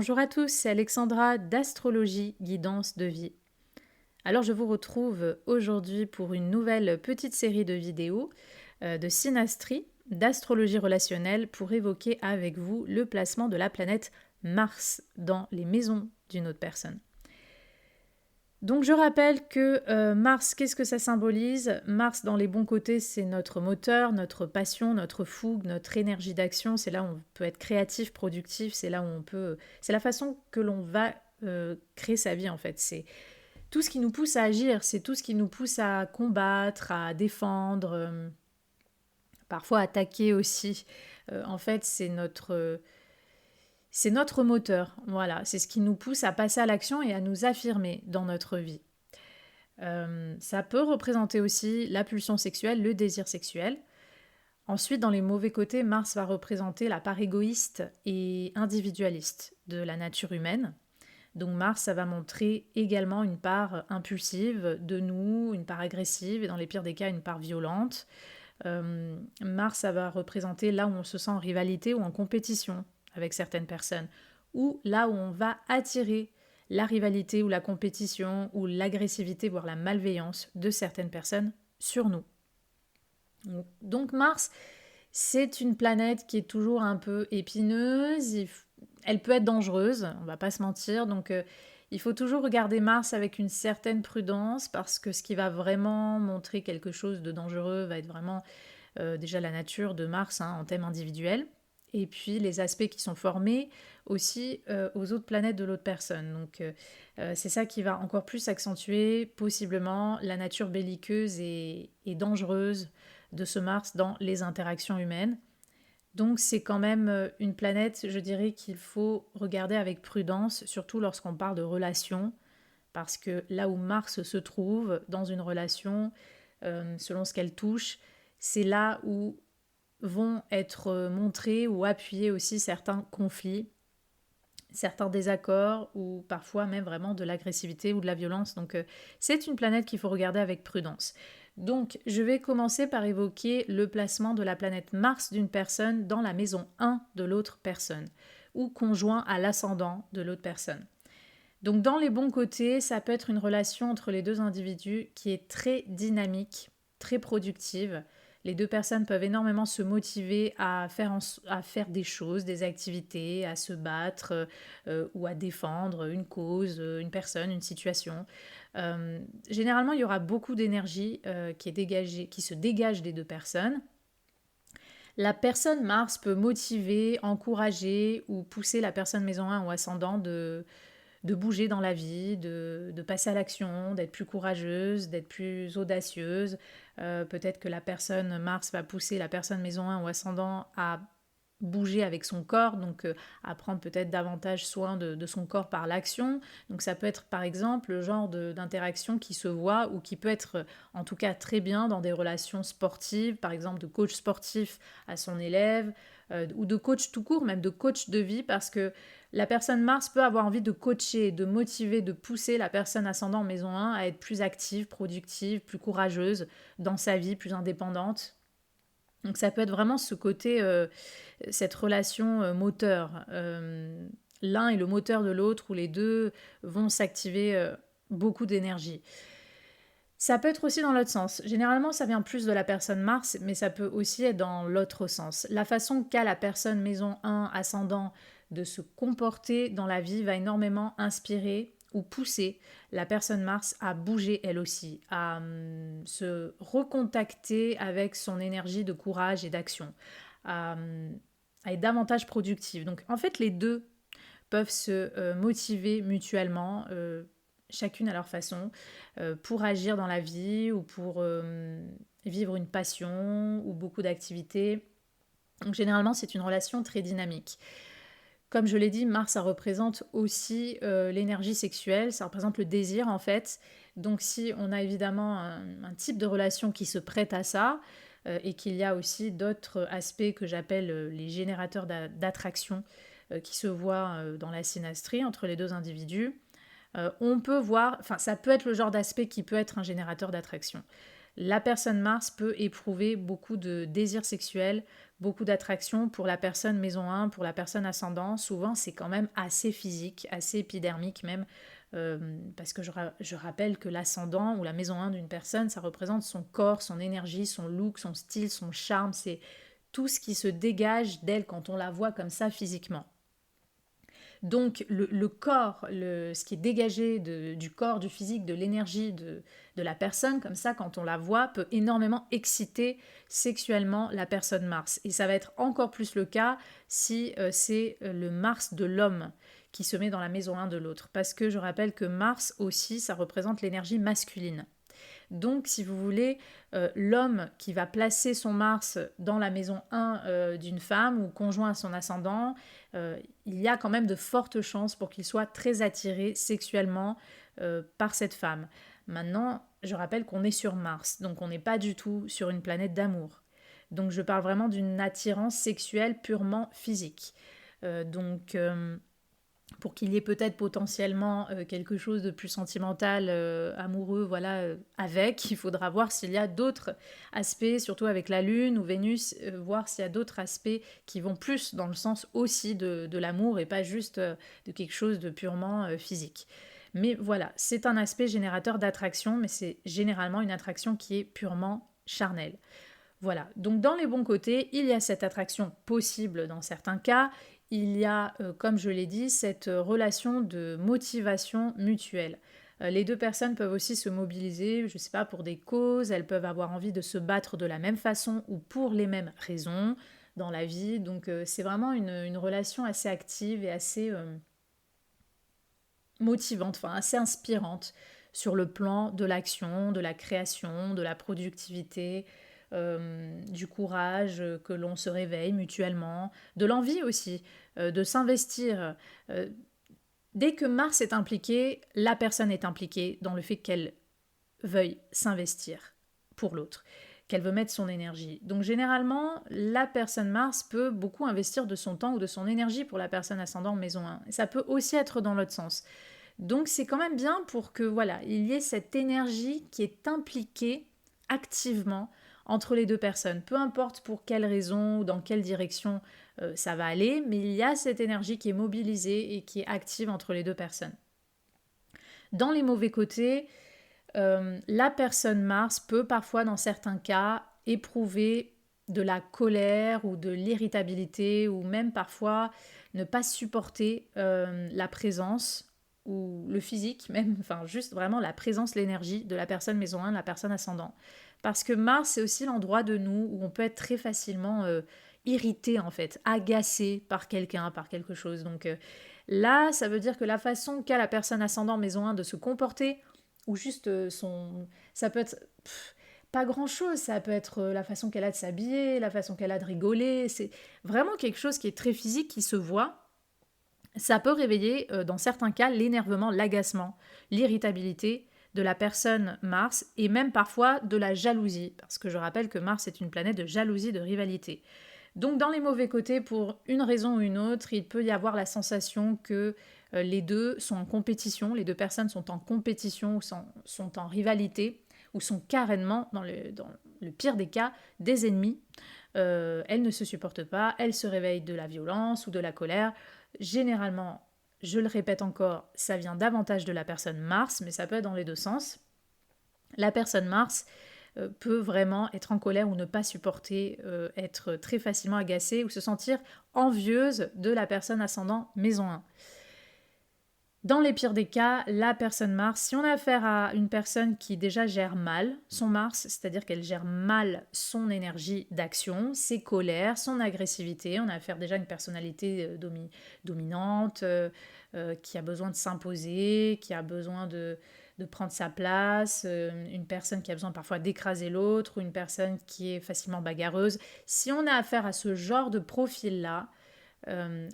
Bonjour à tous, c'est Alexandra d'Astrologie Guidance de Vie. Alors je vous retrouve aujourd'hui pour une nouvelle petite série de vidéos de synastrie, d'astrologie relationnelle pour évoquer avec vous le placement de la planète Mars dans les maisons d'une autre personne. Donc je rappelle que Mars, qu'est-ce que ça symbolise? Mars dans les bons côtés, c'est notre moteur, notre passion, notre fougue, notre énergie d'action. C'est là où on peut être créatif, productif. C'est là où on peut. C'est la façon que l'on va créer sa vie en fait. C'est tout ce qui nous pousse à agir. C'est tout ce qui nous pousse à combattre, à défendre, parfois attaquer aussi. En fait, c'est notre moteur. Voilà, c'est ce qui nous pousse à passer à l'action et à nous affirmer dans notre vie. Ça peut représenter aussi la pulsion sexuelle, le désir sexuel. Ensuite, dans les mauvais côtés, Mars va représenter la part égoïste et individualiste de la nature humaine. Donc Mars, ça va montrer également une part impulsive de nous, une part agressive et dans les pires des cas, une part violente. Mars, ça va représenter là où on se sent en rivalité ou en compétition avec certaines personnes, ou là où on va attirer la rivalité ou la compétition ou l'agressivité, voire la malveillance de certaines personnes sur nous. Donc Mars, c'est une planète qui est toujours un peu épineuse, elle peut être dangereuse, on va pas se mentir, donc il faut toujours regarder Mars avec une certaine prudence parce que ce qui va vraiment montrer quelque chose de dangereux va être vraiment déjà la nature de Mars en thème individuel, et puis les aspects qui sont formés aussi aux autres planètes de l'autre personne. Donc c'est ça qui va encore plus accentuer possiblement la nature belliqueuse et dangereuse de ce Mars dans les interactions humaines. Donc c'est quand même une planète, je dirais, qu'il faut regarder avec prudence, surtout lorsqu'on parle de relations, parce que là où Mars se trouve dans une relation, selon ce qu'elle touche, c'est là où vont être montrés ou appuyés aussi certains conflits, certains désaccords ou parfois même vraiment de l'agressivité ou de la violence. Donc c'est une planète qu'il faut regarder avec prudence. Donc je vais commencer par évoquer le placement de la planète Mars d'une personne dans la maison 1 de l'autre personne ou conjoint à l'ascendant de l'autre personne. Donc dans les bons côtés, ça peut être une relation entre les deux individus qui est très dynamique, très productive. Les deux personnes peuvent énormément se motiver à faire des choses, des activités, à se battre ou à défendre une cause, une personne, une situation. Généralement, il y aura beaucoup d'énergie qui se dégage des deux personnes. La personne Mars peut motiver, encourager ou pousser la personne maison 1 ou ascendant de bouger dans la vie, de passer à l'action, d'être plus courageuse, d'être plus audacieuse. Peut-être que la personne Mars va pousser la personne maison 1 ou ascendant à bouger avec son corps, donc à prendre peut-être davantage soin de son corps par l'action. Donc ça peut être par exemple le genre d'interaction qui se voit ou qui peut être en tout cas très bien dans des relations sportives, par exemple de coach sportif à son élève, ou de coach tout court, même de coach de vie, parce que la personne Mars peut avoir envie de coacher, de motiver, de pousser la personne ascendant maison 1 à être plus active, productive, plus courageuse dans sa vie, plus indépendante. Donc ça peut être vraiment ce côté, cette relation moteur. L'un est le moteur de l'autre, où les deux vont s'activer beaucoup d'énergie. Ça peut être aussi dans l'autre sens. Généralement, ça vient plus de la personne Mars, mais ça peut aussi être dans l'autre sens. La façon qu'a la personne maison 1 ascendant de se comporter dans la vie va énormément inspirer ou pousser la personne Mars à bouger elle aussi, à se recontacter avec son énergie de courage et d'action, à, à être davantage productive. Donc en fait, les deux peuvent se motiver mutuellement, chacune à leur façon, pour agir dans la vie ou pour vivre une passion ou beaucoup d'activités. Donc généralement, c'est une relation très dynamique. Comme je l'ai dit, Mars, ça représente aussi l'énergie sexuelle, ça représente le désir en fait. Donc si on a évidemment un type de relation qui se prête à ça, et qu'il y a aussi d'autres aspects que j'appelle les générateurs d'attraction qui se voient dans la synastrie entre les deux individus, on peut voir, enfin ça peut être le genre d'aspect qui peut être un générateur d'attraction. La personne Mars peut éprouver beaucoup de désir sexuel, beaucoup d'attraction pour la personne maison 1, pour la personne ascendant. Souvent, c'est quand même assez physique, assez épidermique même, parce que je rappelle que l'ascendant ou la maison 1 d'une personne, ça représente son corps, son énergie, son look, son style, son charme, c'est tout ce qui se dégage d'elle quand on la voit comme ça physiquement. Donc le corps, ce qui est dégagé du corps, du physique, de l'énergie de la personne, comme ça, quand on la voit, peut énormément exciter sexuellement la personne Mars. Et ça va être encore plus le cas si c'est le Mars de l'homme qui se met dans la maison 1 de l'autre. Parce que je rappelle que Mars aussi, ça représente l'énergie masculine. Donc, si vous voulez, l'homme qui va placer son Mars dans la maison 1 d'une femme ou conjoint à son ascendant, il y a quand même de fortes chances pour qu'il soit très attiré sexuellement par cette femme. Maintenant, je rappelle qu'on est sur Mars, donc on n'est pas du tout sur une planète d'amour. Donc, je parle vraiment d'une attirance sexuelle purement physique. Donc, pour qu'il y ait peut-être potentiellement quelque chose de plus sentimental, amoureux, voilà, avec, il faudra voir s'il y a d'autres aspects, surtout avec la Lune ou Vénus, voir s'il y a d'autres aspects qui vont plus dans le sens aussi de l'amour et pas juste de quelque chose de purement physique. Mais voilà, c'est un aspect générateur d'attraction, mais c'est généralement une attraction qui est purement charnelle. Voilà, donc dans les bons côtés, il y a cette attraction possible dans certains cas, il y a, comme je l'ai dit, cette relation de motivation mutuelle. Les deux personnes peuvent aussi se mobiliser, je ne sais pas, pour des causes, elles peuvent avoir envie de se battre de la même façon ou pour les mêmes raisons dans la vie. Donc c'est vraiment une relation assez active et assez motivante, enfin assez inspirante sur le plan de l'action, de la création, de la productivité, du courage, que l'on se réveille mutuellement, de l'envie aussi, de s'investir. Dès que Mars est impliqué, la personne est impliquée dans le fait qu'elle veuille s'investir pour l'autre, qu'elle veut mettre son énergie. Donc généralement, la personne Mars peut beaucoup investir de son temps ou de son énergie pour la personne ascendant maison 1. Et ça peut aussi être dans l'autre sens. Donc c'est quand même bien pour que voilà, il y ait cette énergie qui est impliquée activement entre les deux personnes. Peu importe pour quelle raison ou dans quelle direction ça va aller, mais il y a cette énergie qui est mobilisée et qui est active entre les deux personnes. Dans les mauvais côtés, la personne Mars peut parfois, dans certains cas, éprouver de la colère ou de l'irritabilité ou même parfois ne pas supporter la présence ou le physique même, enfin juste vraiment la présence, l'énergie de la personne maison 1, de la personne ascendant. Parce que Mars, c'est aussi l'endroit de nous où on peut être très facilement irrité en fait, agacé par quelqu'un, par quelque chose. Donc là, ça veut dire que la façon qu'a la personne ascendant maison 1 de se comporter, ou juste ça peut être pas grand-chose, ça peut être la façon qu'elle a de s'habiller, la façon qu'elle a de rigoler, c'est vraiment quelque chose qui est très physique, qui se voit. Ça peut réveiller, dans certains cas, l'énervement, l'agacement, l'irritabilité de la personne Mars et même parfois de la jalousie, parce que je rappelle que Mars est une planète de jalousie, de rivalité. Donc dans les mauvais côtés, pour une raison ou une autre, il peut y avoir la sensation que les deux sont en compétition, les deux personnes sont en compétition ou sont en rivalité, ou sont carrément, dans le pire des cas, des ennemis. Elles ne se supportent pas, elles se réveillent de la violence ou de la colère. Généralement, je le répète encore, ça vient davantage de la personne Mars, mais ça peut être dans les deux sens. La personne Mars peut vraiment être en colère ou ne pas supporter, être très facilement agacée ou se sentir envieuse de la personne ascendant maison 1. Dans les pires des cas, la personne Mars, si on a affaire à une personne qui déjà gère mal son Mars, c'est-à-dire qu'elle gère mal son énergie d'action, ses colères, son agressivité, on a affaire déjà à une personnalité dominante, qui a besoin de s'imposer, qui a besoin de prendre sa place, une personne qui a besoin parfois d'écraser l'autre, ou une personne qui est facilement bagarreuse. Si on a affaire à ce genre de profil-là,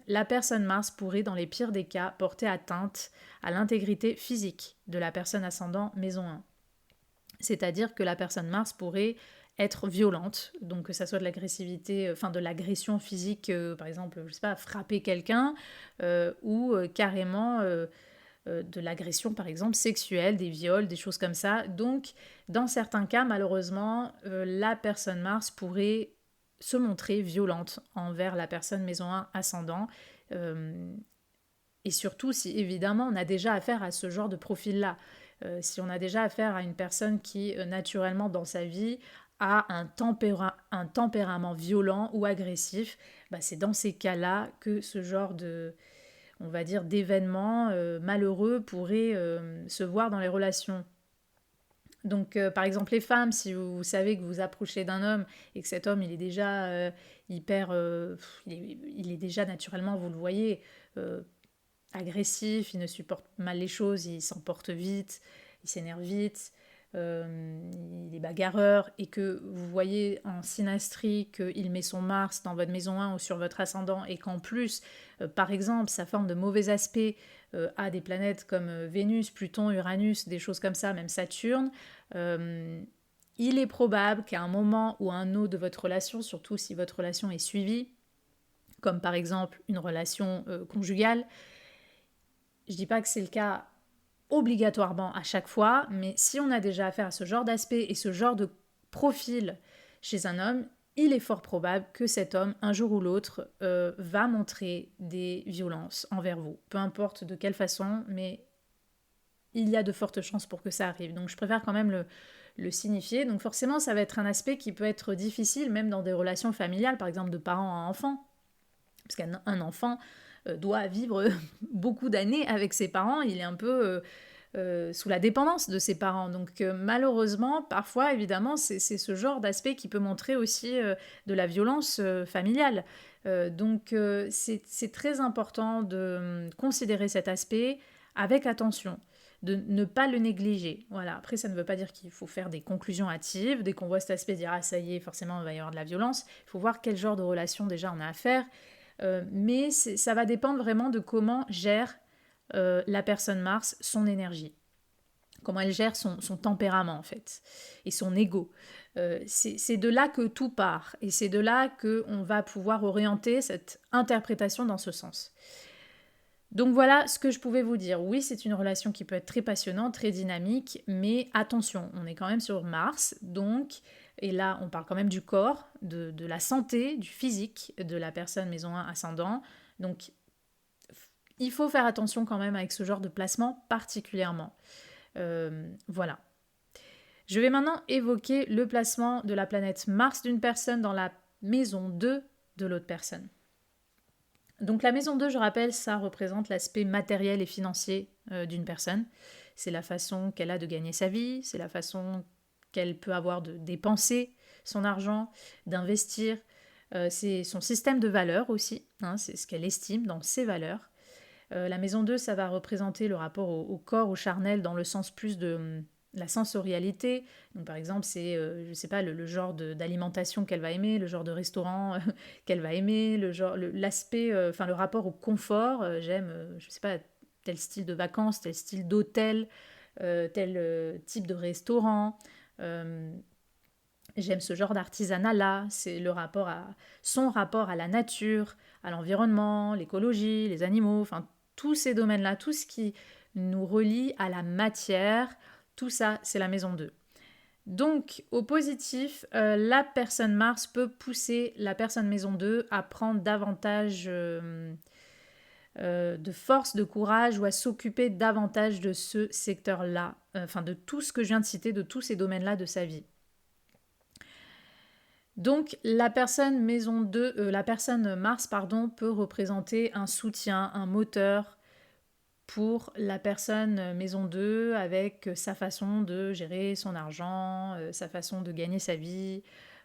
la personne Mars pourrait, dans les pires des cas, porter atteinte à l'intégrité physique de la personne ascendant maison 1. C'est-à-dire que la personne Mars pourrait être violente, donc que ça soit de l'agressivité, enfin de l'agression physique, par exemple, je sais pas, frapper quelqu'un, ou carrément de l'agression par exemple sexuelle, des viols, des choses comme ça. Donc dans certains cas malheureusement la personne Mars pourrait se montrer violente envers la personne maison 1 ascendant. Euh, et surtout si évidemment on a déjà affaire à ce genre de profil-là. Si on a déjà affaire à une personne qui naturellement dans sa vie a un tempérament violent ou agressif, bah, c'est dans ces cas-là que ce genre de, on va dire, d'événements malheureux pourrait se voir dans les relations. Donc, par exemple, les femmes, si vous savez que vous approchez d'un homme et que cet homme, il est déjà hyper, il est déjà naturellement, vous le voyez, euh, agressif, il ne supporte mal les choses, il s'emporte vite, il s'énerve vite, il est bagarreur, et que vous voyez en synastrie qu'il met son Mars dans votre maison 1 ou sur votre ascendant, et qu'en plus, par exemple, ça forme de mauvais aspects à des planètes comme Vénus, Pluton, Uranus, des choses comme ça, même Saturne, il est probable qu'à un moment ou à un autre de votre relation, surtout si votre relation est suivie, comme par exemple une relation conjugale, je dis pas que c'est le cas obligatoirement à chaque fois, mais si on a déjà affaire à ce genre d'aspect et ce genre de profil chez un homme, il est fort probable que cet homme, un jour ou l'autre, va montrer des violences envers vous. Peu importe de quelle façon, mais il y a de fortes chances pour que ça arrive. Donc je préfère quand même le signifier. Donc forcément, ça va être un aspect qui peut être difficile, même dans des relations familiales, par exemple de parents à enfants. Parce qu'un enfant doit vivre beaucoup d'années avec ses parents, il est un peu sous la dépendance de ses parents. Donc malheureusement, parfois, évidemment, c'est ce genre d'aspect qui peut montrer aussi de la violence familiale. Donc c'est très important de considérer cet aspect avec attention, de ne pas le négliger. Voilà. Après, ça ne veut pas dire qu'il faut faire des conclusions hâtives. Dès qu'on voit cet aspect, dire ah ça y est, forcément il va y avoir de la violence. Il faut voir quel genre de relation déjà on a à faire. Mais ça va dépendre vraiment de comment gère la personne Mars son énergie, comment elle gère son tempérament en fait, et son ego. C'est de là que tout part, et c'est de là qu'on va pouvoir orienter cette interprétation dans ce sens. Donc voilà ce que je pouvais vous dire. Oui, c'est une relation qui peut être très passionnante, très dynamique, mais attention, on est quand même sur Mars, donc, et là on parle quand même du corps, de la santé, du physique de la personne maison 1 ascendant, donc il faut faire attention quand même avec ce genre de placement particulièrement. Voilà. Je vais maintenant évoquer le placement de la planète Mars d'une personne dans la maison 2 de l'autre personne. Donc la maison 2, je rappelle, ça représente l'aspect matériel et financier d'une personne. C'est la façon qu'elle a de gagner sa vie, c'est la façon qu'elle peut avoir de dépenser son argent, d'investir. C'est son système de valeurs aussi, hein, c'est ce qu'elle estime dans ses valeurs. La maison 2, ça va représenter le rapport au corps, au charnel, dans le sens plus de la sensorialité. Donc, par exemple, c'est, je sais pas, le genre d'alimentation qu'elle va aimer, le genre de restaurant qu'elle va aimer, l'aspect, enfin le rapport au confort. J'aime, je sais pas, tel style de vacances, tel style d'hôtel, tel type de restaurant. J'aime ce genre d'artisanat-là, c'est son rapport à la nature, à l'environnement, l'écologie, les animaux, enfin tous ces domaines-là, tout ce qui nous relie à la matière, tout ça, c'est la maison 2. Donc, au positif, la personne Mars peut pousser la personne maison 2 à prendre davantage de force, de courage, ou à s'occuper davantage de ce secteur-là, enfin de tout ce que je viens de citer, de tous ces domaines-là de sa vie. Donc la personne maison 2, la personne Mars pardon, peut représenter un soutien, un moteur pour la personne maison 2 avec sa façon de gérer son argent, sa façon de gagner sa vie.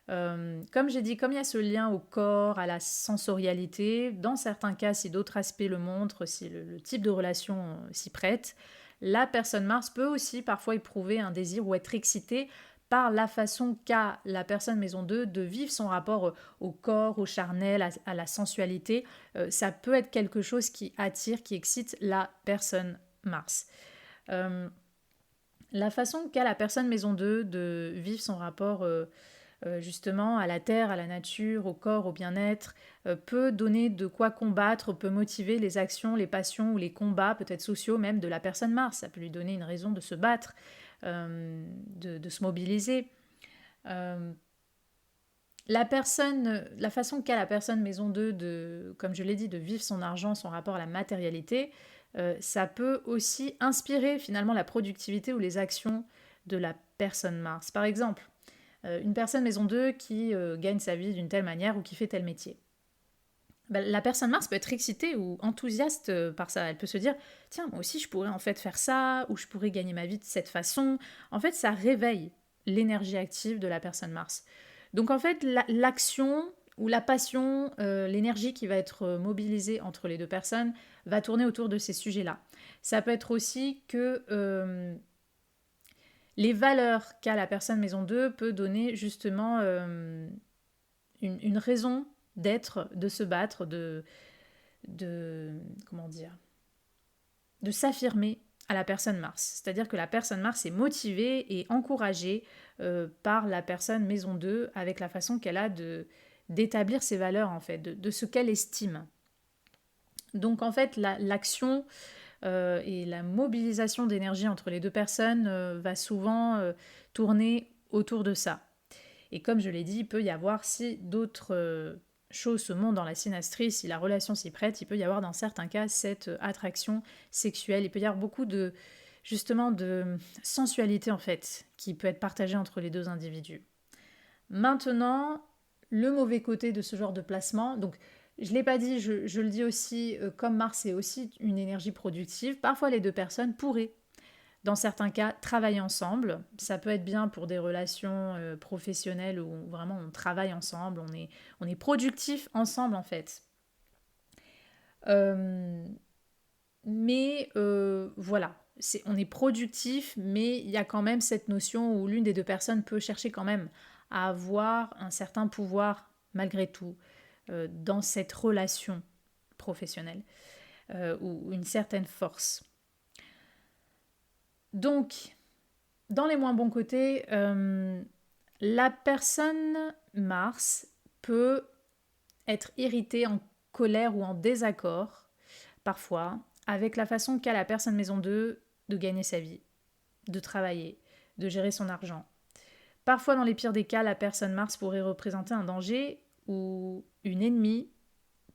Comme j'ai dit, comme il y a ce lien au corps, à la sensorialité, dans certains cas, si d'autres aspects le montrent, si le type de relation s'y prête, la personne Mars peut aussi parfois éprouver un désir ou être excitée par la façon qu'a la personne maison 2 de vivre son rapport au corps, au charnel, à la sensualité. Ça peut être quelque chose qui attire, qui excite la personne Mars. La façon qu'a la personne maison 2 de vivre son rapport justement à la terre, à la nature, au corps, au bien-être, peut donner de quoi combattre, peut motiver les actions, les passions ou les combats, peut-être sociaux même, de la personne Mars. Ça peut lui donner une raison de se battre, de se mobiliser. Euh, la façon qu'a la personne maison 2 de, comme je l'ai dit, de vivre son argent, son rapport à la matérialité, ça peut aussi inspirer finalement la productivité ou les actions de la personne Mars. Par exemple, une personne maison 2 qui gagne sa vie d'une telle manière ou qui fait tel métier. Ben, la personne Mars peut être excitée ou enthousiaste par ça. Elle peut se dire, tiens, moi aussi je pourrais en fait faire ça, ou je pourrais gagner ma vie de cette façon. En fait, ça réveille l'énergie active de la personne Mars. Donc en fait, l'action ou la passion, l'énergie qui va être mobilisée entre les deux personnes va tourner autour de ces sujets-là. Ça peut être aussi que les valeurs qu'a la personne maison 2 peut donner justement une raison d'être, de se battre, comment dire, de s'affirmer à la personne Mars. C'est-à-dire que la personne Mars est motivée et encouragée par la personne maison 2 avec la façon qu'elle a d'établir ses valeurs en fait, de ce qu'elle estime. Donc en fait l'action et la mobilisation d'énergie entre les deux personnes va souvent tourner autour de ça. Et comme je l'ai dit, il peut y avoir, si d'autres choses se montent dans la synastrie, si la relation s'y prête, il peut y avoir dans certains cas cette attraction sexuelle. Il peut y avoir beaucoup de, justement, de sensualité en fait, qui peut être partagée entre les deux individus. Maintenant, le mauvais côté de ce genre de placement, donc je ne l'ai pas dit, je le dis aussi, comme Mars est aussi une énergie productive, parfois les deux personnes pourraient dans certains cas, travailler ensemble. Ça peut être bien pour des relations professionnelles où vraiment on travaille ensemble, on est productif ensemble en fait. Euh, mais voilà, on est productif, mais il y a quand même cette notion où l'une des deux personnes peut chercher quand même à avoir un certain pouvoir malgré tout dans cette relation professionnelle ou une certaine force. Donc, dans les moins bons côtés, la personne Mars peut être irritée, en colère ou en désaccord, parfois, avec la façon qu'a la personne maison 2 de gagner sa vie, de travailler, de gérer son argent. Parfois, dans les pires des cas, la personne Mars pourrait représenter un danger ou une ennemie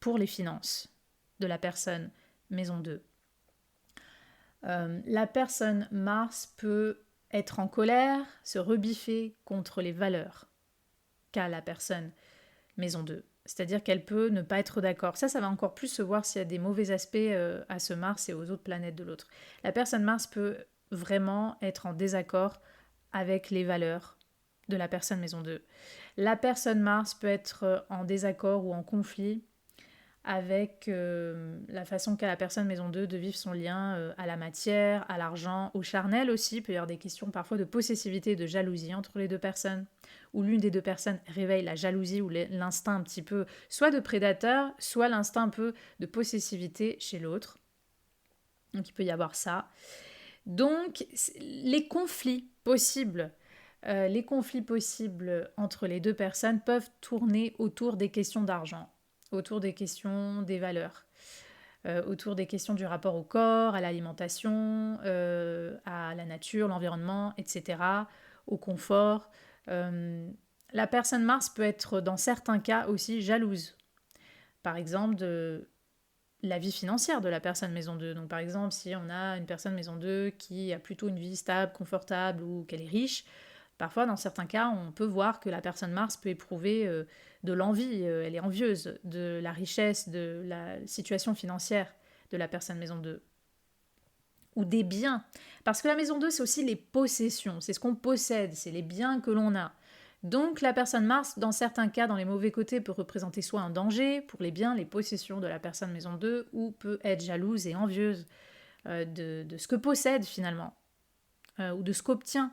pour les finances de la personne maison 2. La personne Mars peut être en colère, se rebiffer contre les valeurs qu'a la personne maison 2. C'est-à-dire qu'elle peut ne pas être d'accord. Ça va encore plus se voir s'il y a des mauvais aspects à ce Mars et aux autres planètes de l'autre. La personne Mars peut vraiment être en désaccord avec les valeurs de la personne maison 2. La personne Mars peut être en désaccord ou en conflit avec la façon qu'a la personne maison 2 de vivre son lien à la matière, à l'argent, au charnel aussi. Il peut y avoir des questions parfois de possessivité et de jalousie entre les deux personnes, où l'une des deux personnes réveille la jalousie ou l'instinct un petit peu, soit de prédateur, soit l'instinct un peu de possessivité chez l'autre. Donc il peut y avoir ça. Donc les conflits possibles entre les deux personnes peuvent tourner autour des questions d'argent, autour des questions des valeurs, autour des questions du rapport au corps, à l'alimentation, à la nature, l'environnement, etc., au confort. La personne Mars peut être dans certains cas aussi jalouse. Par exemple, de la vie financière de la personne maison 2. Donc par exemple, si on a une personne maison 2 qui a plutôt une vie stable, confortable ou qu'elle est riche, parfois dans certains cas, on peut voir que la personne Mars peut éprouver de l'envie, elle est envieuse de la richesse, de la situation financière de la personne maison 2. Ou des biens. Parce que la maison 2, c'est aussi les possessions, c'est ce qu'on possède, c'est les biens que l'on a. Donc la personne Mars, dans certains cas, dans les mauvais côtés, peut représenter soit un danger pour les biens, les possessions de la personne maison 2, ou peut être jalouse et envieuse de ce que possède finalement, ou de ce qu'obtient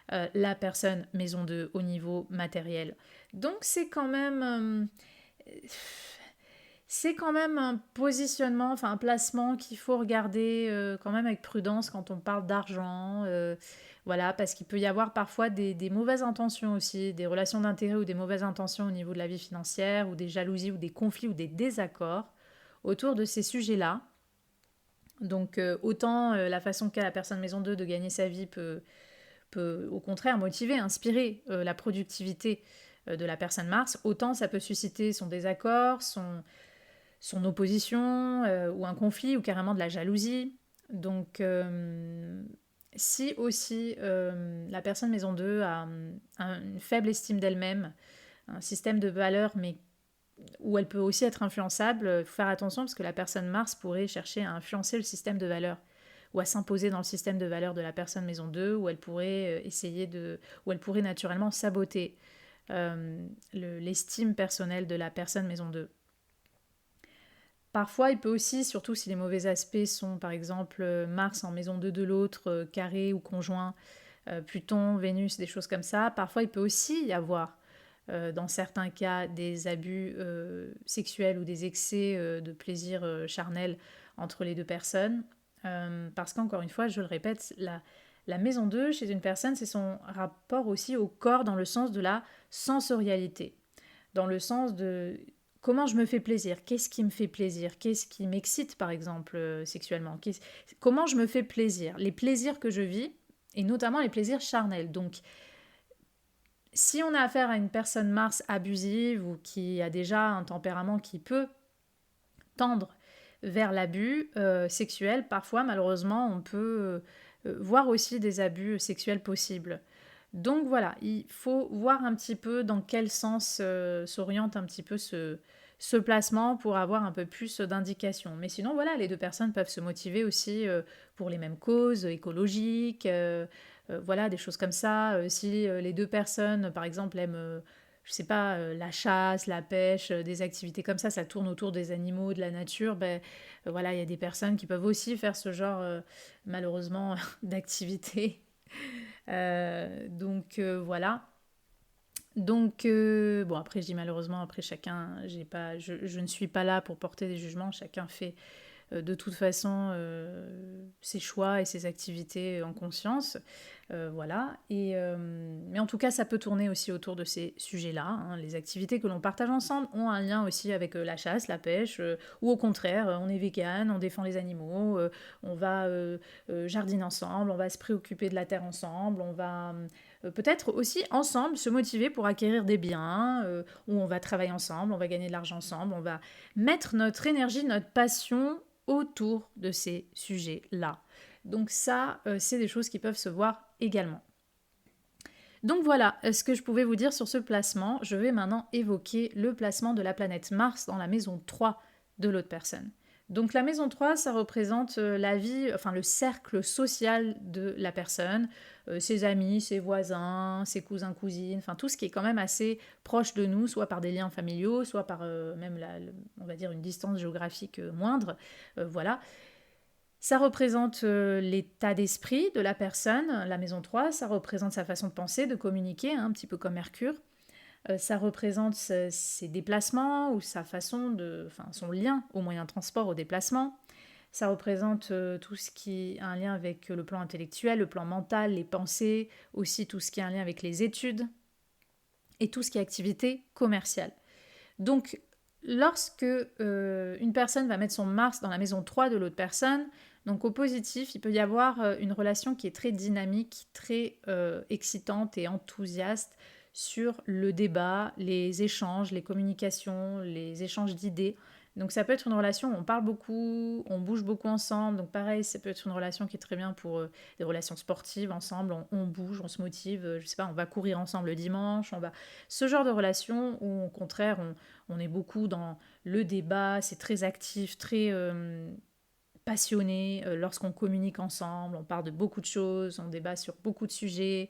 la personne maison 2 au niveau matériel. Donc c'est quand même... C'est quand même un positionnement, enfin un placement qu'il faut regarder quand même avec prudence quand on parle d'argent. Voilà, parce qu'il peut y avoir parfois des mauvaises intentions aussi, des relations d'intérêt ou des mauvaises intentions au niveau de la vie financière, ou des jalousies, ou des conflits, ou des désaccords autour de ces sujets-là. Donc autant la façon qu'a la personne maison 2 de gagner sa vie peut au contraire motiver, inspirer la productivité de la personne Mars, autant ça peut susciter son désaccord, son opposition ou un conflit ou carrément de la jalousie. Donc si aussi la personne maison 2 a une faible estime d'elle-même, un système de valeurs mais où elle peut aussi être influençable, il faut faire attention parce que la personne Mars pourrait chercher à influencer le système de valeurs ou à s'imposer dans le système de valeurs de la personne maison 2, où elle pourrait où elle pourrait naturellement saboter l'estime personnelle de la personne maison 2. Parfois, il peut aussi, surtout si les mauvais aspects sont par exemple Mars en maison 2 de l'autre, carré ou conjoint, Pluton, Vénus, des choses comme ça, parfois il peut aussi y avoir dans certains cas des abus sexuels ou des excès de plaisir charnel entre les deux personnes. Parce qu'encore une fois, je le répète, la maison 2 chez une personne, c'est son rapport aussi au corps dans le sens de la sensorialité, dans le sens de comment je me fais plaisir, qu'est-ce qui me fait plaisir, qu'est-ce qui m'excite par exemple sexuellement, comment je me fais plaisir, les plaisirs que je vis, et notamment les plaisirs charnels. Donc si on a affaire à une personne Mars abusive ou qui a déjà un tempérament qui peut tendre vers l'abus sexuel, parfois malheureusement on peut voir aussi des abus sexuels possibles. Donc voilà, il faut voir un petit peu dans quel sens s'oriente un petit peu ce placement pour avoir un peu plus d'indications. Mais sinon voilà, les deux personnes peuvent se motiver aussi pour les mêmes causes écologiques, voilà, des choses comme ça. Si les deux personnes, par exemple, aiment, je sais pas, la chasse, la pêche, des activités comme ça tourne autour des animaux, de la nature, ben voilà, il y a des personnes qui peuvent aussi faire ce genre, malheureusement, d'activités. Donc voilà. Donc bon après je dis malheureusement après chacun je ne suis pas là pour porter des jugements, chacun fait de toute façon ses choix et ses activités en conscience. Voilà. Mais en tout cas, ça peut tourner aussi autour de ces sujets-là, hein. Les activités que l'on partage ensemble ont un lien aussi avec la chasse, la pêche, ou au contraire, on est vegan, on défend les animaux, on va jardiner ensemble, on va se préoccuper de la terre ensemble, on va peut-être aussi ensemble se motiver pour acquérir des biens, où on va travailler ensemble, on va gagner de l'argent ensemble, on va mettre notre énergie, notre passion autour de ces sujets-là. Donc ça, c'est des choses qui peuvent se voir également. Donc voilà ce que je pouvais vous dire sur ce placement. Je vais maintenant évoquer le placement de la planète Mars dans la maison 3 de l'autre personne. Donc la maison 3, ça représente la vie, enfin le cercle social de la personne, ses amis, ses voisins, ses cousins, cousines, enfin tout ce qui est quand même assez proche de nous, soit par des liens familiaux, soit par même on va dire une distance géographique moindre. Voilà. Ça représente l'état d'esprit de la personne, la maison 3, ça représente sa façon de penser, de communiquer, hein, un petit peu comme Mercure. Ça représente ses déplacements ou sa façon enfin son lien au moyen de transport, au déplacement. Ça représente tout ce qui a un lien avec le plan intellectuel, le plan mental, les pensées, aussi tout ce qui a un lien avec les études et tout ce qui est activité commerciale. Donc, lorsque une personne va mettre son Mars dans la maison 3 de l'autre personne, donc au positif, il peut y avoir une relation qui est très dynamique, très excitante et enthousiaste sur le débat, les échanges, les communications, les échanges d'idées. Donc ça peut être une relation où on parle beaucoup, on bouge beaucoup ensemble. Donc pareil, ça peut être une relation qui est très bien pour des relations sportives ensemble. On bouge, on se motive. Je sais pas, on va courir ensemble le dimanche. Ce genre de relation où au contraire on est beaucoup dans le débat. C'est très actif, très passionné lorsqu'on communique ensemble, on parle de beaucoup de choses, on débat sur beaucoup de sujets,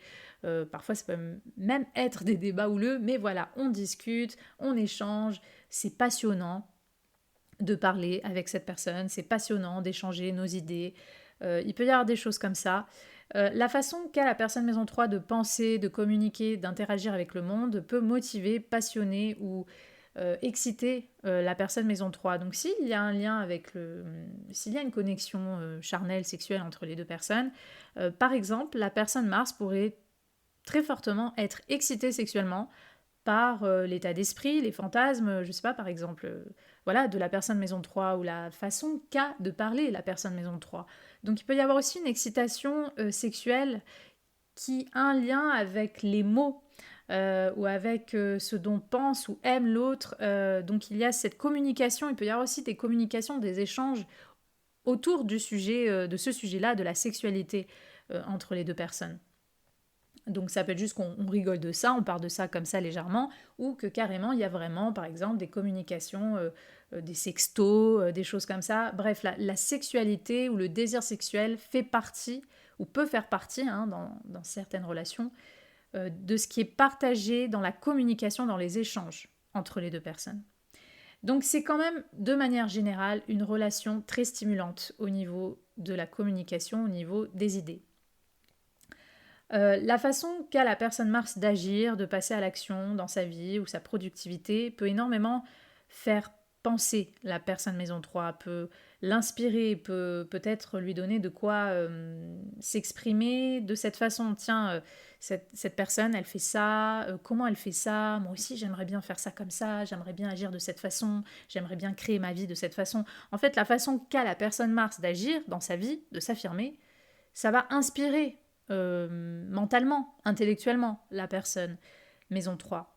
parfois ça peut même être des débats houleux, mais voilà, on discute, on échange, c'est passionnant de parler avec cette personne, c'est passionnant d'échanger nos idées, il peut y avoir des choses comme ça. La façon qu'a la personne maison 3 de penser, de communiquer, d'interagir avec le monde peut motiver, passionner ou exciter la personne maison 3. Donc s'il y a un lien s'il y a une connexion charnelle, sexuelle entre les deux personnes, par exemple, la personne Mars pourrait très fortement être excitée sexuellement par l'état d'esprit, les fantasmes, je sais pas, par exemple, voilà, de la personne maison 3 ou la façon qu'a de parler la personne maison 3. Donc il peut y avoir aussi une excitation sexuelle qui a un lien avec les mots ou avec ce dont pense ou aime l'autre. Donc il y a cette communication, il peut y avoir aussi des communications, des échanges autour du sujet, de ce sujet-là, de la sexualité entre les deux personnes. Donc ça peut être juste qu'on rigole de ça, on parle de ça comme ça légèrement, ou que carrément il y a vraiment par exemple des communications, des sextos, des choses comme ça. Bref, la sexualité ou le désir sexuel fait partie, ou peut faire partie hein, dans certaines relations, de ce qui est partagé dans la communication, dans les échanges entre les deux personnes. Donc c'est quand même de manière générale une relation très stimulante au niveau de la communication, au niveau des idées. La façon qu'a la personne Mars d'agir, de passer à l'action dans sa vie ou sa productivité peut énormément faire penser la personne maison 3, peut l'inspirer, peut peut-être lui donner de quoi s'exprimer de cette façon. Tiens, cette personne, elle fait ça, comment elle fait ça? Moi aussi, j'aimerais bien faire ça comme ça, j'aimerais bien agir de cette façon, j'aimerais bien créer ma vie de cette façon. En fait, la façon qu'a la personne Mars d'agir dans sa vie, de s'affirmer, ça va inspirer mentalement, intellectuellement, la personne. Maison 3.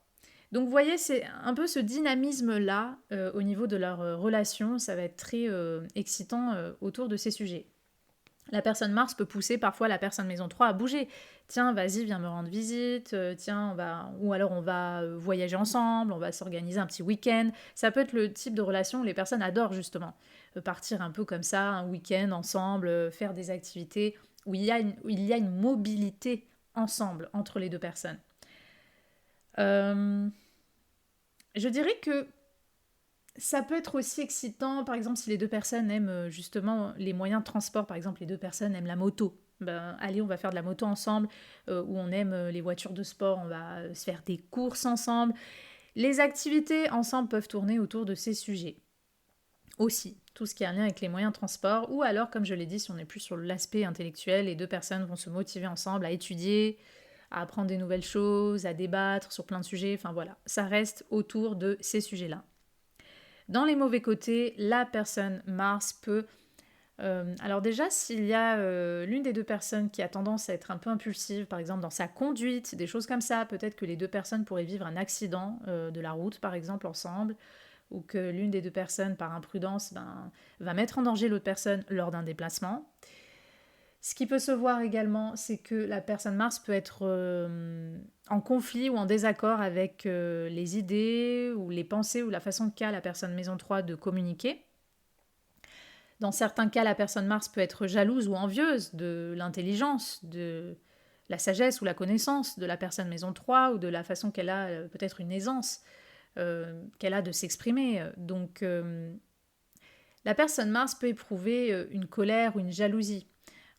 Donc vous voyez, c'est un peu ce dynamisme-là au niveau de leur relation, ça va être très excitant autour de ces sujets. La personne Mars peut pousser parfois la personne maison 3 à bouger. Tiens, vas-y, viens me rendre visite, tiens, ou alors on va voyager ensemble, on va s'organiser un petit week-end. Ça peut être le type de relation où les personnes adorent justement. Partir un peu comme ça, un week-end ensemble, faire des activités où il y a une mobilité ensemble entre les deux personnes. Je dirais que ça peut être aussi excitant, par exemple, si les deux personnes aiment justement les moyens de transport, par exemple, les deux personnes aiment la moto. Ben, allez, on va faire de la moto ensemble, ou on aime les voitures de sport, on va se faire des courses ensemble. Les activités ensemble peuvent tourner autour de ces sujets. Aussi, tout ce qui a un lien avec les moyens de transport, ou alors, comme je l'ai dit, si on est plus sur l'aspect intellectuel, les deux personnes vont se motiver ensemble à étudier, à apprendre des nouvelles choses, à débattre sur plein de sujets, enfin voilà, ça reste autour de ces sujets-là. Dans les mauvais côtés, la personne Mars peut... alors déjà, s'il y a l'une des deux personnes qui a tendance à être un peu impulsive, par exemple dans sa conduite, des choses comme ça, peut-être que les deux personnes pourraient vivre un accident de la route, par exemple, ensemble, ou que l'une des deux personnes, par imprudence, va mettre en danger l'autre personne lors d'un déplacement. Ce qui peut se voir également, c'est que la personne Mars peut être en conflit ou en désaccord avec les idées ou les pensées ou la façon qu'a la personne maison 3 de communiquer. Dans certains cas, la personne Mars peut être jalouse ou envieuse de l'intelligence, de la sagesse ou la connaissance de la personne maison 3 ou de la façon qu'elle a peut-être une aisance qu'elle a de s'exprimer. Donc la personne Mars peut éprouver une colère ou une jalousie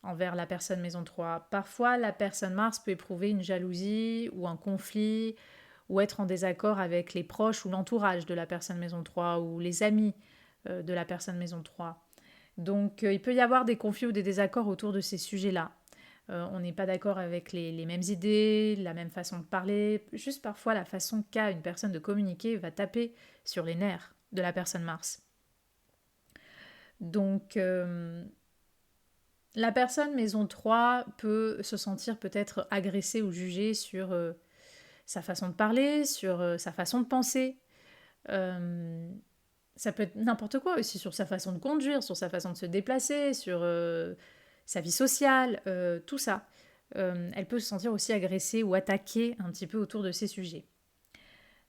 envers la personne maison 3. Parfois, la personne Mars peut éprouver une jalousie ou un conflit ou être en désaccord avec les proches ou l'entourage de la personne maison 3 ou les amis de la personne maison 3. Donc, il peut y avoir des conflits ou des désaccords autour de ces sujets-là. On n'est pas d'accord avec les mêmes idées, la même façon de parler. Juste parfois, la façon qu'a une personne de communiquer va taper sur les nerfs de la personne Mars. Donc, la personne maison 3 peut se sentir peut-être agressée ou jugée sur sa façon de parler, sur sa façon de penser. Ça peut être n'importe quoi aussi, sur sa façon de conduire, sur sa façon de se déplacer, sur sa vie sociale, tout ça. Elle peut se sentir aussi agressée ou attaquée un petit peu autour de ces sujets.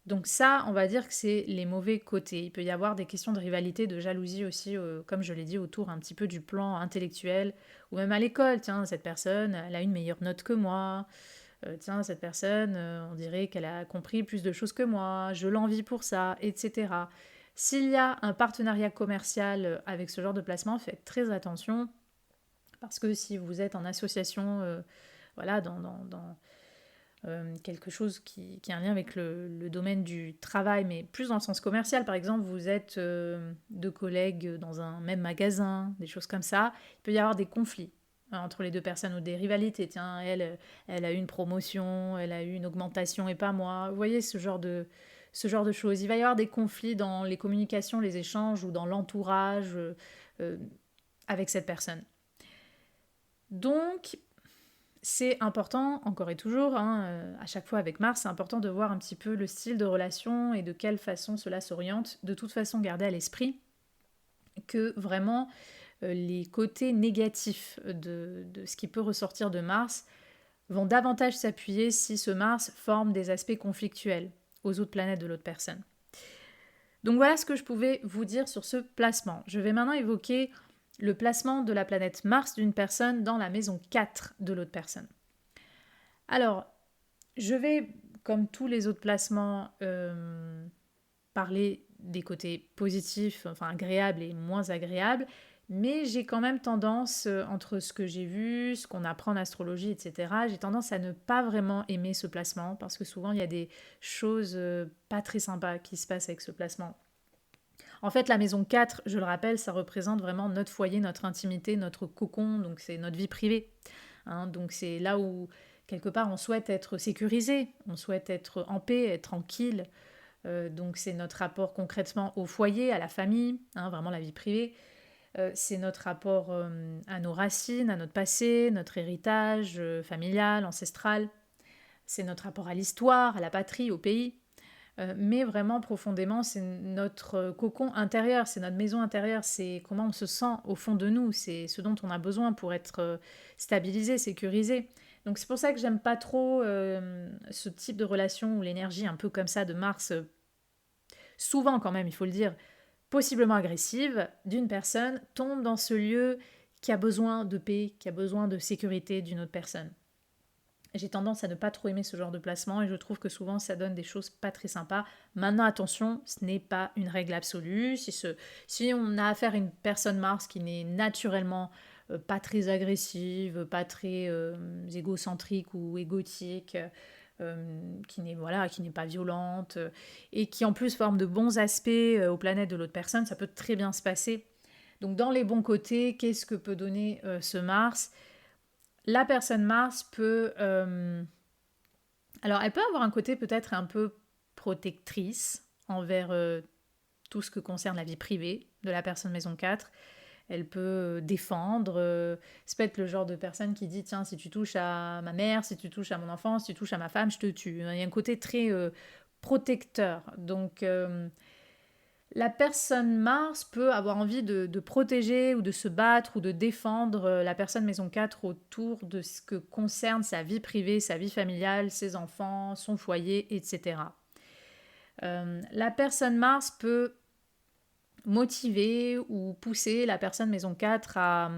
Donc ça, on va dire que c'est les mauvais côtés. Il peut y avoir des questions de rivalité, de jalousie aussi, comme je l'ai dit, autour un petit peu du plan intellectuel, ou même à l'école. Tiens, cette personne, elle a une meilleure note que moi. Tiens, cette personne, on dirait qu'elle a compris plus de choses que moi. Je l'envie pour ça, etc. S'il y a un partenariat commercial avec ce genre de placement, faites très attention, parce que si vous êtes en association, voilà, quelque chose qui a un lien avec le domaine du travail, mais plus dans le sens commercial. Par exemple, vous êtes deux collègues dans un même magasin, des choses comme ça. Il peut y avoir des conflits entre les deux personnes ou des rivalités. Tiens, elle a eu une promotion, elle a eu une augmentation et pas moi. Vous voyez ce genre de choses. Il va y avoir des conflits dans les communications, les échanges ou dans l'entourage euh, avec cette personne. Donc, c'est important, encore et toujours, à chaque fois avec Mars, c'est important de voir un petit peu le style de relation et de quelle façon cela s'oriente. De toute façon, garder à l'esprit que vraiment les côtés négatifs de ce qui peut ressortir de Mars vont davantage s'appuyer si ce Mars forme des aspects conflictuels aux autres planètes de l'autre personne. Donc voilà ce que je pouvais vous dire sur ce placement. Je vais maintenant évoquer le placement de la planète Mars d'une personne dans la maison 4 de l'autre personne. Alors, je vais, comme tous les autres placements, parler des côtés positifs, enfin agréables et moins agréables, mais j'ai quand même tendance, entre ce que j'ai vu, ce qu'on apprend en astrologie, etc., j'ai tendance à ne pas vraiment aimer ce placement, parce que souvent il y a des choses pas très sympas qui se passent avec ce placement. En fait, la maison 4, je le rappelle, ça représente vraiment notre foyer, notre intimité, notre cocon, donc c'est notre vie privée. Donc c'est là où, quelque part, on souhaite être sécurisé, on souhaite être en paix, être tranquille. Donc c'est notre rapport concrètement au foyer, à la famille, vraiment la vie privée. C'est notre rapport à nos racines, à notre passé, notre héritage familial, ancestral. C'est notre rapport à l'histoire, à la patrie, au pays. Mais vraiment profondément, c'est notre cocon intérieur, c'est notre maison intérieure, c'est comment on se sent au fond de nous, c'est ce dont on a besoin pour être stabilisé, sécurisé. Donc c'est pour ça que j'aime pas trop ce type de relation où l'énergie un peu comme ça de Mars, souvent quand même, il faut le dire, possiblement agressive, d'une personne tombe dans ce lieu qui a besoin de paix, qui a besoin de sécurité d'une autre personne. J'ai tendance à ne pas trop aimer ce genre de placement et je trouve que souvent ça donne des choses pas très sympas. Maintenant, attention, ce n'est pas une règle absolue. Si on a affaire à une personne Mars qui n'est naturellement pas très agressive, pas très égocentrique ou égotique, qui n'est pas violente et qui en plus forme de bons aspects aux planètes de l'autre personne, ça peut très bien se passer. Donc dans les bons côtés, qu'est-ce que peut donner ce Mars? La personne Mars peut... alors, elle peut avoir un côté peut-être un peu protectrice envers tout ce que concerne la vie privée de la personne maison 4. Elle peut défendre. Ça peut être le genre de personne qui dit, tiens, si tu touches à ma mère, si tu touches à mon enfant, si tu touches à ma femme, je te tue. Il y a un côté très protecteur. Donc, la personne Mars peut avoir envie de protéger ou de se battre ou de défendre la personne maison 4 autour de ce que concerne sa vie privée, sa vie familiale, ses enfants, son foyer, etc. La personne Mars peut motiver ou pousser la personne maison 4 à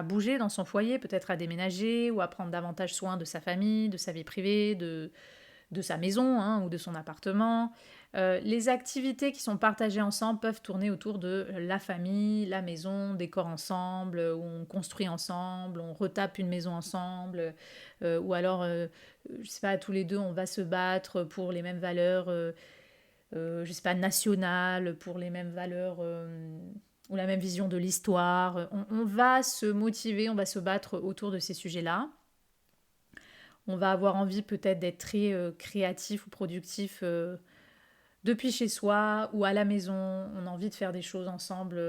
bouger dans son foyer, peut-être à déménager ou à prendre davantage soin de sa famille, de sa vie privée, de sa maison ou de son appartement. Les activités qui sont partagées ensemble peuvent tourner autour de la famille, la maison, on décore ensemble, où on construit ensemble, on retape une maison ensemble, ou alors, je sais pas, tous les deux on va se battre pour les mêmes valeurs, je sais pas, nationales, pour les mêmes valeurs ou la même vision de l'histoire. On va se motiver, on va se battre autour de ces sujets-là. On va avoir envie peut-être d'être très créatif ou productif depuis chez soi ou à la maison. On a envie de faire des choses ensemble,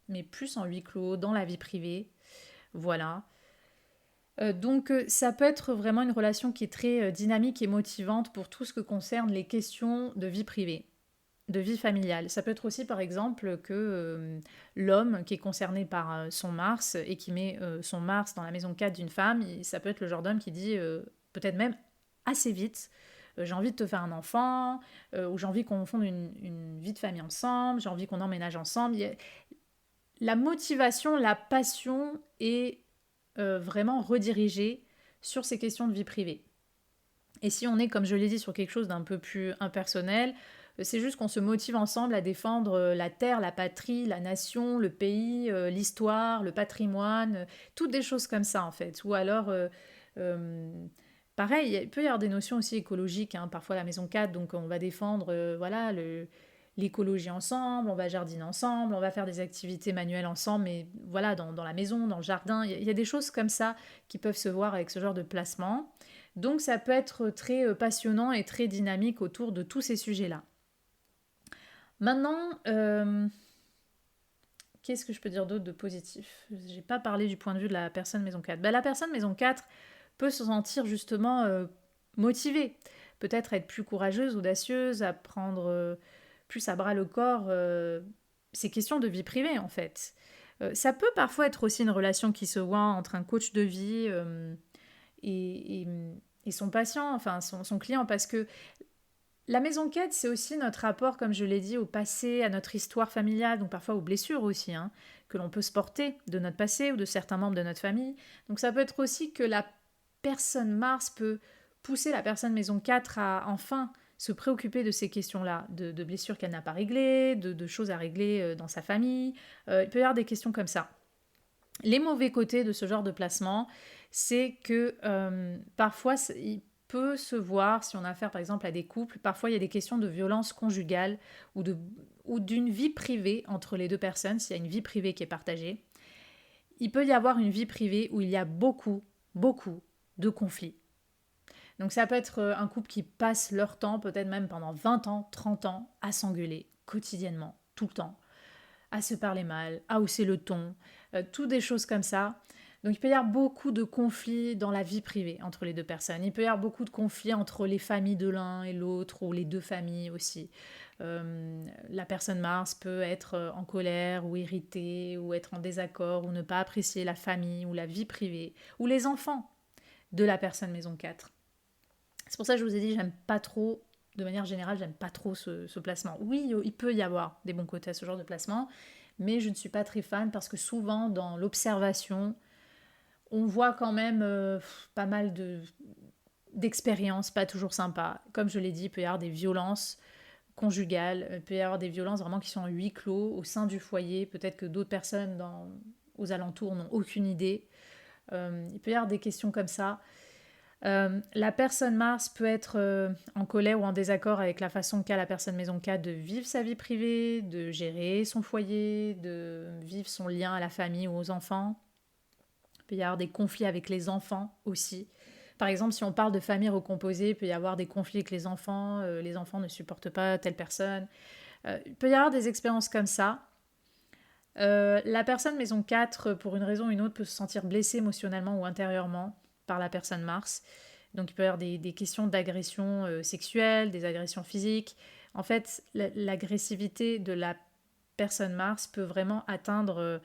mais plus en huis clos, dans la vie privée. Voilà. Donc ça peut être vraiment une relation qui est très dynamique et motivante pour tout ce que concerne les questions de vie privée, de vie familiale. Ça peut être aussi par exemple que l'homme qui est concerné par son Mars et qui met son Mars dans la maison 4 d'une femme, ça peut être le genre d'homme qui dit peut-être même assez vite j'ai envie de te faire un enfant, ou j'ai envie qu'on fonde une vie de famille ensemble, j'ai envie qu'on emménage ensemble. La motivation, la passion est vraiment redirigée sur ces questions de vie privée. Et si on est, comme je l'ai dit, sur quelque chose d'un peu plus impersonnel, c'est juste qu'on se motive ensemble à défendre la terre, la patrie, la nation, le pays, l'histoire, le patrimoine, toutes des choses comme ça en fait. Ou alors Pareil, il peut y avoir des notions aussi écologiques, hein. Parfois la maison 4, donc on va défendre voilà, l'écologie ensemble, on va jardiner ensemble, on va faire des activités manuelles ensemble, mais voilà, dans la maison, dans le jardin, il y a des choses comme ça qui peuvent se voir avec ce genre de placement. Donc ça peut être très passionnant et très dynamique autour de tous ces sujets-là. Maintenant, qu'est-ce que je peux dire d'autre de positif? J'ai pas parlé du point de vue de la personne maison 4. La personne maison 4 peut se sentir justement motivée, peut-être être plus courageuse, audacieuse, à prendre plus à bras le corps ces questions de vie privée en fait. Ça peut parfois être aussi une relation qui se voit entre un coach de vie et, et- et son patient, enfin son client, parce que la maison quête, c'est aussi notre rapport, comme je l'ai dit, au passé, à notre histoire familiale, donc parfois aux blessures aussi, hein, que l'on peut se porter de notre passé ou de certains membres de notre famille. Donc ça peut être aussi que la personne Mars peut pousser la personne maison 4 à enfin se préoccuper de ces questions-là, de blessures qu'elle n'a pas réglées, de choses à régler dans sa famille. Il peut y avoir des questions comme ça. Les mauvais côtés de ce genre de placement, c'est que parfois, il peut se voir, si on a affaire par exemple à des couples, parfois il y a des questions de violence conjugale ou d'une vie privée entre les deux personnes, s'il y a une vie privée qui est partagée. Il peut y avoir une vie privée où il y a beaucoup, beaucoup de conflits. Donc ça peut être un couple qui passe leur temps, peut-être même pendant 20 ans, 30 ans, à s'engueuler quotidiennement, tout le temps, à se parler mal, à hausser le ton, toutes des choses comme ça. Donc il peut y avoir beaucoup de conflits dans la vie privée entre les deux personnes. Il peut y avoir beaucoup de conflits entre les familles de l'un et l'autre, ou les deux familles aussi. La personne Mars peut être en colère ou irritée, ou être en désaccord, ou ne pas apprécier la famille ou la vie privée, ou les enfants de la personne maison 4. C'est pour ça que je vous ai dit, j'aime pas trop, de manière générale, j'aime pas trop ce placement. Oui, il peut y avoir des bons côtés à ce genre de placement, mais je ne suis pas très fan parce que souvent dans l'observation, on voit quand même pas mal d'expériences pas toujours sympas. Comme je l'ai dit, il peut y avoir des violences conjugales, il peut y avoir des violences vraiment qui sont en huis clos au sein du foyer. Peut-être que d'autres personnes aux alentours n'ont aucune idée. Il peut y avoir des questions comme ça. La personne Mars peut être en colère ou en désaccord avec la façon qu'a la personne maison 4 de vivre sa vie privée, de gérer son foyer, de vivre son lien à la famille ou aux enfants. Il peut y avoir des conflits avec les enfants aussi. Par exemple, si on parle de famille recomposée, il peut y avoir des conflits avec les enfants ne supportent pas telle personne. Il peut y avoir des expériences comme ça. La personne maison 4, pour une raison ou une autre, peut se sentir blessée émotionnellement ou intérieurement par la personne Mars. Donc il peut y avoir des questions d'agression sexuelle, des agressions physiques. En fait, l'agressivité de la personne Mars peut vraiment atteindre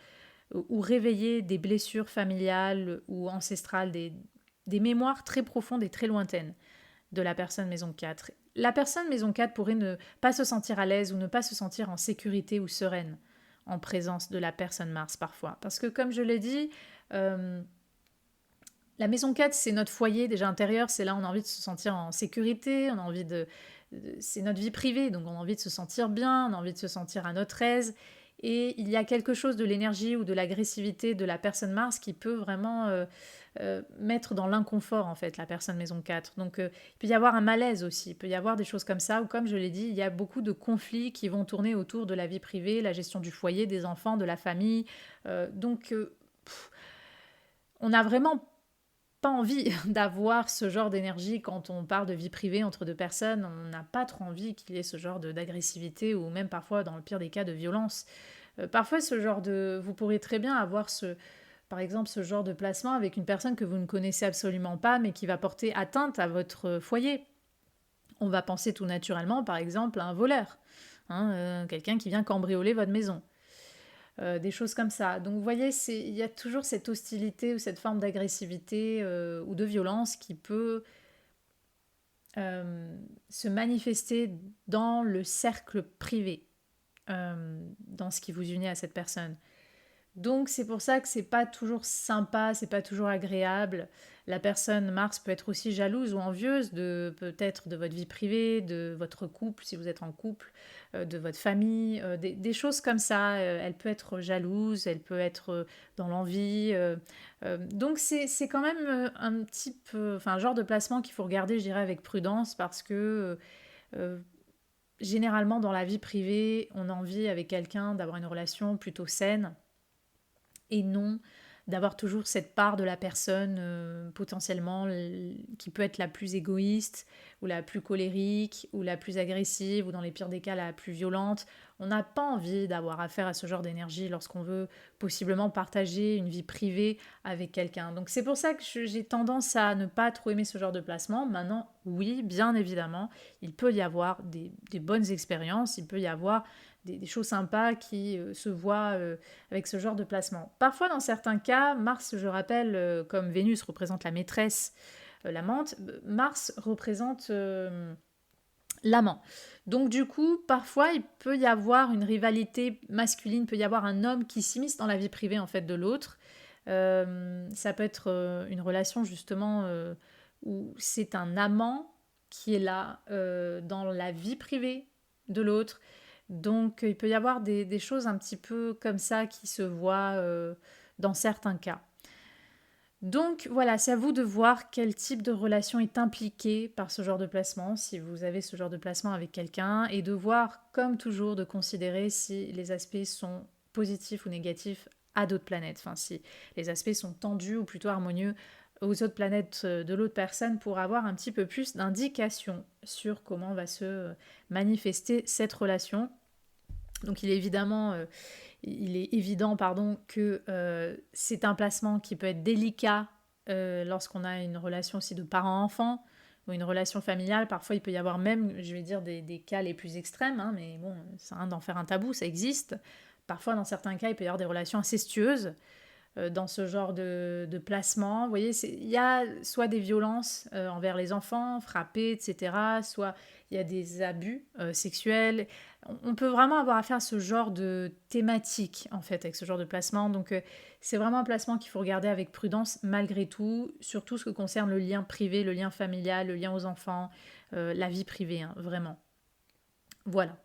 ou réveiller des blessures familiales ou ancestrales, des mémoires très profondes et très lointaines de la personne maison 4. La personne maison 4 pourrait ne pas se sentir à l'aise ou ne pas se sentir en sécurité ou sereine en présence de la personne Mars parfois. Parce que comme je l'ai dit, la maison 4, c'est notre foyer déjà intérieur, c'est là où on a envie de se sentir en sécurité, on a envie c'est notre vie privée, donc on a envie de se sentir bien, on a envie de se sentir à notre aise. Et il y a quelque chose de l'énergie ou de l'agressivité de la personne Mars qui peut vraiment mettre dans l'inconfort en fait la personne maison 4. Donc il peut y avoir un malaise aussi, il peut y avoir des choses comme ça, ou comme je l'ai dit, il y a beaucoup de conflits qui vont tourner autour de la vie privée, la gestion du foyer, des enfants, de la famille. On n'a vraiment pas envie d'avoir ce genre d'énergie quand on parle de vie privée entre deux personnes. On n'a pas trop envie qu'il y ait ce genre d'agressivité ou même parfois, dans le pire des cas, de violence. Parfois, vous pourrez très bien avoir par exemple, ce genre de placement avec une personne que vous ne connaissez absolument pas, mais qui va porter atteinte à votre foyer. On va penser tout naturellement, par exemple, à un voleur, hein, quelqu'un qui vient cambrioler votre maison. Des choses comme ça. Donc vous voyez, il y a toujours cette hostilité ou cette forme d'agressivité ou de violence qui peut se manifester dans le cercle privé, dans ce qui vous unit à cette personne. Donc c'est pour ça que c'est pas toujours sympa, c'est pas toujours agréable. La personne Mars peut être aussi jalouse ou envieuse de peut-être de votre vie privée, de votre couple si vous êtes en couple, de votre famille, des choses comme ça. Elle peut être jalouse, elle peut être dans l'envie. Donc c'est quand même un type, enfin un genre de placement qu'il faut regarder, je dirais, avec prudence parce que euh, généralement dans la vie privée, on a envie avec quelqu'un d'avoir une relation plutôt saine et non d'avoir toujours cette part de la personne potentiellement qui peut être la plus égoïste ou la plus colérique ou la plus agressive ou dans les pires des cas la plus violente. On n'a pas envie d'avoir affaire à ce genre d'énergie lorsqu'on veut possiblement partager une vie privée avec quelqu'un. Donc c'est pour ça que j'ai tendance à ne pas trop aimer ce genre de placement. Maintenant, oui, bien évidemment, il peut y avoir des bonnes expériences, il peut y avoir des choses sympas qui se voient avec ce genre de placement. Parfois, dans certains cas, Mars, je rappelle, comme Vénus représente la maîtresse, l'amante, Mars représente l'amant. Donc du coup, parfois, il peut y avoir une rivalité masculine, il peut y avoir un homme qui s'immisce dans la vie privée en fait de l'autre. Ça peut être une relation justement où c'est un amant qui est là dans la vie privée de l'autre. Donc il peut y avoir des choses un petit peu comme ça qui se voient dans certains cas. Donc voilà, c'est à vous de voir quel type de relation est impliqué par ce genre de placement, si vous avez ce genre de placement avec quelqu'un, et de voir, comme toujours, de considérer si les aspects sont positifs ou négatifs à d'autres planètes, enfin si les aspects sont tendus ou plutôt harmonieux aux autres planètes de l'autre personne pour avoir un petit peu plus d'indications sur comment va se manifester cette relation. Donc il est évident que c'est un placement qui peut être délicat lorsqu'on a une relation aussi de parent-enfant ou une relation familiale. Parfois, il peut y avoir même, je vais dire, des cas les plus extrêmes, hein, mais bon, c'est rien d'en faire un tabou, ça existe. Parfois, dans certains cas, il peut y avoir des relations incestueuses dans ce genre de placement. Vous voyez, il y a soit des violences envers les enfants, frappés, etc., soit il y a des abus sexuels. On peut vraiment avoir affaire à ce genre de thématique, en fait, avec ce genre de placement. Donc, c'est vraiment un placement qu'il faut regarder avec prudence, malgré tout, surtout ce qui concerne le lien privé, le lien familial, le lien aux enfants, la vie privée, hein, vraiment. Voilà.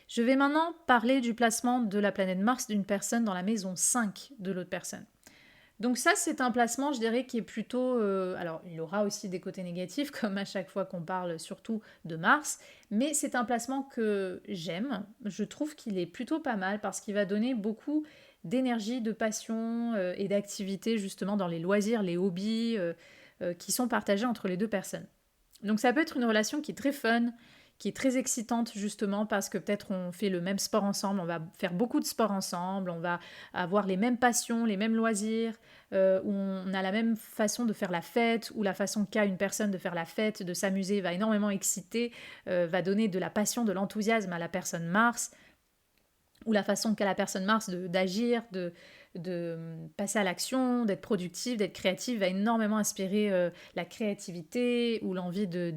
Je vais maintenant parler du placement de la planète Mars d'une personne dans la maison 5 de l'autre personne. Donc ça, c'est un placement, je dirais, qui est plutôt... alors, il aura aussi des côtés négatifs, comme à chaque fois qu'on parle surtout de Mars, mais c'est un placement que j'aime. Je trouve qu'il est plutôt pas mal parce qu'il va donner beaucoup d'énergie, de passion et d'activité justement dans les loisirs, les hobbies qui sont partagés entre les deux personnes. Donc ça peut être une relation qui est très fun, qui est très excitante justement parce que peut-être on fait le même sport ensemble, on va faire beaucoup de sport ensemble, on va avoir les mêmes passions, les mêmes loisirs, où on a la même façon de faire la fête, ou la façon qu'a une personne de faire la fête, de s'amuser, va énormément exciter, va donner de la passion, de l'enthousiasme à la personne Mars, ou la façon qu'a la personne Mars d'agir, de passer à l'action, d'être productive, d'être créative, va énormément inspirer la créativité ou l'envie de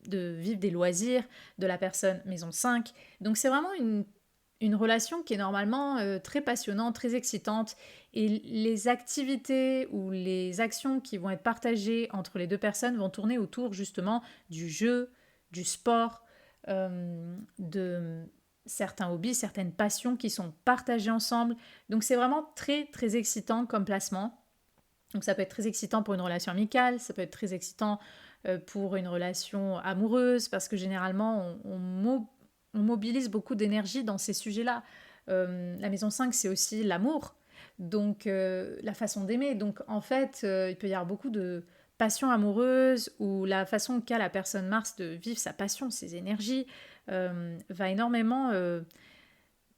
vivre des loisirs de la personne maison 5. Donc c'est vraiment une relation qui est normalement très passionnante, très excitante. Et les activités ou les actions qui vont être partagées entre les deux personnes vont tourner autour justement du jeu, du sport, de certains hobbies, certaines passions qui sont partagées ensemble. Donc c'est vraiment très très excitant comme placement. Donc ça peut être très excitant pour une relation amicale, ça peut être très excitant pour une relation amoureuse, parce que généralement on mobilise beaucoup d'énergie dans ces sujets-là. La maison 5, c'est aussi l'amour, donc la façon d'aimer. Donc en fait, il peut y avoir beaucoup de passion amoureuse, ou la façon qu'a la personne Mars de vivre sa passion, ses énergies, va énormément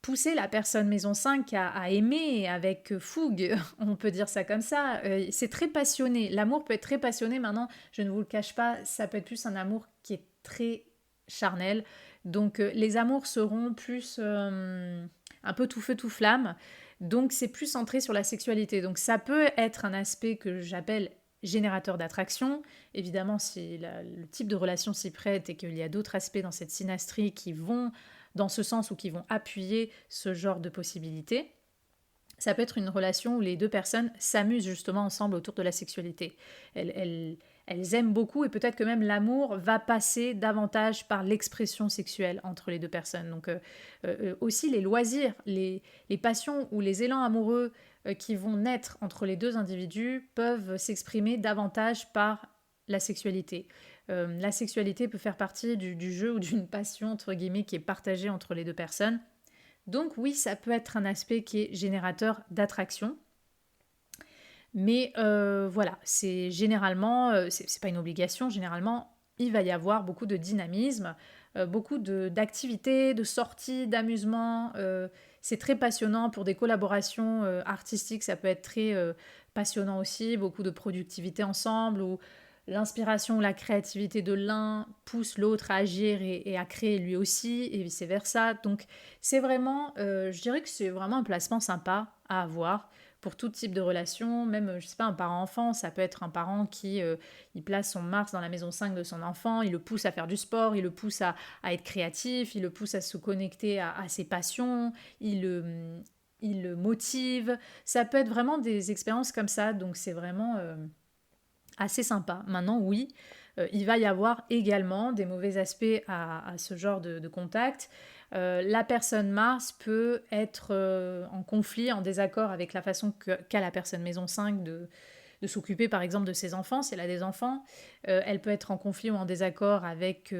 pousser la personne maison 5 à aimer avec fougue, on peut dire ça comme ça. C'est très passionné. L'amour peut être très passionné. Maintenant, je ne vous le cache pas, ça peut être plus un amour qui est très charnel. Donc, les amours seront plus un peu tout feu, tout flamme. Donc, c'est plus centré sur la sexualité. Donc, ça peut être un aspect que j'appelle générateur d'attraction. Évidemment, si le type de relation s'y prête et qu'il y a d'autres aspects dans cette synastrie qui vont dans ce sens ou qui vont appuyer ce genre de possibilités. Ça peut être une relation où les deux personnes s'amusent justement ensemble autour de la sexualité. Elles aiment beaucoup et peut-être que même l'amour va passer davantage par l'expression sexuelle entre les deux personnes. Donc aussi les loisirs, les passions ou les élans amoureux qui vont naître entre les deux individus peuvent s'exprimer davantage par la sexualité. La sexualité peut faire partie du jeu ou d'une passion entre guillemets qui est partagée entre les deux personnes. Donc oui, ça peut être un aspect qui est générateur d'attraction. Mais voilà, c'est généralement, c'est pas une obligation, généralement, il va y avoir beaucoup de dynamisme, beaucoup d'activités, de sorties, d'amusement. C'est très passionnant pour des collaborations artistiques, ça peut être très passionnant aussi, beaucoup de productivité ensemble, où l'inspiration, la créativité de l'un pousse l'autre à agir et à créer lui aussi, et vice-versa. Donc c'est vraiment, je dirais que c'est vraiment un placement sympa à avoir pour tout type de relation, même, je sais pas, un parent-enfant, ça peut être un parent qui il place son Mars dans la maison 5 de son enfant, il le pousse à faire du sport, il le pousse à être créatif, il le pousse à se connecter à ses passions, il le motive. Ça peut être vraiment des expériences comme ça, donc c'est vraiment assez sympa. Maintenant, oui, il va y avoir également des mauvais aspects à ce genre de contact. La personne Mars peut être en conflit, en désaccord avec la façon qu'a la personne Maison 5 de s'occuper par exemple de ses enfants, si elle a des enfants. Elle peut être en conflit ou en désaccord avec,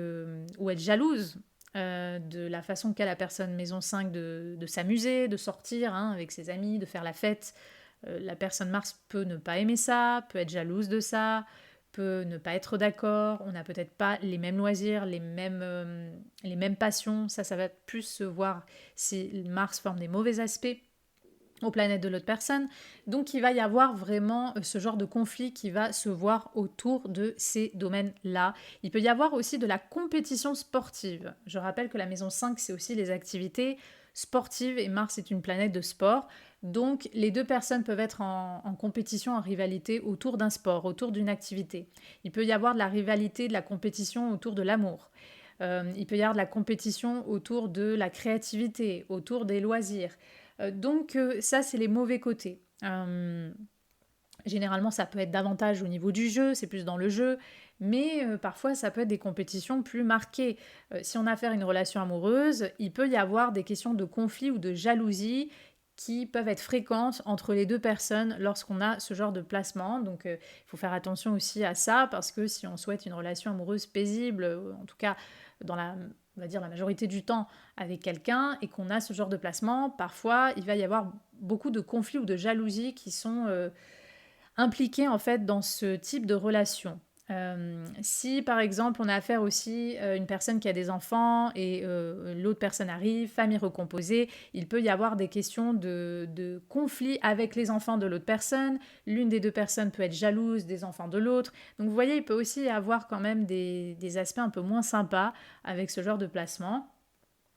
ou être jalouse de la façon qu'a la personne Maison 5 de s'amuser, de sortir hein, avec ses amis, de faire la fête. La personne Mars peut ne pas aimer ça, peut être jalouse de ça, peut ne pas être d'accord, on n'a peut-être pas les mêmes loisirs, les mêmes passions, ça va plus se voir si Mars forme des mauvais aspects aux planètes de l'autre personne. Donc il va y avoir vraiment ce genre de conflit qui va se voir autour de ces domaines-là. Il peut y avoir aussi de la compétition sportive. Je rappelle que la maison 5, c'est aussi les activités sportives et Mars est une planète de sport. Donc les deux personnes peuvent être en compétition, en rivalité autour d'un sport, autour d'une activité. Il peut y avoir de la rivalité, de la compétition autour de l'amour. Il peut y avoir de la compétition autour de la créativité, autour des loisirs. Donc ça, c'est les mauvais côtés. Généralement, ça peut être davantage au niveau du jeu, c'est plus dans le jeu, mais parfois, ça peut être des compétitions plus marquées. Si on a affaire à une relation amoureuse, il peut y avoir des questions de conflit ou de jalousie qui peuvent être fréquentes entre les deux personnes lorsqu'on a ce genre de placement. Donc, il faut faire attention aussi à ça, parce que si on souhaite une relation amoureuse paisible, en tout cas dans on va dire la majorité du temps avec quelqu'un, et qu'on a ce genre de placement, parfois, il va y avoir beaucoup de conflits ou de jalousie qui sont impliqués en fait dans ce type de relation. Si par exemple on a affaire aussi à une personne qui a des enfants et l'autre personne arrive, famille recomposée, il peut y avoir des questions de conflit avec les enfants de l'autre personne. L'une des deux personnes peut être jalouse des enfants de l'autre. Donc vous voyez, il peut aussi y avoir quand même des aspects un peu moins sympas avec ce genre de placement.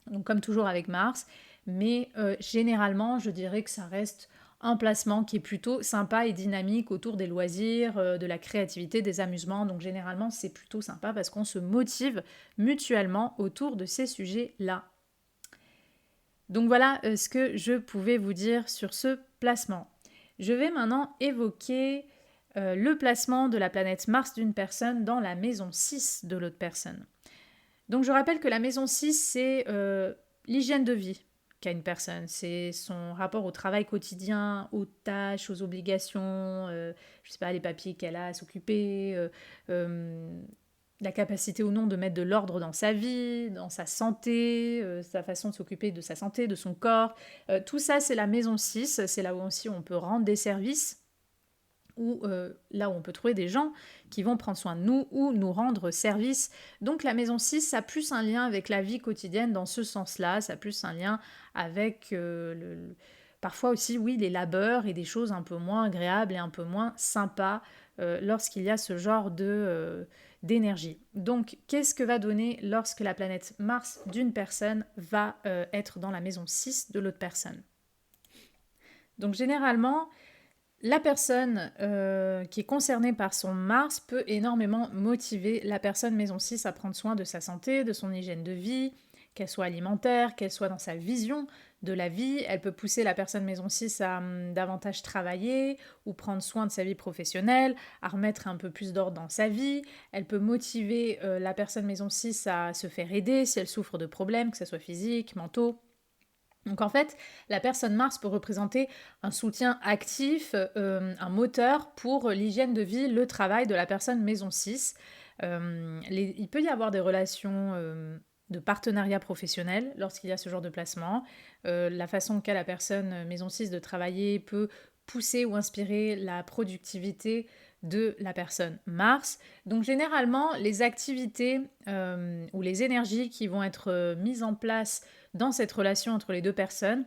Donc comme toujours avec Mars. Mais généralement, je dirais que ça reste un placement qui est plutôt sympa et dynamique autour des loisirs, de la créativité, des amusements. Donc généralement, c'est plutôt sympa parce qu'on se motive mutuellement autour de ces sujets-là. Donc voilà ce que je pouvais vous dire sur ce placement. Je vais maintenant évoquer le placement de la planète Mars d'une personne dans la maison 6 de l'autre personne. Donc je rappelle que la maison 6, c'est l'hygiène de vie qu'a une personne. C'est son rapport au travail quotidien, aux tâches, aux obligations, je sais pas, les papiers qu'elle a à s'occuper, la capacité ou non de mettre de l'ordre dans sa vie, dans sa santé, sa façon de s'occuper de sa santé, de son corps. Tout ça, c'est la maison 6, c'est là où aussi on peut rendre des services, ou là où on peut trouver des gens qui vont prendre soin de nous ou nous rendre service. Donc la maison 6, ça a plus un lien avec la vie quotidienne dans ce sens-là, ça a plus un lien avec parfois aussi, oui, les labeurs et des choses un peu moins agréables et un peu moins sympas lorsqu'il y a ce genre d'énergie. Donc qu'est-ce que va donner lorsque la planète Mars d'une personne va être dans la maison 6 de l'autre personne? Donc généralement, la personne qui est concernée par son Mars peut énormément motiver la personne maison 6 à prendre soin de sa santé, de son hygiène de vie, qu'elle soit alimentaire, qu'elle soit dans sa vision de la vie. Elle peut pousser la personne maison 6 à davantage travailler ou prendre soin de sa vie professionnelle, à remettre un peu plus d'ordre dans sa vie. Elle peut motiver la personne maison 6 à se faire aider si elle souffre de problèmes, que ce soit physiques, mentaux. Donc en fait, la personne Mars peut représenter un soutien actif, un moteur pour l'hygiène de vie, le travail de la personne maison 6. Il peut y avoir des relations de partenariat professionnel lorsqu'il y a ce genre de placement. La façon qu'a la personne maison 6 de travailler peut pousser ou inspirer la productivité de la personne Mars. Donc généralement, les activités ou les énergies qui vont être mises en place dans cette relation entre les deux personnes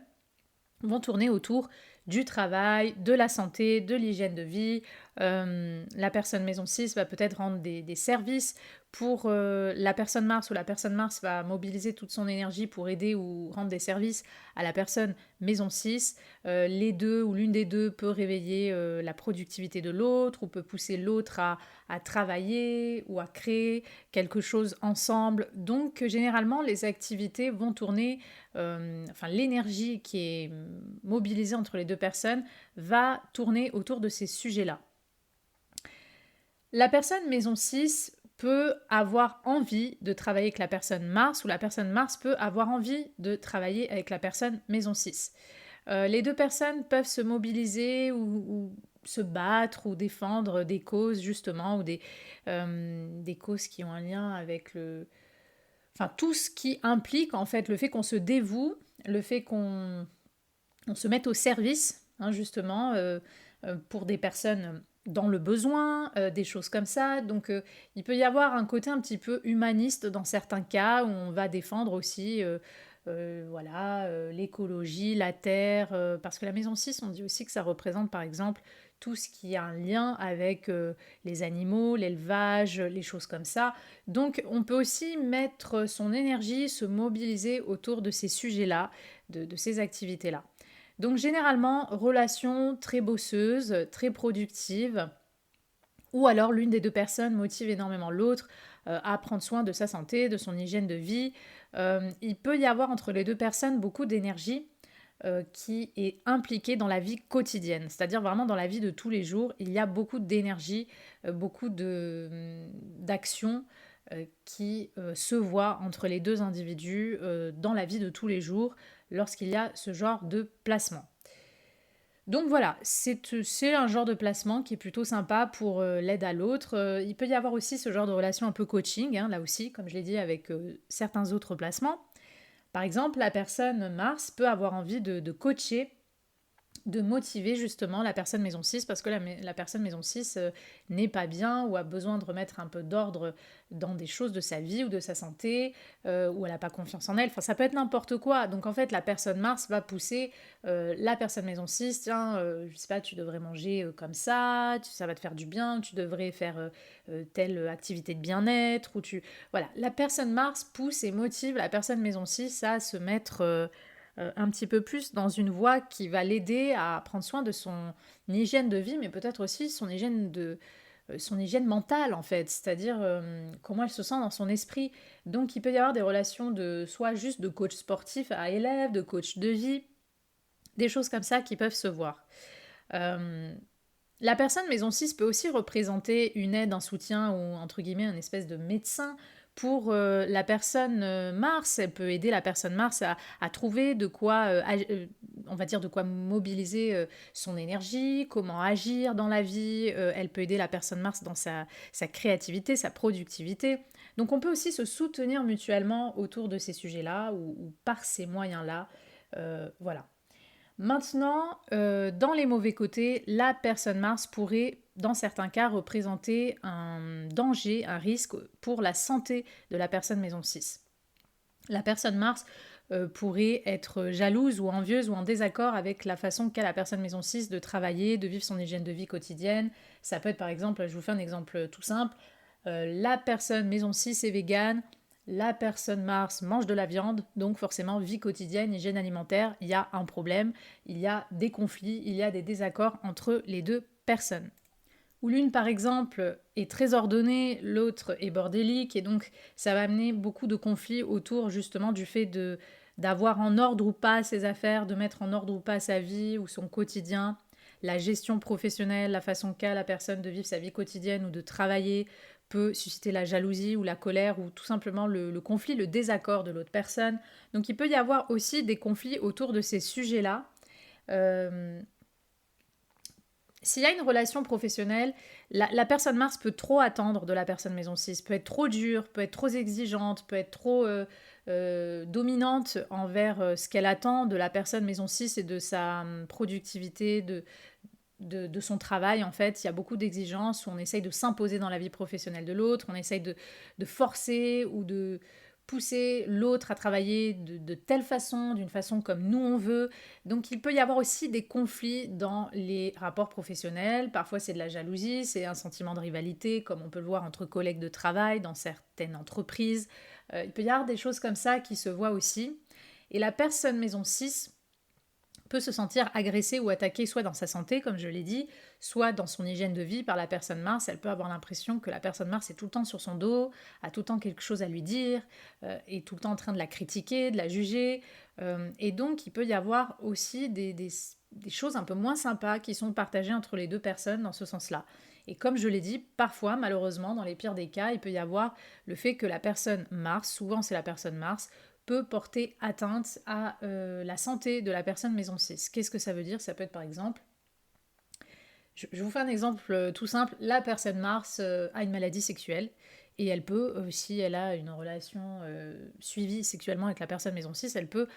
vont tourner autour du travail, de la santé, de l'hygiène de vie. La personne maison 6 va peut-être rendre des services pour la personne Mars, ou la personne Mars va mobiliser toute son énergie pour aider ou rendre des services à la personne maison 6. Les deux ou l'une des deux peut réveiller la productivité de l'autre ou peut pousser l'autre à travailler ou à créer quelque chose ensemble. Donc généralement les activités vont tourner, l'énergie qui est mobilisée entre les deux personnes va tourner autour de ces sujets-là. La personne maison 6 peut avoir envie de travailler avec la personne Mars, ou la personne Mars peut avoir envie de travailler avec la personne maison 6. Les deux personnes peuvent se mobiliser ou se battre ou défendre des causes justement, ou des causes qui ont un lien avec tout ce qui implique en fait le fait qu'on se dévoue, le fait qu'on se mette au service, justement, pour des personnes dans le besoin, des choses comme ça. Donc il peut y avoir un côté un petit peu humaniste dans certains cas, où on va défendre aussi l'écologie, la terre, parce que la maison 6, on dit aussi que ça représente par exemple tout ce qui a un lien avec les animaux, l'élevage, les choses comme ça. Donc on peut aussi mettre son énergie, se mobiliser autour de ces sujets-là, de ces activités-là. Donc généralement, relation très bosseuse, très productive, ou alors l'une des deux personnes motive énormément l'autre à prendre soin de sa santé, de son hygiène de vie. Il peut y avoir entre les deux personnes beaucoup d'énergie qui est impliquée dans la vie quotidienne, c'est-à-dire vraiment dans la vie de tous les jours. Il y a beaucoup d'énergie, beaucoup d'actions qui se voient entre les deux individus dans la vie de tous les jours lorsqu'il y a ce genre de placement. Donc voilà, c'est un genre de placement qui est plutôt sympa pour l'aide à l'autre. Il peut y avoir aussi ce genre de relation un peu coaching, là aussi, comme je l'ai dit, avec certains autres placements. Par exemple, la personne Mars peut avoir envie de coacher, de motiver justement la personne maison 6, parce que la personne maison 6 n'est pas bien ou a besoin de remettre un peu d'ordre dans des choses de sa vie ou de sa santé, ou elle n'a pas confiance en elle. Enfin, ça peut être n'importe quoi. Donc en fait, la personne Mars va pousser la personne maison 6, tiens, je sais pas, tu devrais manger comme ça, ça va te faire du bien, tu devrais faire telle activité de bien-être, ou tu... Voilà, la personne Mars pousse et motive la personne maison 6 à se mettre un petit peu plus dans une voie qui va l'aider à prendre soin de son hygiène de vie, mais peut-être aussi son hygiène mentale en fait, c'est-à-dire comment elle se sent dans son esprit. Donc il peut y avoir des relations de soit juste de coach sportif à élève, de coach de vie, des choses comme ça qui peuvent se voir. La personne maison 6 peut aussi représenter une aide, un soutien ou entre guillemets un espèce de médecin pour la personne Mars. Elle peut aider la personne Mars à trouver de quoi, on va dire, de quoi mobiliser son énergie, comment agir dans la vie. Elle peut aider la personne Mars dans sa créativité, sa productivité. Donc on peut aussi se soutenir mutuellement autour de ces sujets-là ou par ces moyens-là. Voilà. Maintenant, dans les mauvais côtés, la personne Mars pourrait, dans certains cas, représenter un danger, un risque pour la santé de la personne maison 6. La personne Mars pourrait être jalouse ou envieuse ou en désaccord avec la façon qu'a la personne maison 6 de travailler, de vivre son hygiène de vie quotidienne. Ça peut être par exemple, je vous fais un exemple tout simple, la personne maison 6 est végane, la personne Mars mange de la viande, donc forcément vie quotidienne, hygiène alimentaire, il y a un problème, il y a des conflits, il y a des désaccords entre les deux personnes. où l'une par exemple est très ordonnée, l'autre est bordélique, et donc ça va amener beaucoup de conflits autour justement du fait d'avoir en ordre ou pas ses affaires, de mettre en ordre ou pas sa vie ou son quotidien, la gestion professionnelle, la façon qu'a la personne de vivre sa vie quotidienne ou de travailler peut susciter la jalousie ou la colère ou tout simplement le conflit, le désaccord de l'autre personne. Donc il peut y avoir aussi des conflits autour de ces sujets-là. Euh, S'il y a une relation professionnelle, la personne Mars peut trop attendre de la personne Maison 6, peut être trop dure, peut être trop exigeante, peut être trop dominante envers ce qu'elle attend de la personne Maison 6 et de sa productivité, de son travail. En fait, il y a beaucoup d'exigences où on essaye de s'imposer dans la vie professionnelle de l'autre, on essaye de forcer ou de pousser l'autre à travailler de telle façon, d'une façon comme nous on veut. Donc il peut y avoir aussi des conflits dans les rapports professionnels. Parfois c'est de la jalousie, c'est un sentiment de rivalité, comme on peut le voir entre collègues de travail dans certaines entreprises. Il peut y avoir des choses comme ça qui se voient aussi. Et la personne maison 6 peut se sentir agressée ou attaquée soit dans sa santé, comme je l'ai dit, soit dans son hygiène de vie par la personne Mars. Elle peut avoir l'impression que la personne Mars est tout le temps sur son dos, a tout le temps quelque chose à lui dire, est tout le temps en train de la critiquer, de la juger. Et donc, il peut y avoir aussi des choses un peu moins sympas qui sont partagées entre les deux personnes dans ce sens-là. Et comme je l'ai dit, parfois, malheureusement, dans les pires des cas, il peut y avoir le fait que la personne Mars, souvent c'est la personne Mars, peut porter atteinte à la santé de la personne maison 6. Qu'est-ce que ça veut dire? Ça peut être par exemple, je vous fais un exemple tout simple, la personne Mars a une maladie sexuelle et elle peut, si elle a une relation suivie sexuellement avec la personne maison 6, elle peut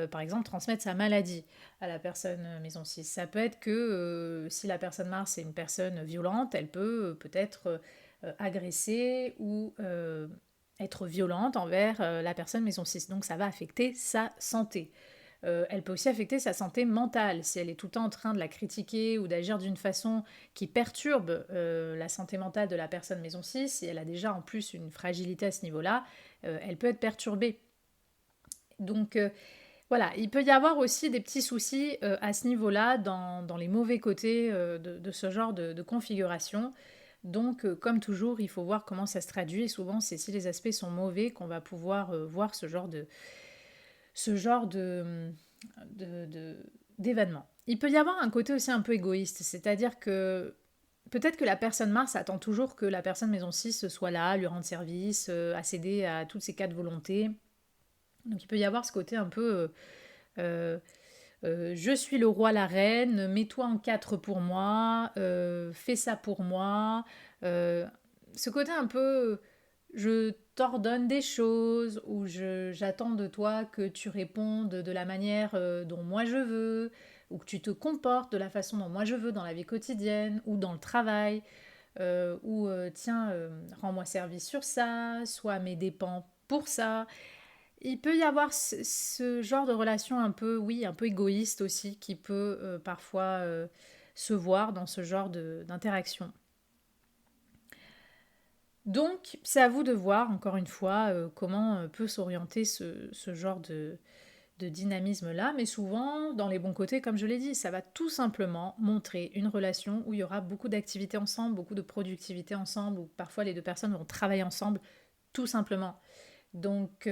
par exemple transmettre sa maladie à la personne maison 6. Ça peut être que si la personne Mars est une personne violente, elle peut peut-être agresser ou être violente envers la personne maison 6. Donc ça va affecter sa santé. Elle peut aussi affecter sa santé mentale si elle est tout le temps en train de la critiquer ou d'agir d'une façon qui perturbe la santé mentale de la personne maison 6. Si elle a déjà en plus une fragilité à ce niveau-là, elle peut être perturbée. Donc voilà, il peut y avoir aussi des petits soucis à ce niveau-là dans les mauvais côtés de ce genre de configuration. Donc, comme toujours, il faut voir comment ça se traduit. Et souvent, c'est si les aspects sont mauvais qu'on va pouvoir voir ce genre d'événement. Il peut y avoir un côté aussi un peu égoïste, c'est-à-dire que peut-être que la personne Mars attend toujours que la personne Maison 6 soit là, lui rendre service, accéder à toutes ses quatre volontés. Donc il peut y avoir ce côté un peu je suis le roi, la reine, mets-toi en quatre pour moi, fais ça pour moi. Euh, Ce côté un peu je t'ordonne des choses ou j'attends de toi que tu répondes de la manière dont moi je veux ou que tu te comportes de la façon dont moi je veux dans la vie quotidienne ou dans le travail ou tiens, rends-moi service sur ça, soit à mes dépens pour ça. Il peut y avoir ce genre de relation un peu, oui, un peu égoïste aussi, qui peut parfois se voir dans ce genre d'interaction. Donc, c'est à vous de voir, encore une fois, comment peut s'orienter ce genre de dynamisme-là. Mais souvent, dans les bons côtés, comme je l'ai dit, ça va tout simplement montrer une relation où il y aura beaucoup d'activités ensemble, beaucoup de productivité ensemble, où parfois les deux personnes vont travailler ensemble, tout simplement. Donc,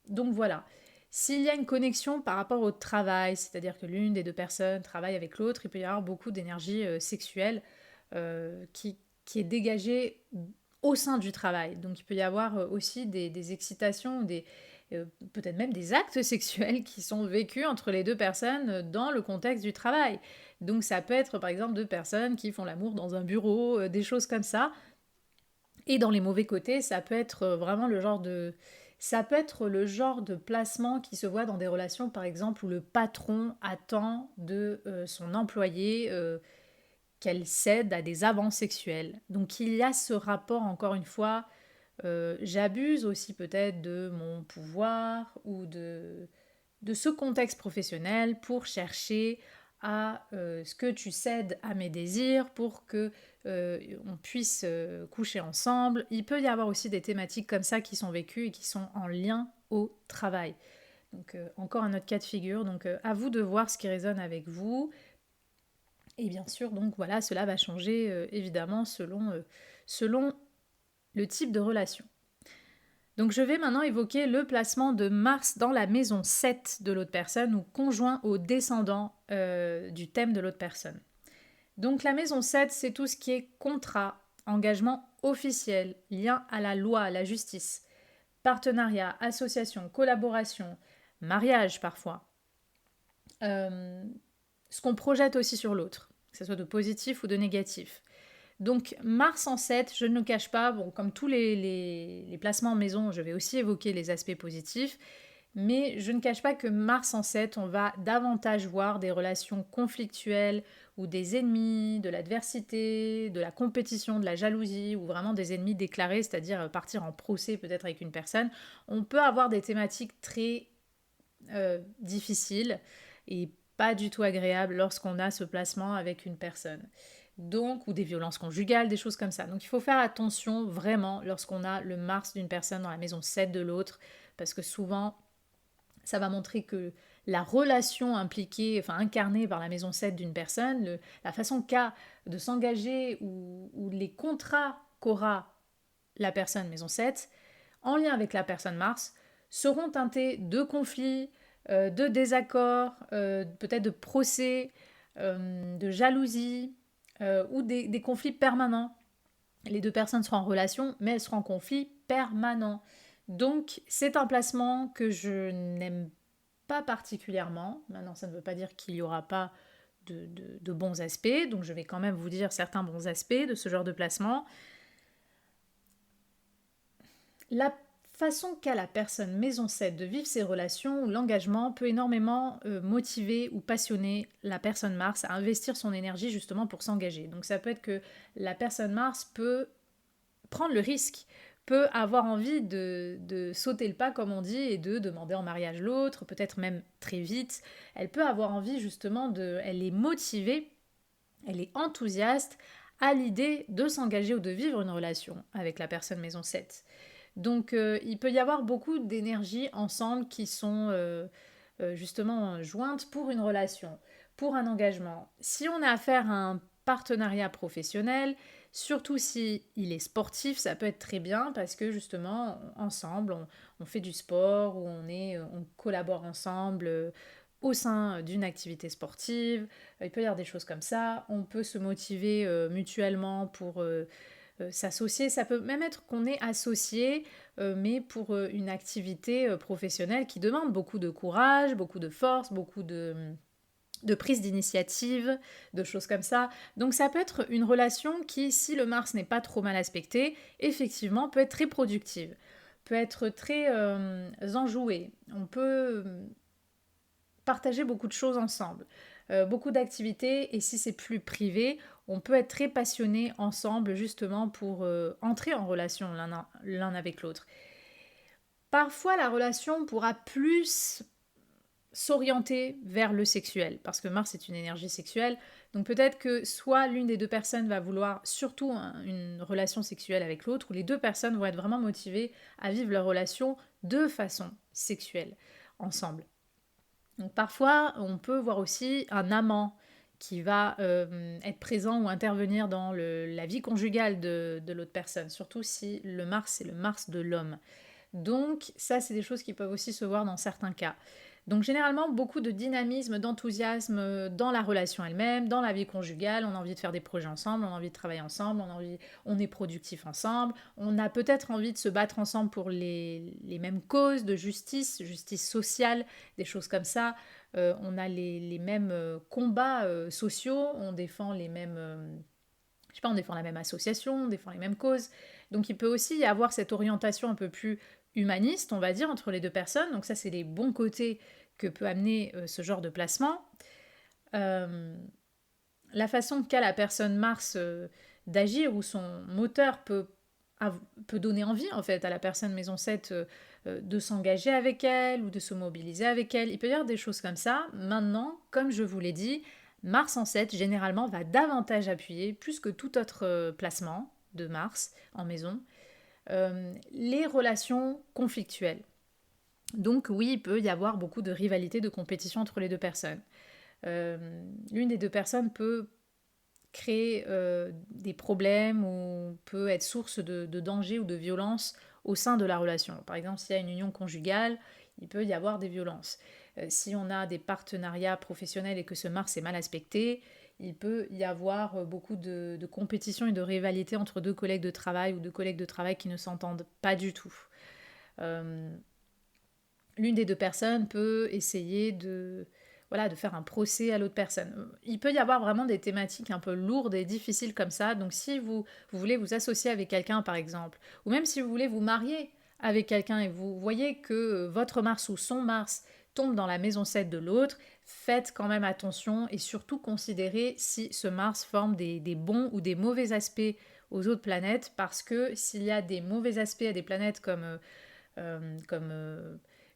donc voilà. S'il y a une connexion par rapport au travail, c'est-à-dire que l'une des deux personnes travaille avec l'autre, il peut y avoir beaucoup d'énergie sexuelle qui est dégagée au sein du travail. Donc il peut y avoir aussi des excitations, peut-être même des actes sexuels qui sont vécus entre les deux personnes dans le contexte du travail. Donc ça peut être par exemple deux personnes qui font l'amour dans un bureau, des choses comme ça. Et dans les mauvais côtés, ça peut être vraiment ça peut être le genre de placement qui se voit dans des relations, par exemple, où le patron attend de son employé qu'elle cède à des avances sexuelles. Donc il y a ce rapport, encore une fois, j'abuse aussi peut-être de mon pouvoir ou de ce contexte professionnel pour chercher à ce que tu cèdes à mes désirs pour que on puisse coucher ensemble. Il peut y avoir aussi des thématiques comme ça qui sont vécues et qui sont en lien au travail. Donc encore un autre cas de figure. Donc à vous de voir ce qui résonne avec vous. Et bien sûr, donc voilà, cela va changer évidemment selon le type de relation. Donc je vais maintenant évoquer le placement de Mars dans la maison 7 de l'autre personne ou conjoint au descendant du thème de l'autre personne. Donc la maison 7, c'est tout ce qui est contrat, engagement officiel, lien à la loi, à la justice, partenariat, association, collaboration, mariage parfois. Ce qu'on projette aussi sur l'autre, que ce soit de positif ou de négatif. Donc Mars en 7, je ne le cache pas, bon, comme tous les placements en maison, je vais aussi évoquer les aspects positifs, mais je ne cache pas que Mars en 7, on va davantage voir des relations conflictuelles ou des ennemis, de l'adversité, de la compétition, de la jalousie, ou vraiment des ennemis déclarés, c'est-à-dire partir en procès peut-être avec une personne. On peut avoir des thématiques très difficiles et pas du tout agréables lorsqu'on a ce placement avec une personne. Donc, ou des violences conjugales, des choses comme ça. Donc il faut faire attention vraiment lorsqu'on a le Mars d'une personne dans la maison 7 de l'autre, parce que souvent, ça va montrer que la relation impliquée, enfin incarnée par la maison 7 d'une personne, la façon qu'a de s'engager ou les contrats qu'aura la personne maison 7, en lien avec la personne Mars, seront teintés de conflits, de désaccords, peut-être de procès, de jalousie, ou des conflits permanents. Les deux personnes seront en relation, mais elles seront en conflit permanent. Donc c'est un placement que je n'aime pas particulièrement. Maintenant, ça ne veut pas dire qu'il n'y aura pas de bons aspects, donc je vais quand même vous dire certains bons aspects de ce genre de placement. La façon qu'a la personne maison 7 de vivre ses relations ou l'engagement peut énormément motiver ou passionner la personne Mars à investir son énergie justement pour s'engager. Donc ça peut être que la personne Mars peut prendre le risque, peut avoir envie de sauter le pas comme on dit et de demander en mariage l'autre, peut-être même très vite. Elle peut avoir envie justement elle est motivée, elle est enthousiaste à l'idée de s'engager ou de vivre une relation avec la personne maison 7. Donc il peut y avoir beaucoup d'énergies ensemble qui sont justement jointes pour une relation, pour un engagement. Si on a affaire à un partenariat professionnel, surtout si il est sportif, ça peut être très bien parce que justement ensemble on fait du sport ou on collabore ensemble au sein d'une activité sportive. Il peut y avoir des choses comme ça. On peut se motiver mutuellement pour s'associer. Ça peut même être qu'on est associé, mais pour une activité professionnelle qui demande beaucoup de courage, beaucoup de force, beaucoup de prise d'initiative, de choses comme ça. Donc ça peut être une relation qui, si le Mars n'est pas trop mal aspecté, effectivement peut être très productive, peut être très enjouée. On peut partager beaucoup de choses ensemble, beaucoup d'activités, et si c'est plus privé, on peut être très passionné ensemble justement pour entrer en relation l'un avec l'autre. Parfois la relation pourra plus s'orienter vers le sexuel, parce que Mars est une énergie sexuelle, donc peut-être que soit l'une des deux personnes va vouloir surtout une relation sexuelle avec l'autre, ou les deux personnes vont être vraiment motivées à vivre leur relation de façon sexuelle ensemble. Donc parfois, on peut voir aussi un amant qui va être présent ou intervenir dans la vie conjugale de l'autre personne, surtout si le Mars, c'est le Mars de l'homme. Donc ça, c'est des choses qui peuvent aussi se voir dans certains cas. Donc généralement, beaucoup de dynamisme, d'enthousiasme dans la relation elle-même, dans la vie conjugale, on a envie de faire des projets ensemble, on a envie de travailler ensemble, on est productif ensemble, on a peut-être envie de se battre ensemble pour les mêmes causes de justice, justice sociale, des choses comme ça. On a les mêmes combats sociaux, on défend les mêmes... je sais pas, on défend la même association, on défend les mêmes causes. Donc il peut aussi y avoir cette orientation un peu plus humaniste, on va dire, entre les deux personnes. Donc ça, c'est les bons côtés que peut amener ce genre de placement. La façon qu'a la personne Mars d'agir, ou son moteur peut donner envie en fait à la personne maison 7 de s'engager avec elle ou de se mobiliser avec elle. Il peut y avoir des choses comme ça. Maintenant, comme je vous l'ai dit, Mars en 7 généralement va davantage appuyer, plus que tout autre placement de Mars en maison, les relations conflictuelles. Donc oui, il peut y avoir beaucoup de rivalité, de compétition entre les deux personnes. L'une des deux personnes peut créer des problèmes ou peut être source de danger ou de violence au sein de la relation. Par exemple, s'il y a une union conjugale, il peut y avoir des violences. Si on a des partenariats professionnels et que ce Mars est mal aspecté, il peut y avoir beaucoup de compétition et de rivalité entre deux collègues de travail ou deux collègues de travail qui ne s'entendent pas du tout. L'une des deux personnes peut essayer de faire un procès à l'autre personne. Il peut y avoir vraiment des thématiques un peu lourdes et difficiles comme ça. Donc si vous voulez vous associer avec quelqu'un, par exemple, ou même si vous voulez vous marier avec quelqu'un et vous voyez que votre Mars ou son Mars tombe dans la maison 7 de l'autre, faites quand même attention et surtout considérez si ce Mars forme des bons ou des mauvais aspects aux autres planètes, parce que s'il y a des mauvais aspects à des planètes comme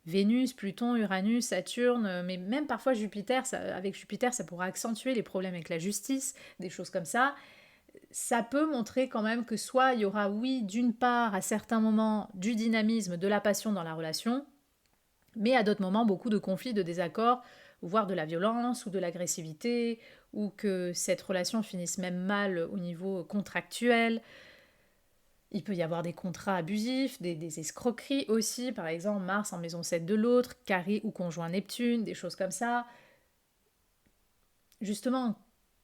Vénus, Pluton, Uranus, Saturne, mais même parfois Jupiter, avec Jupiter, ça pourra accentuer les problèmes avec la justice, des choses comme ça. Ça peut montrer quand même que soit il y aura, oui, d'une part, à certains moments, du dynamisme, de la passion dans la relation, mais à d'autres moments, beaucoup de conflits, de désaccords, voire de la violence ou de l'agressivité, ou que cette relation finisse même mal au niveau contractuel. Il peut y avoir des contrats abusifs, des escroqueries aussi, par exemple Mars en maison 7 de l'autre, carré ou conjoint Neptune, des choses comme ça. Justement,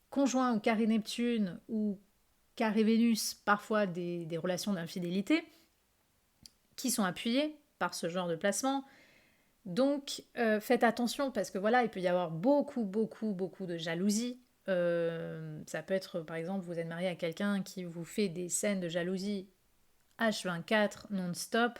conjoint ou carré Neptune ou carré Vénus, parfois des relations d'infidélité qui sont appuyées par ce genre de placement. Donc faites attention parce que voilà, il peut y avoir beaucoup, beaucoup, beaucoup de jalousie. Ça peut être, par exemple, vous êtes marié à quelqu'un qui vous fait des scènes de jalousie H24 non-stop.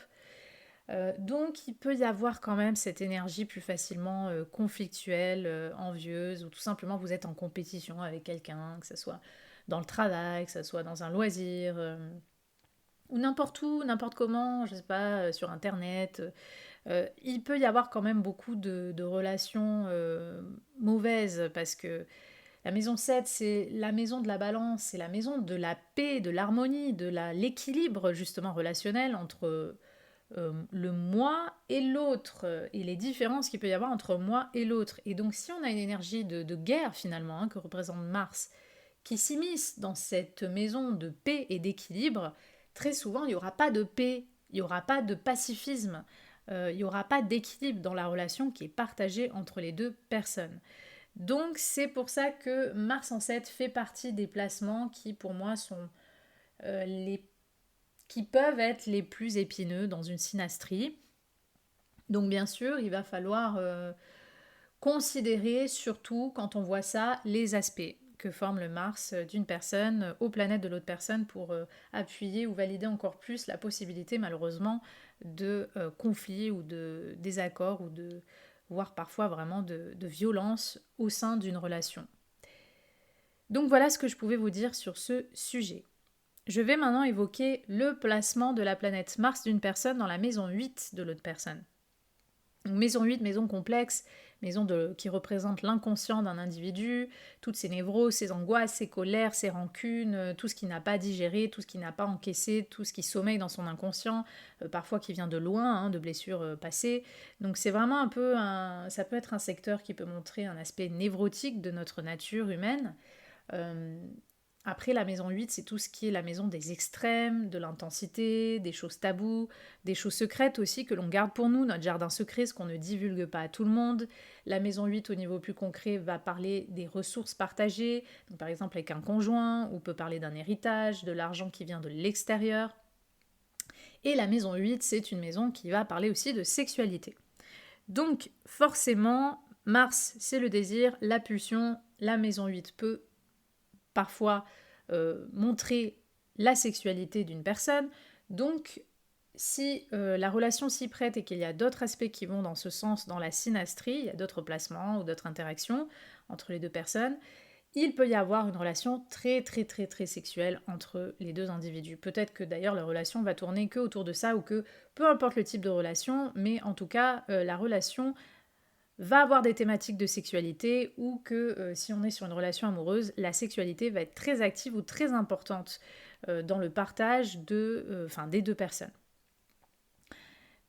Donc il peut y avoir quand même cette énergie plus facilement conflictuelle, envieuse, ou tout simplement vous êtes en compétition avec quelqu'un, que ce soit dans le travail, que ce soit dans un loisir, ou n'importe où, n'importe comment, je sais pas, sur internet. Il peut y avoir quand même beaucoup de relations mauvaises parce que la maison 7, c'est la maison de la balance, c'est la maison de la paix, de l'harmonie, l'équilibre justement relationnel entre le moi et l'autre, et les différences qu'il peut y avoir entre moi et l'autre. Et donc si on a une énergie de guerre finalement, que représente Mars, qui s'immisce dans cette maison de paix et d'équilibre, très souvent il n'y aura pas de paix, il n'y aura pas de pacifisme, il n'y aura pas d'équilibre dans la relation qui est partagée entre les deux personnes. Donc c'est pour ça que Mars en 7 fait partie des placements qui pour moi sont qui peuvent être les plus épineux dans une synastrie. Donc bien sûr, il va falloir considérer surtout quand on voit ça les aspects que forme le Mars d'une personne aux planètes de l'autre personne pour appuyer ou valider encore plus la possibilité malheureusement de conflits ou de désaccords ou de voire parfois vraiment de violence au sein d'une relation. Donc voilà ce que je pouvais vous dire sur ce sujet. Je vais maintenant évoquer le placement de la planète Mars d'une personne dans la maison 8 de l'autre personne. Donc, maison 8, maison complexe, qui représente l'inconscient d'un individu, toutes ses névroses, ses angoisses, ses colères, ses rancunes, tout ce qu'il n'a pas digéré, tout ce qu'il n'a pas encaissé, tout ce qui sommeille dans son inconscient, parfois qui vient de loin, de blessures passées. Donc c'est vraiment ça peut être un secteur qui peut montrer un aspect névrotique de notre nature humaine. Après, la maison 8, c'est tout ce qui est la maison des extrêmes, de l'intensité, des choses taboues, des choses secrètes aussi que l'on garde pour nous, notre jardin secret, ce qu'on ne divulgue pas à tout le monde. La maison 8, au niveau plus concret, va parler des ressources partagées, donc par exemple avec un conjoint, ou peut parler d'un héritage, de l'argent qui vient de l'extérieur. Et la maison 8, c'est une maison qui va parler aussi de sexualité. Donc forcément, Mars, c'est le désir, la pulsion, la maison 8 peut parfois montrer la sexualité d'une personne. Donc, si la relation s'y prête et qu'il y a d'autres aspects qui vont dans ce sens dans la synastrie, il y a d'autres placements ou d'autres interactions entre les deux personnes, il peut y avoir une relation très très très très sexuelle entre les deux individus. Peut-être que d'ailleurs la relation va tourner que autour de ça ou que peu importe le type de relation, mais en tout cas la relation va avoir des thématiques de sexualité ou que si on est sur une relation amoureuse, la sexualité va être très active ou très importante dans le partage des deux personnes.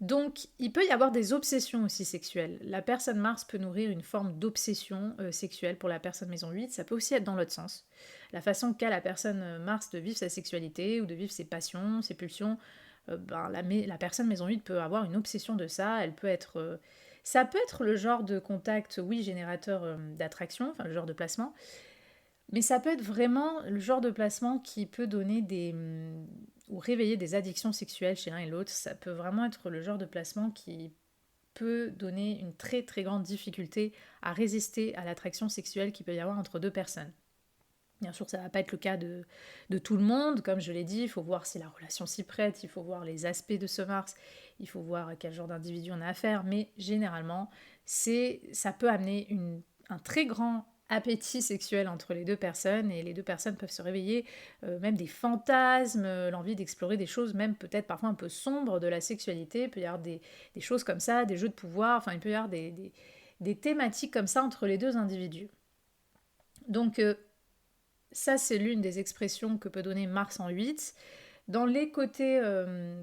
Donc, il peut y avoir des obsessions aussi sexuelles. La personne Mars peut nourrir une forme d'obsession sexuelle pour la personne maison 8. Ça peut aussi être dans l'autre sens. La façon qu'a la personne Mars de vivre sa sexualité ou de vivre ses passions, ses pulsions, la personne maison 8 peut avoir une obsession de ça. Elle peut être, ça peut être le genre de contact, oui, générateur d'attraction, enfin le genre de placement. Mais ça peut être vraiment le genre de placement qui peut donner ou réveiller des addictions sexuelles chez l'un et l'autre. Ça peut vraiment être le genre de placement qui peut donner une très très grande difficulté à résister à l'attraction sexuelle qu'il peut y avoir entre deux personnes. Bien sûr, ça ne va pas être le cas de tout le monde. Comme je l'ai dit, il faut voir si la relation s'y prête, il faut voir les aspects de ce Mars, il faut voir à quel genre d'individu on a affaire. Mais généralement, ça peut amener un très grand appétit sexuel entre les deux personnes et les deux personnes peuvent se réveiller même des fantasmes, l'envie d'explorer des choses même peut-être parfois un peu sombres de la sexualité. Il peut y avoir des choses comme ça, des jeux de pouvoir, enfin il peut y avoir des thématiques comme ça entre les deux individus. Donc ça, c'est l'une des expressions que peut donner Mars en 8. Dans les côtés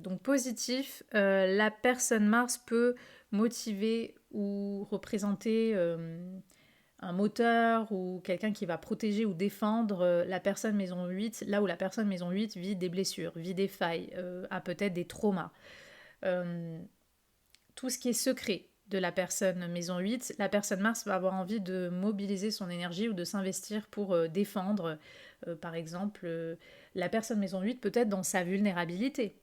donc positifs, la personne Mars peut motiver ou représenter un moteur ou quelqu'un qui va protéger ou défendre la personne maison 8, là où la personne maison 8 vit des blessures, vit des failles, a peut-être des traumas. Tout ce qui est secret de la personne maison 8, la personne Mars va avoir envie de mobiliser son énergie ou de s'investir pour défendre, par exemple, la personne maison 8 peut-être dans sa vulnérabilité,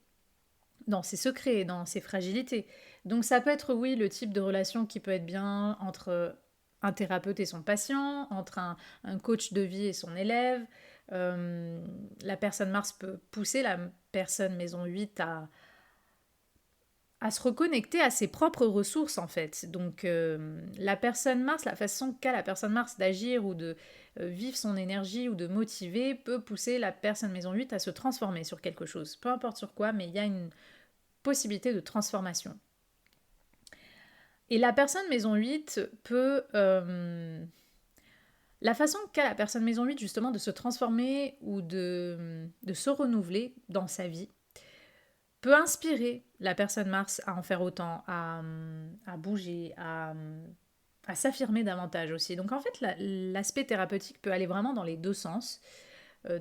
dans ses secrets, dans ses fragilités. Donc ça peut être, oui, le type de relation qui peut être bien entre un thérapeute et son patient, entre un coach de vie et son élève. La personne Mars peut pousser la personne maison 8 à se reconnecter à ses propres ressources en fait. Donc la personne Mars, la façon qu'a la personne Mars d'agir ou de vivre son énergie ou de motiver peut pousser la personne maison 8 à se transformer sur quelque chose. Peu importe sur quoi, mais il y a une possibilité de transformation. Et la personne maison 8 peut... la façon qu'a la personne maison 8 justement de se transformer ou de se renouveler dans sa vie peut inspirer la personne Mars à en faire autant, à bouger, à s'affirmer davantage aussi. Donc en fait, l'aspect thérapeutique peut aller vraiment dans les deux sens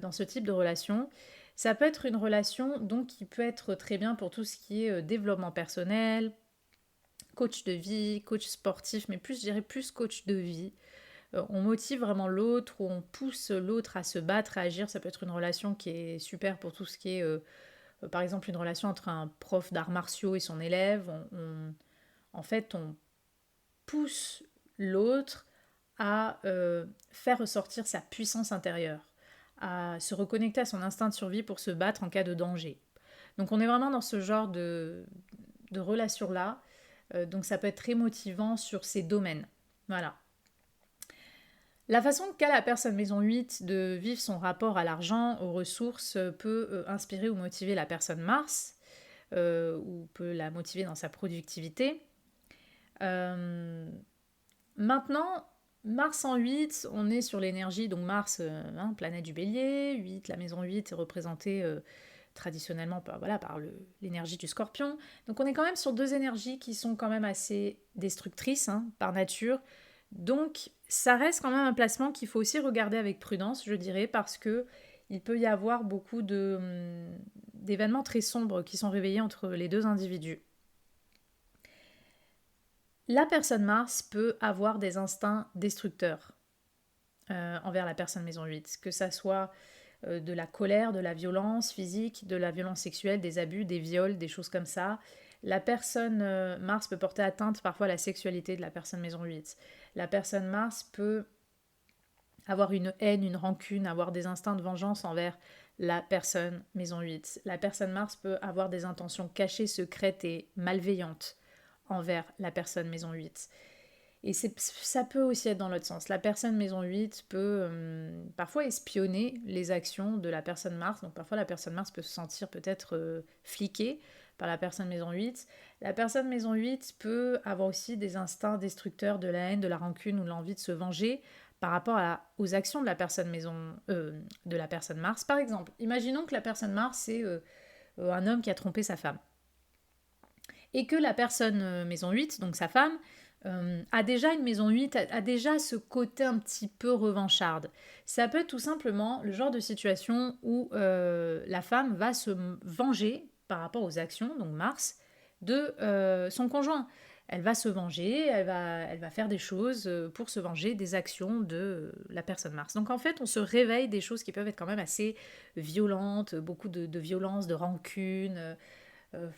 dans ce type de relation. Ça peut être une relation donc qui peut être très bien pour tout ce qui est développement personnel, coach de vie, coach sportif, mais plus je dirais plus coach de vie. On motive vraiment l'autre ou on pousse l'autre à se battre, à agir. Ça peut être une relation qui est super pour tout ce qui est par exemple une relation entre un prof d'arts martiaux et son élève. En fait, on pousse l'autre à faire ressortir sa puissance intérieure, à se reconnecter à son instinct de survie pour se battre en cas de danger. Donc on est vraiment dans ce genre de relation-là. Donc ça peut être très motivant sur ces domaines. Voilà. La façon qu'a la personne maison 8 de vivre son rapport à l'argent, aux ressources, peut inspirer ou motiver la personne Mars, ou peut la motiver dans sa productivité. Maintenant, Mars en 8, on est sur l'énergie, donc Mars, planète du bélier, 8, la maison 8 est représentée traditionnellement par l'énergie du scorpion. Donc on est quand même sur deux énergies qui sont quand même assez destructrices par nature. Donc ça reste quand même un placement qu'il faut aussi regarder avec prudence, je dirais, parce que il peut y avoir beaucoup d'événements très sombres qui sont réveillés entre les deux individus. La personne Mars peut avoir des instincts destructeurs envers la personne maison 8, que ça soit de la colère, de la violence physique, de la violence sexuelle, des abus, des viols, des choses comme ça. La personne Mars peut porter atteinte parfois à la sexualité de la personne maison 8. La personne Mars peut avoir une haine, une rancune, avoir des instincts de vengeance envers la personne maison 8. La personne Mars peut avoir des intentions cachées, secrètes et malveillantes envers la personne maison 8. Et ça peut aussi être dans l'autre sens. La personne maison 8 peut parfois espionner les actions de la personne Mars. Donc parfois la personne Mars peut se sentir peut-être fliquée par la personne maison 8. La personne maison 8 peut avoir aussi des instincts destructeurs de la haine, de la rancune ou de l'envie de se venger par rapport aux actions de la personne de la personne Mars. Par exemple, imaginons que la personne Mars c'est un homme qui a trompé sa femme. et que la personne maison 8, donc sa femme, a déjà une maison 8, a déjà ce côté un petit peu revancharde. Ça peut être tout simplement le genre de situation où la femme va se venger par rapport aux actions, donc Mars, de son conjoint. Elle va se venger, elle va faire des choses pour se venger des actions de la personne Mars. Donc en fait, on se réveille des choses qui peuvent être quand même assez violentes, beaucoup de violence, de rancune, euh,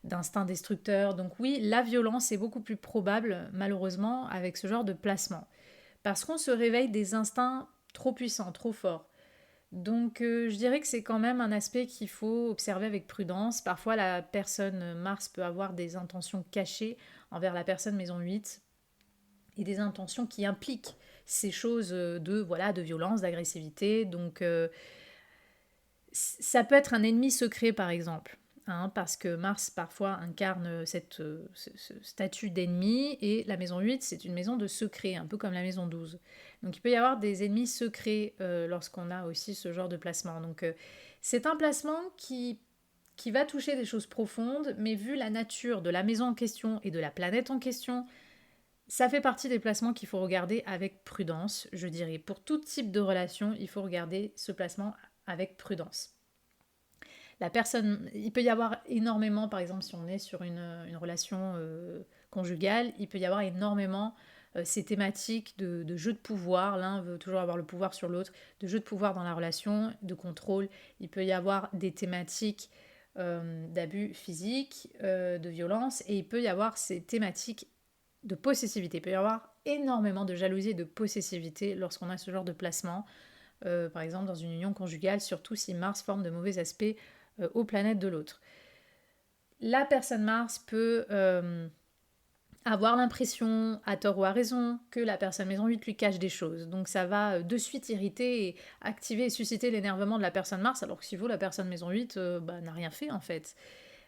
d'instinct destructeur. Donc oui, la violence est beaucoup plus probable, malheureusement, avec ce genre de placement. Parce qu'on se réveille des instincts trop puissants, trop forts. Donc je dirais que c'est quand même un aspect qu'il faut observer avec prudence. Parfois la personne Mars peut avoir des intentions cachées envers la personne maison 8 et des intentions qui impliquent ces choses de violence, d'agressivité. Donc ça peut être un ennemi secret par exemple. Parce que Mars parfois incarne ce statut d'ennemi et la maison 8 c'est une maison de secret, un peu comme la maison 12. Donc il peut y avoir des ennemis secrets lorsqu'on a aussi ce genre de placement. Donc c'est un placement qui va toucher des choses profondes, mais vu la nature de la maison en question et de la planète en question, ça fait partie des placements qu'il faut regarder avec prudence, je dirais. Pour tout type de relation, il faut regarder ce placement avec prudence. La personne, il peut y avoir énormément, par exemple, si on est sur une relation conjugale, il peut y avoir énormément ces thématiques de jeu de pouvoir. L'un veut toujours avoir le pouvoir sur l'autre, de jeu de pouvoir dans la relation, de contrôle. Il peut y avoir des thématiques d'abus physique, de violence, et il peut y avoir ces thématiques de possessivité. Il peut y avoir énormément de jalousie et de possessivité lorsqu'on a ce genre de placement. Par exemple, dans une union conjugale, surtout si Mars forme de mauvais aspects aux planètes de l'autre. La personne Mars peut avoir l'impression, à tort ou à raison, que la personne maison 8 lui cache des choses. Donc ça va de suite irriter et activer et susciter l'énervement de la personne Mars, alors que si vous, la personne maison 8, n'a rien fait en fait.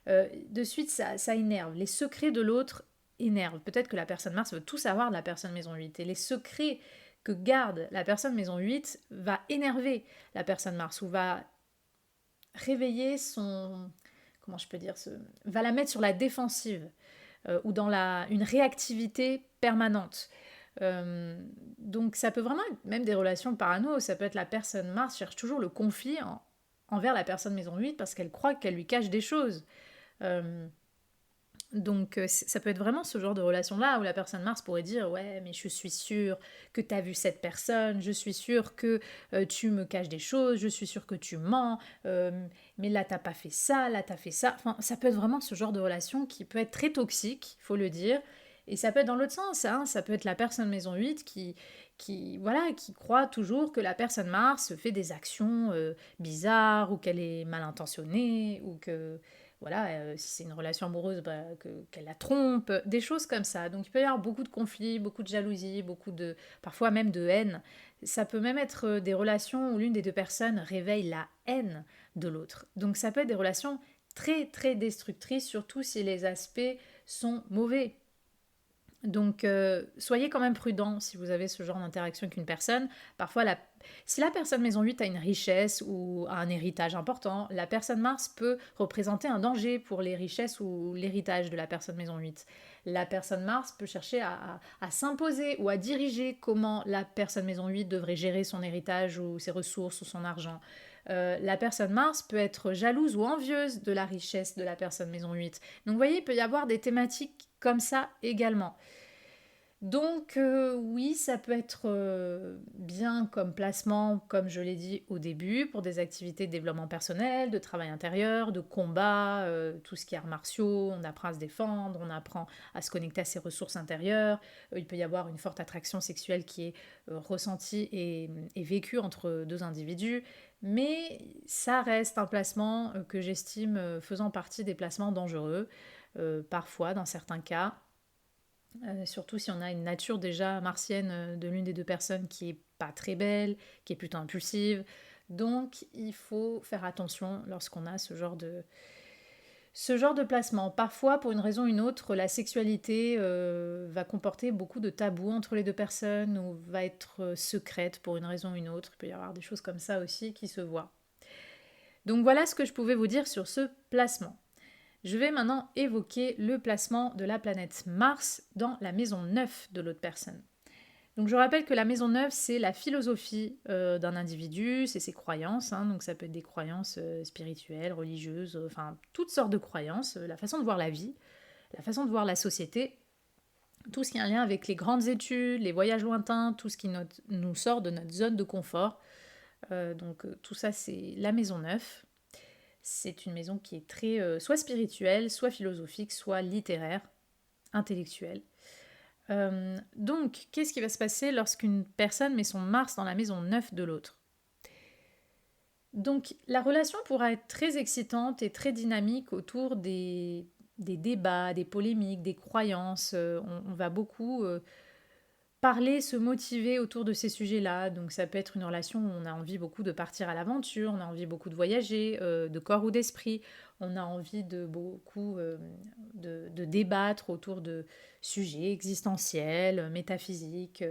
De suite, ça énerve. Les secrets de l'autre énervent. Peut-être que la personne Mars veut tout savoir de la personne maison 8. Et les secrets que garde la personne maison 8 va énerver la personne Mars ou va réveiller son... Comment je peux dire va la mettre sur la défensive ou dans une réactivité permanente. Donc ça peut vraiment être même des relations parano. Ça peut être la personne Mars cherche toujours le conflit envers la personne maison 8 parce qu'elle croit qu'elle lui cache des choses. Donc ça peut être vraiment ce genre de relation-là où la personne Mars pourrait dire ouais mais je suis sûre que tu as vu cette personne, je suis sûre que tu me caches des choses, je suis sûre que tu mens, mais là t'as pas fait ça, là t'as fait ça. Enfin ça peut être vraiment ce genre de relation qui peut être très toxique, il faut le dire. Et ça peut être dans l'autre sens, ça peut être la personne maison 8 qui croit toujours que la personne Mars fait des actions bizarres ou qu'elle est mal intentionnée ou que voilà, si c'est une relation amoureuse, qu'elle la trompe, des choses comme ça. Donc il peut y avoir beaucoup de conflits, beaucoup de jalousie, parfois même de haine. Ça peut même être des relations où l'une des deux personnes réveille la haine de l'autre. Donc ça peut être des relations très très destructrices, surtout si les aspects sont mauvais. Donc, soyez quand même prudent si vous avez ce genre d'interaction avec une personne. Parfois, si la personne maison 8 a une richesse ou a un héritage important, la personne Mars peut représenter un danger pour les richesses ou l'héritage de la personne maison 8. La personne Mars peut chercher à s'imposer ou à diriger comment la personne maison 8 devrait gérer son héritage ou ses ressources ou son argent. La personne Mars peut être jalouse ou envieuse de la richesse de la personne maison 8. Donc, vous voyez, il peut y avoir des thématiques comme ça également. Donc oui, ça peut être bien comme placement, comme je l'ai dit au début, pour des activités de développement personnel, de travail intérieur, de combat, tout ce qui est arts martiaux, on apprend à se défendre, on apprend à se connecter à ses ressources intérieures, il peut y avoir une forte attraction sexuelle qui est ressentie et vécue entre deux individus, mais ça reste un placement que j'estime faisant partie des placements dangereux, parfois dans certains cas. Surtout si on a une nature déjà martienne de l'une des deux personnes qui est pas très belle, qui est plutôt impulsive. Donc il faut faire attention lorsqu'on a ce genre de placement. Parfois, pour une raison ou une autre, la sexualité va comporter beaucoup de tabous entre les deux personnes ou va être secrète pour une raison ou une autre. Il peut y avoir des choses comme ça aussi qui se voient. Donc voilà ce que je pouvais vous dire sur ce placement. Je vais maintenant évoquer le placement de la planète Mars dans la maison 9 de l'autre personne. Donc je rappelle que la maison 9, c'est la philosophie d'un individu, c'est ses croyances, hein, donc ça peut être des croyances spirituelles, religieuses, enfin toutes sortes de croyances, la façon de voir la vie, la façon de voir la société, tout ce qui a un lien avec les grandes études, les voyages lointains, tout ce qui nous sort de notre zone de confort. Tout ça, c'est la maison 9. C'est une maison qui est très soit spirituelle, soit philosophique, soit littéraire, intellectuelle. Donc, qu'est-ce qui va se passer lorsqu'une personne met son Mars dans la maison 9 de l'autre? Donc, la relation pourra être très excitante et très dynamique autour des débats, des polémiques, des croyances. On va beaucoup parler, se motiver autour de ces sujets-là. Donc ça peut être une relation où on a envie beaucoup de partir à l'aventure, on a envie beaucoup de voyager, de corps ou d'esprit, on a envie de beaucoup de débattre autour de sujets existentiels, métaphysiques.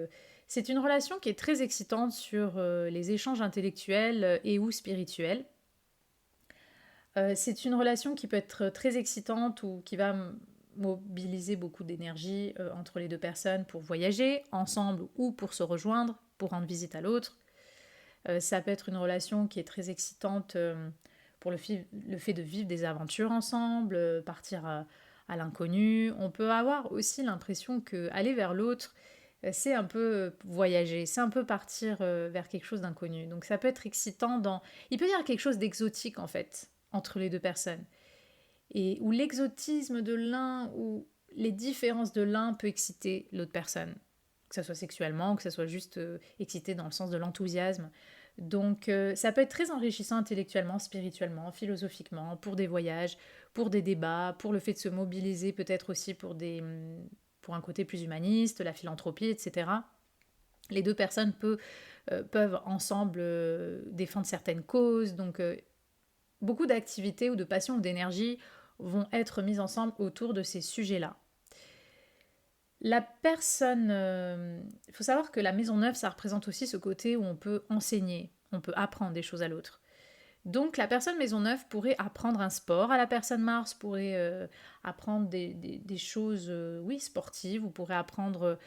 C'est une relation qui est très excitante sur les échanges intellectuels et ou spirituels. C'est une relation qui peut être très excitante ou qui va mobiliser beaucoup d'énergie entre les deux personnes pour voyager ensemble ou pour se rejoindre, pour rendre visite à l'autre. Ça peut être une relation qui est très excitante pour le fait de vivre des aventures ensemble, partir à l'inconnu. On peut avoir aussi l'impression que aller vers l'autre, c'est un peu voyager, c'est un peu partir vers quelque chose d'inconnu. Donc ça peut être excitant Il peut y avoir quelque chose d'exotique en fait entre les deux personnes. Et où l'exotisme de l'un ou les différences de l'un peut exciter l'autre personne. Que ce soit sexuellement, que ce soit juste excité dans le sens de l'enthousiasme. Donc ça peut être très enrichissant intellectuellement, spirituellement, philosophiquement, pour des voyages, pour des débats, pour le fait de se mobiliser peut-être aussi pour un côté plus humaniste, la philanthropie, etc. Les deux personnes peuvent ensemble défendre certaines causes, donc beaucoup d'activités ou de passions ou d'énergie vont être mises ensemble autour de ces sujets-là. La personne, il faut savoir que la maison 9, ça représente aussi ce côté où on peut enseigner, on peut apprendre des choses à l'autre. Donc la personne maison 9 pourrait apprendre un sport à la personne Mars, pourrait apprendre des choses oui, sportives, ou pourrait apprendre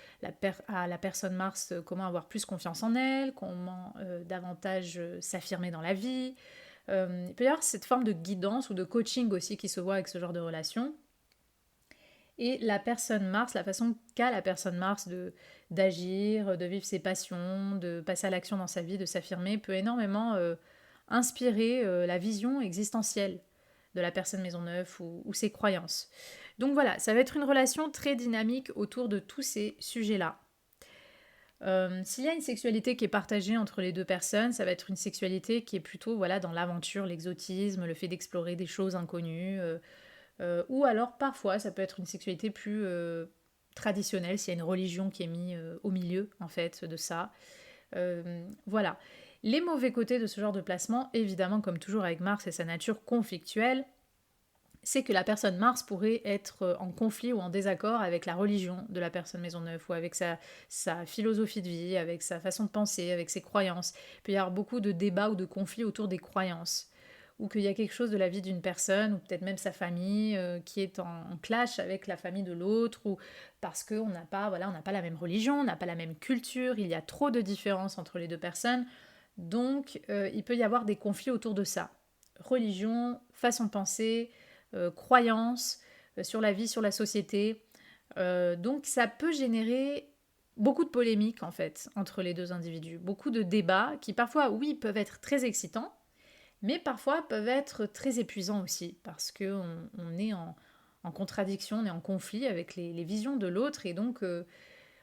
à la personne Mars comment avoir plus confiance en elle, comment davantage s'affirmer dans la vie. Il peut y avoir cette forme de guidance ou de coaching aussi qui se voit avec ce genre de relation. Et la personne Mars, la façon qu'a la personne Mars d'agir, de vivre ses passions, de passer à l'action dans sa vie, de s'affirmer, peut énormément inspirer la vision existentielle de la personne maison 9 ou ses croyances. Donc voilà, ça va être une relation très dynamique autour de tous ces sujets-là. S'il y a une sexualité qui est partagée entre les deux personnes, ça va être une sexualité qui est plutôt voilà, dans l'aventure, l'exotisme, le fait d'explorer des choses inconnues. Ou alors parfois ça peut être une sexualité plus traditionnelle, s'il y a une religion qui est mise au milieu en fait de ça. Voilà. Les mauvais côtés de ce genre de placement, évidemment comme toujours avec Mars et sa nature conflictuelle, c'est que la personne Mars pourrait être en conflit ou en désaccord avec la religion de la personne maison 9 ou avec sa philosophie de vie, avec sa façon de penser, avec ses croyances. Il peut y avoir beaucoup de débats ou de conflits autour des croyances, ou qu'il y a quelque chose de la vie d'une personne, ou peut-être même sa famille, qui est en clash avec la famille de l'autre, ou parce qu'on n'a pas, voilà, on n'a pas la même religion, on n'a pas la même culture, il y a trop de différences entre les deux personnes. Donc il peut y avoir des conflits autour de ça. Religion, façon de penser, croyances sur la vie, sur la société. Donc ça peut générer beaucoup de polémiques en fait entre les deux individus, beaucoup de débats qui parfois, oui, peuvent être très excitants, mais parfois peuvent être très épuisants aussi, parce qu'on est en contradiction, on est en conflit avec les visions de l'autre, et donc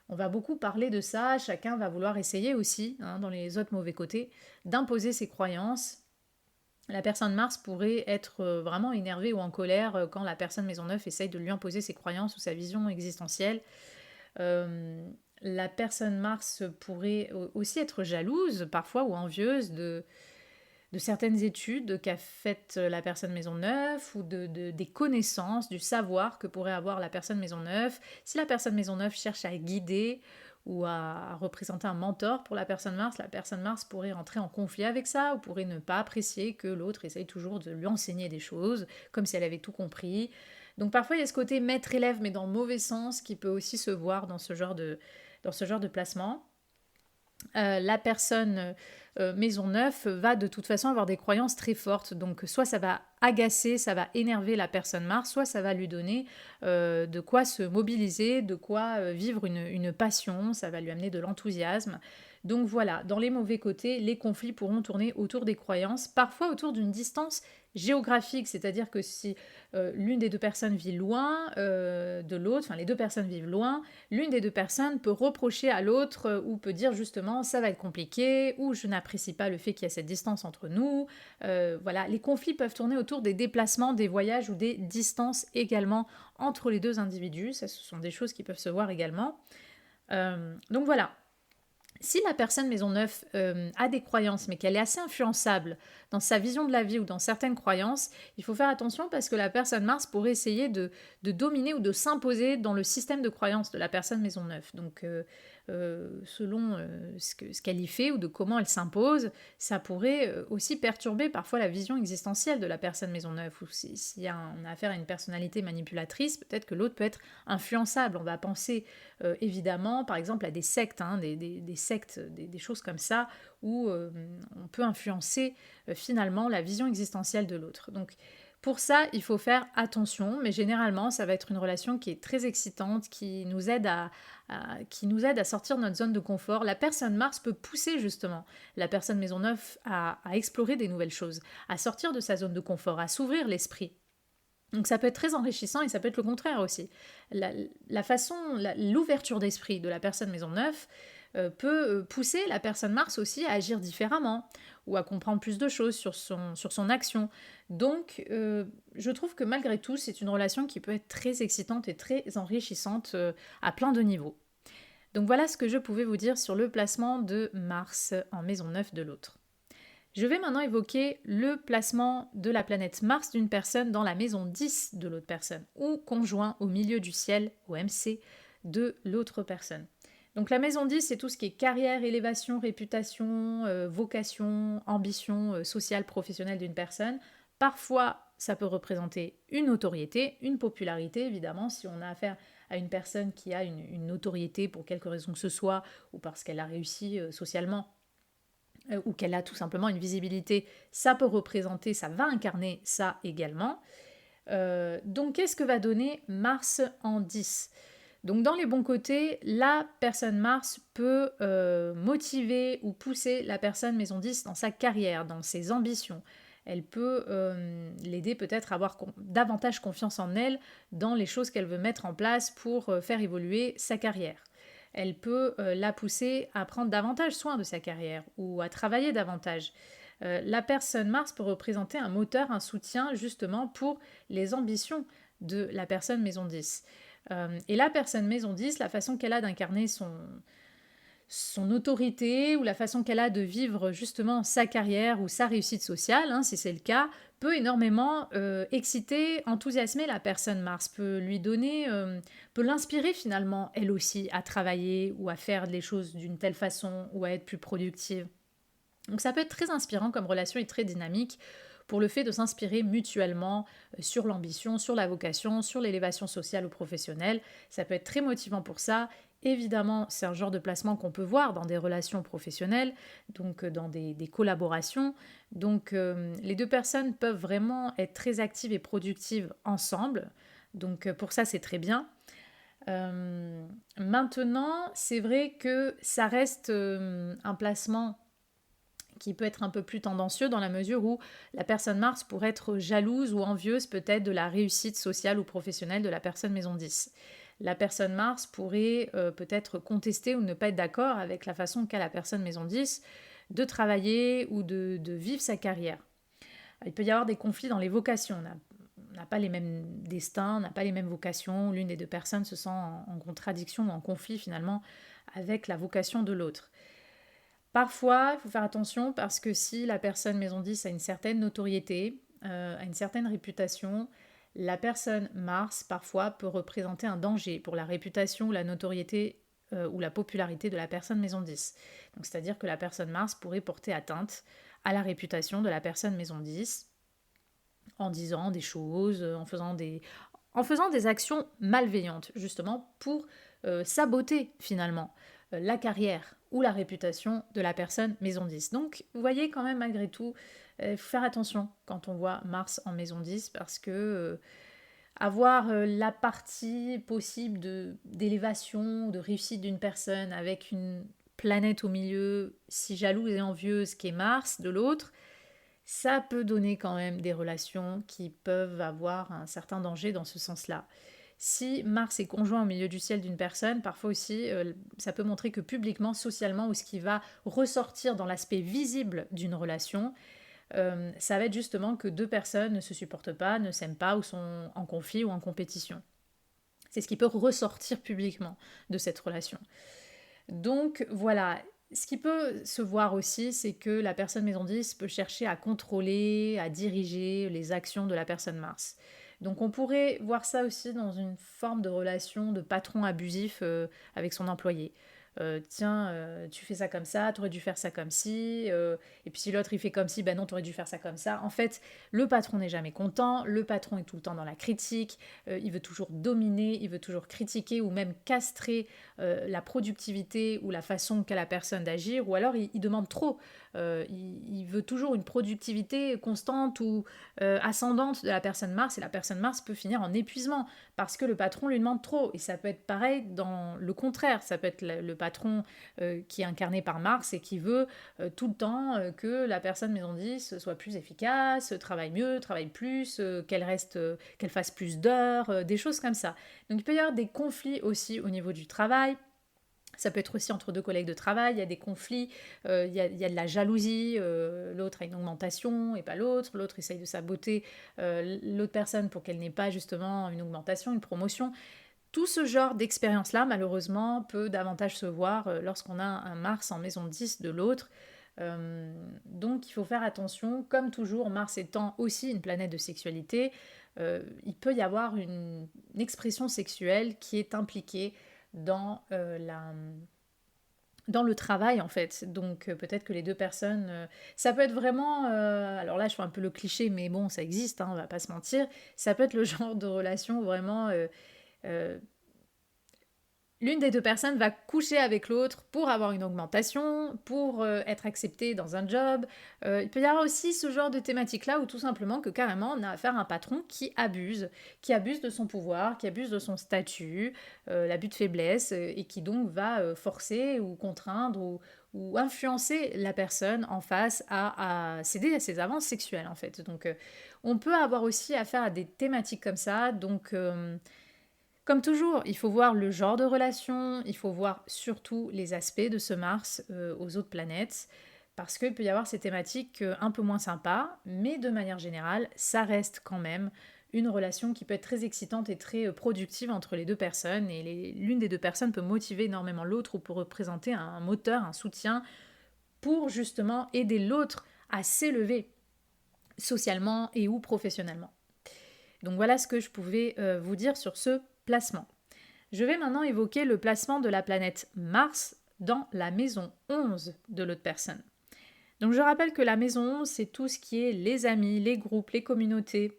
on va beaucoup parler de ça, chacun va vouloir essayer aussi, hein, dans les autres mauvais côtés, d'imposer ses croyances. La personne Mars pourrait être vraiment énervée ou en colère quand la personne maison 9 essaye de lui imposer ses croyances ou sa vision existentielle. La personne Mars pourrait aussi être jalouse parfois ou envieuse de certaines études qu'a faites la personne maison 9 ou des connaissances, du savoir que pourrait avoir la personne maison 9. Si la personne maison 9 cherche à guider ou à représenter un mentor pour la personne Mars pourrait rentrer en conflit avec ça, ou pourrait ne pas apprécier que l'autre essaye toujours de lui enseigner des choses, comme si elle avait tout compris. Donc parfois il y a ce côté maître-élève, mais dans le mauvais sens, qui peut aussi se voir dans ce genre de placement. La personne maison 9 va de toute façon avoir des croyances très fortes. Donc soit ça va agacer, ça va énerver la personne Mars, soit ça va lui donner de quoi se mobiliser, de quoi vivre une passion, ça va lui amener de l'enthousiasme. Donc voilà, dans les mauvais côtés, les conflits pourront tourner autour des croyances, parfois autour d'une distance géographique, c'est-à-dire que si l'une des deux personnes vit loin de l'autre, enfin les deux personnes vivent loin, l'une des deux personnes peut reprocher à l'autre ou peut dire justement ça va être compliqué ou je n'apprécie pas le fait qu'il y a cette distance entre nous. Voilà, les conflits peuvent tourner autour des déplacements, des voyages ou des distances également entre les deux individus. Ça, ce sont des choses qui peuvent se voir également. Donc voilà, si la personne maison 9 a des croyances, mais qu'elle est assez influençable dans sa vision de la vie ou dans certaines croyances, il faut faire attention parce que la personne Mars pourrait essayer de dominer ou de s'imposer dans le système de croyances de la personne maison 9. Donc, selon ce qu'elle y fait ou de comment elle s'impose, ça pourrait aussi perturber parfois la vision existentielle de la personne maison 9. Ou si on a affaire à une personnalité manipulatrice, peut-être que l'autre peut être influençable. On va penser évidemment, par exemple, à des sectes, des sectes, des choses comme ça, où on peut influencer finalement la vision existentielle de l'autre. Donc, pour ça, il faut faire attention, mais généralement, ça va être une relation qui est très excitante, qui nous aide à sortir de notre zone de confort. La personne Mars peut pousser justement la personne maison 9 à explorer des nouvelles choses, à sortir de sa zone de confort, à s'ouvrir l'esprit. Donc ça peut être très enrichissant et ça peut être le contraire aussi. L'ouverture d'esprit de la personne maison 9 peut pousser la personne Mars aussi à agir différemment ou à comprendre plus de choses sur son action. Donc je trouve que malgré tout, c'est une relation qui peut être très excitante et très enrichissante à plein de niveaux. Donc voilà ce que je pouvais vous dire sur le placement de Mars en maison 9 de l'autre. Je vais maintenant évoquer le placement de la planète Mars d'une personne dans la maison 10 de l'autre personne, ou conjoint au milieu du ciel, au MC, de l'autre personne. Donc la maison 10, c'est tout ce qui est carrière, élévation, réputation, vocation, ambition sociale, professionnelle d'une personne. Parfois, ça peut représenter une notoriété, une popularité, évidemment, si on a affaire à une personne qui a une notoriété pour quelque raison que ce soit, ou parce qu'elle a réussi socialement, ou qu'elle a tout simplement une visibilité, ça peut représenter, ça va incarner ça également. Donc qu'est-ce que va donner Mars en 10 ? Donc dans les bons côtés, la personne Mars peut motiver ou pousser la personne maison 10 dans sa carrière, dans ses ambitions. Elle peut l'aider peut-être à avoir davantage confiance en elle dans les choses qu'elle veut mettre en place pour faire évoluer sa carrière. Elle peut la pousser à prendre davantage soin de sa carrière ou à travailler davantage. La personne Mars peut représenter un moteur, un soutien justement pour les ambitions de la personne maison 10. Et la personne maison 10, la façon qu'elle a d'incarner son autorité ou la façon qu'elle a de vivre justement sa carrière ou sa réussite sociale, hein, si c'est le cas, peut énormément exciter, enthousiasmer la personne Mars, peut lui donner, peut l'inspirer finalement elle aussi à travailler ou à faire les choses d'une telle façon ou à être plus productive. Donc ça peut être très inspirant comme relation et très dynamique pour le fait de s'inspirer mutuellement sur l'ambition, sur la vocation, sur l'élévation sociale ou professionnelle. Ça peut être très motivant pour ça. Évidemment, c'est un genre de placement qu'on peut voir dans des relations professionnelles, donc dans des collaborations. Donc les deux personnes peuvent vraiment être très actives et productives ensemble. Donc pour ça, c'est très bien. Maintenant, c'est vrai que ça reste un placement qui peut être un peu plus tendancieux dans la mesure où la personne Mars pourrait être jalouse ou envieuse peut-être de la réussite sociale ou professionnelle de la personne maison 10. La personne Mars pourrait peut-être contester ou ne pas être d'accord avec la façon qu'a la personne maison 10 de travailler ou de vivre sa carrière. Il peut y avoir des conflits dans les vocations. On n'a pas les mêmes destins, on n'a pas les mêmes vocations. L'une des deux personnes se sent en contradiction ou en conflit finalement avec la vocation de l'autre. Parfois, il faut faire attention parce que si la personne maison 10 a une certaine notoriété, a une certaine réputation, la personne Mars parfois peut représenter un danger pour la réputation ou la notoriété ou la popularité de la personne maison 10. Donc c'est-à-dire que la personne Mars pourrait porter atteinte à la réputation de la personne maison 10 en disant des choses, en faisant des actions malveillantes, justement pour saboter finalement la carrière ou la réputation de la personne maison 10. Donc vous voyez quand même malgré tout, il faut faire attention quand on voit Mars en maison 10 parce que avoir la partie possible d'élévation, de réussite d'une personne avec une planète au milieu si jalouse et envieuse qu'est Mars de l'autre, ça peut donner quand même des relations qui peuvent avoir un certain danger dans ce sens-là. Si Mars est conjoint au milieu du ciel d'une personne, parfois aussi, ça peut montrer que publiquement, socialement, ou ce qui va ressortir dans l'aspect visible d'une relation, ça va être justement que deux personnes ne se supportent pas, ne s'aiment pas, ou sont en conflit ou en compétition. C'est ce qui peut ressortir publiquement de cette relation. Donc voilà, ce qui peut se voir aussi, c'est que la personne maison 10 peut chercher à contrôler, à diriger les actions de la personne Mars. Donc on pourrait voir ça aussi dans une forme de relation de patron abusif avec son employé. Tiens, tu fais ça comme ça, tu aurais dû faire ça comme ci, et puis si l'autre il fait comme ci, ben non, tu aurais dû faire ça comme ça. En fait, le patron n'est jamais content, le patron est tout le temps dans la critique, il veut toujours dominer, il veut toujours critiquer ou même castrer la productivité ou la façon qu'a la personne d'agir, ou alors il demande trop. Il veut toujours une productivité constante ou ascendante de la personne Mars, et la personne Mars peut finir en épuisement parce que le patron lui demande trop. Et ça peut être pareil dans le contraire, ça peut être le patron qui est incarné par Mars et qui veut tout le temps que la personne maison 10 soit plus efficace, travaille mieux, travaille plus, qu'elle fasse plus d'heures, des choses comme ça. Donc il peut y avoir des conflits aussi au niveau du travail. Ça peut être aussi entre deux collègues de travail, il y a des conflits, il y a de la jalousie, l'autre a une augmentation et pas l'autre essaye de saboter l'autre personne pour qu'elle n'ait pas justement une augmentation, une promotion. Tout ce genre d'expérience-là, malheureusement, peut davantage se voir lorsqu'on a un Mars en maison 10 de l'autre. Donc il faut faire attention, comme toujours, Mars étant aussi une planète de sexualité, il peut y avoir une expression sexuelle qui est impliquée dans, dans le travail en fait. Donc peut-être que les deux personnes... ça peut être vraiment... alors là je fais un peu le cliché mais bon ça existe, hein, on va pas se mentir. Ça peut être le genre de relation où vraiment... euh, l'une des deux personnes va coucher avec l'autre pour avoir une augmentation, pour être acceptée dans un job. Il peut y avoir aussi ce genre de thématique-là où tout simplement que carrément on a affaire à un patron qui abuse de son pouvoir, qui abuse de son statut, l'abus de faiblesse, et qui donc va forcer ou contraindre ou influencer la personne en face à céder à ses avances sexuelles en fait. Donc on peut avoir aussi affaire à des thématiques comme ça, donc... comme toujours, il faut voir le genre de relation, il faut voir surtout les aspects de ce Mars aux autres planètes, parce qu'il peut y avoir ces thématiques un peu moins sympas, mais de manière générale, ça reste quand même une relation qui peut être très excitante et très productive entre les deux personnes, et l'une des deux personnes peut motiver énormément l'autre ou peut représenter un moteur, un soutien pour justement aider l'autre à s'élever socialement et ou professionnellement. Donc voilà ce que je pouvais vous dire sur ce placement. Je vais maintenant évoquer le placement de la planète Mars dans la maison 11 de l'autre personne. Donc je rappelle que la maison 11, c'est tout ce qui est les amis, les groupes, les communautés,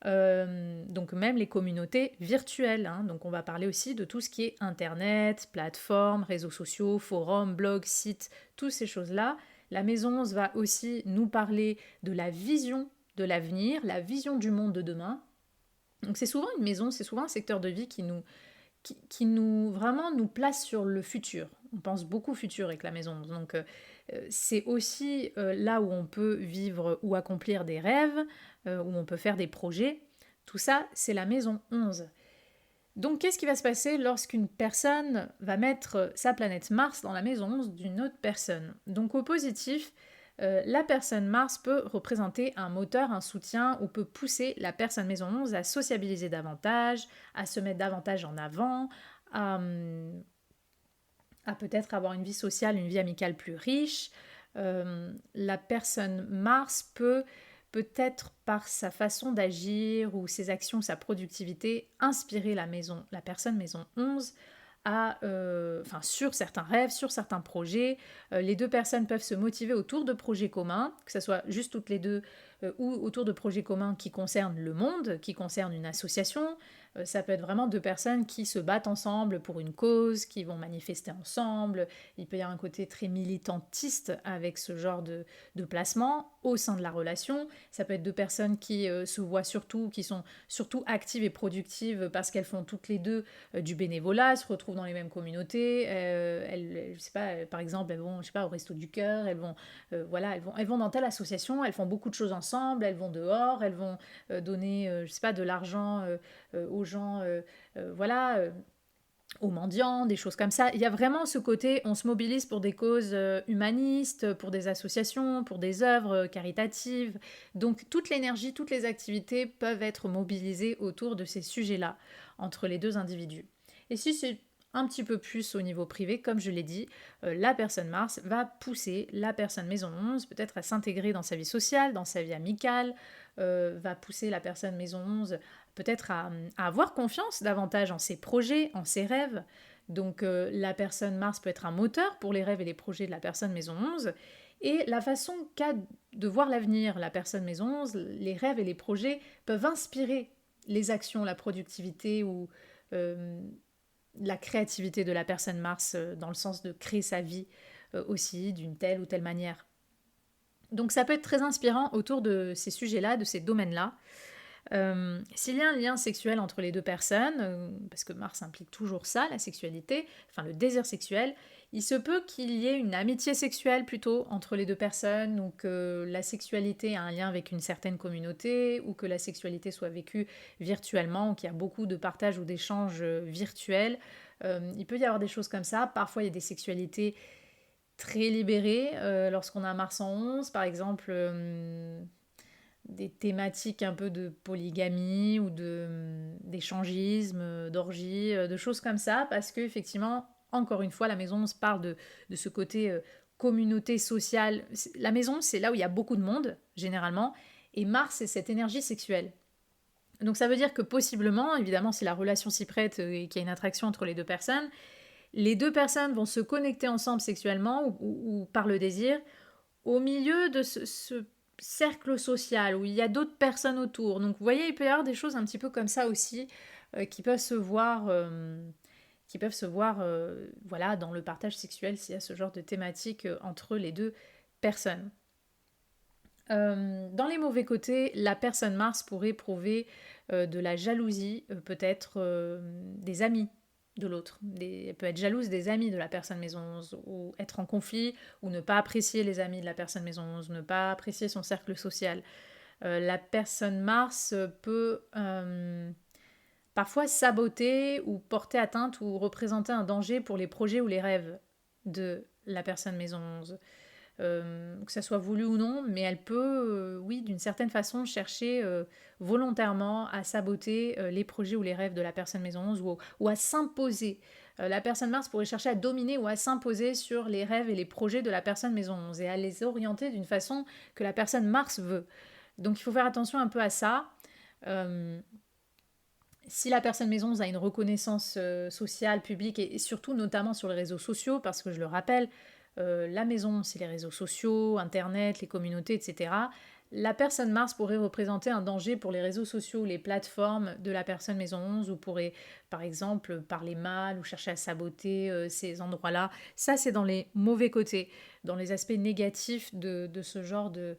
donc même les communautés virtuelles. Hein. Donc on va parler aussi de tout ce qui est Internet, plateformes, réseaux sociaux, forums, blogs, sites, toutes ces choses-là. La maison 11 va aussi nous parler de la vision de l'avenir, la vision du monde de demain. Donc c'est souvent une maison, c'est souvent un secteur de vie qui nous vraiment nous place sur le futur. On pense beaucoup futur avec la maison. Donc c'est aussi là où on peut vivre ou accomplir des rêves, où on peut faire des projets. Tout ça, c'est la maison 11. Donc qu'est-ce qui va se passer lorsqu'une personne va mettre sa planète Mars dans la maison 11 d'une autre personne? Donc au positif, la personne Mars peut représenter un moteur, un soutien, ou peut pousser la personne maison 11 à sociabiliser davantage, à se mettre davantage en avant, à, à peut-être avoir une vie sociale, une vie amicale plus riche. La personne Mars peut peut-être par sa façon d'agir ou ses actions, sa productivité, inspirer la personne maison 11 sur certains rêves, sur certains projets. Les deux personnes peuvent se motiver autour de projets communs, que ce soit juste toutes les deux ou autour de projets communs qui concernent le monde, qui concernent une association. Ça peut être vraiment deux personnes qui se battent ensemble pour une cause, qui vont manifester ensemble. Il peut y avoir un côté très militantiste avec ce genre de placement au sein de la relation. Ça peut être deux personnes qui se voient surtout, qui sont surtout actives et productives parce qu'elles font toutes les deux du bénévolat, se retrouvent dans les mêmes communautés. Je sais pas, par exemple, elles vont, je sais pas, au Resto du Cœur, elles vont dans telle association, elles font beaucoup de choses ensemble, elles vont dehors, elles vont donner, je sais pas, de l'argent aux gens, voilà. Aux mendiants, des choses comme ça. Il y a vraiment ce côté, on se mobilise pour des causes humanistes, pour des associations, pour des œuvres caritatives. Donc toute l'énergie, toutes les activités peuvent être mobilisées autour de ces sujets-là, entre les deux individus. Et si c'est un petit peu plus au niveau privé, comme je l'ai dit, la personne Mars va pousser la personne Maison 11 peut-être à s'intégrer dans sa vie sociale, dans sa vie amicale, va pousser la personne Maison 11 peut-être à avoir confiance davantage en ses projets, en ses rêves. Donc la personne Mars peut être un moteur pour les rêves et les projets de la personne Maison 11. Et la façon qu'a de voir l'avenir la personne Maison 11, les rêves et les projets peuvent inspirer les actions, la productivité ou la créativité de la personne Mars dans le sens de créer sa vie aussi d'une telle ou telle manière. Donc ça peut être très inspirant autour de ces sujets-là, de ces domaines-là. S'il y a un lien sexuel entre les deux personnes, parce que Mars implique toujours ça, la sexualité, enfin le désir sexuel, il se peut qu'il y ait une amitié sexuelle plutôt entre les deux personnes, ou que la sexualité a un lien avec une certaine communauté, ou que la sexualité soit vécue virtuellement, ou qu'il y a beaucoup de partage ou d'échanges virtuels. Il peut y avoir des choses comme ça. Parfois il y a des sexualités très libérées lorsqu'on a Mars en 11, par exemple des thématiques un peu de polygamie ou d'échangisme, d'orgie, de choses comme ça, parce que effectivement, encore une fois, la maison, on se parle de ce côté communauté sociale. La maison, c'est là où il y a beaucoup de monde, généralement, et Mars, c'est cette énergie sexuelle. Donc ça veut dire que possiblement, évidemment, si la relation s'y prête et qu'il y a une attraction entre les deux personnes vont se connecter ensemble sexuellement ou par le désir au milieu de ce cercle social où il y a d'autres personnes autour. Donc vous voyez, il peut y avoir des choses un petit peu comme ça aussi qui peuvent se voir, voilà, dans le partage sexuel s'il y a ce genre de thématique entre les deux personnes. Dans les mauvais côtés, la personne Mars pourrait éprouver de la jalousie, peut-être des amis de l'autre. Elle peut être jalouse des amis de la personne Maison 11, ou être en conflit, ou ne pas apprécier les amis de la personne Maison 11, ne pas apprécier son cercle social. La personne Mars peut parfois saboter ou porter atteinte ou représenter un danger pour les projets ou les rêves de la personne Maison 11. Que ça soit voulu ou non, mais elle peut, oui, d'une certaine façon, chercher volontairement à saboter les projets ou les rêves de la personne Maison 11 ou à s'imposer. La personne Mars pourrait chercher à dominer ou à s'imposer sur les rêves et les projets de la personne Maison 11 et à les orienter d'une façon que la personne Mars veut. Donc il faut faire attention un peu à ça. Si la personne Maison 11 a une reconnaissance sociale, publique et surtout notamment sur les réseaux sociaux, parce que je le rappelle, la maison, c'est les réseaux sociaux, Internet, les communautés, etc. La personne Mars pourrait représenter un danger pour les réseaux sociaux, les plateformes de la personne Maison 11, ou pourrait, par exemple, parler mal ou chercher à saboter ces endroits-là. Ça, c'est dans les mauvais côtés, dans les aspects négatifs de ce genre de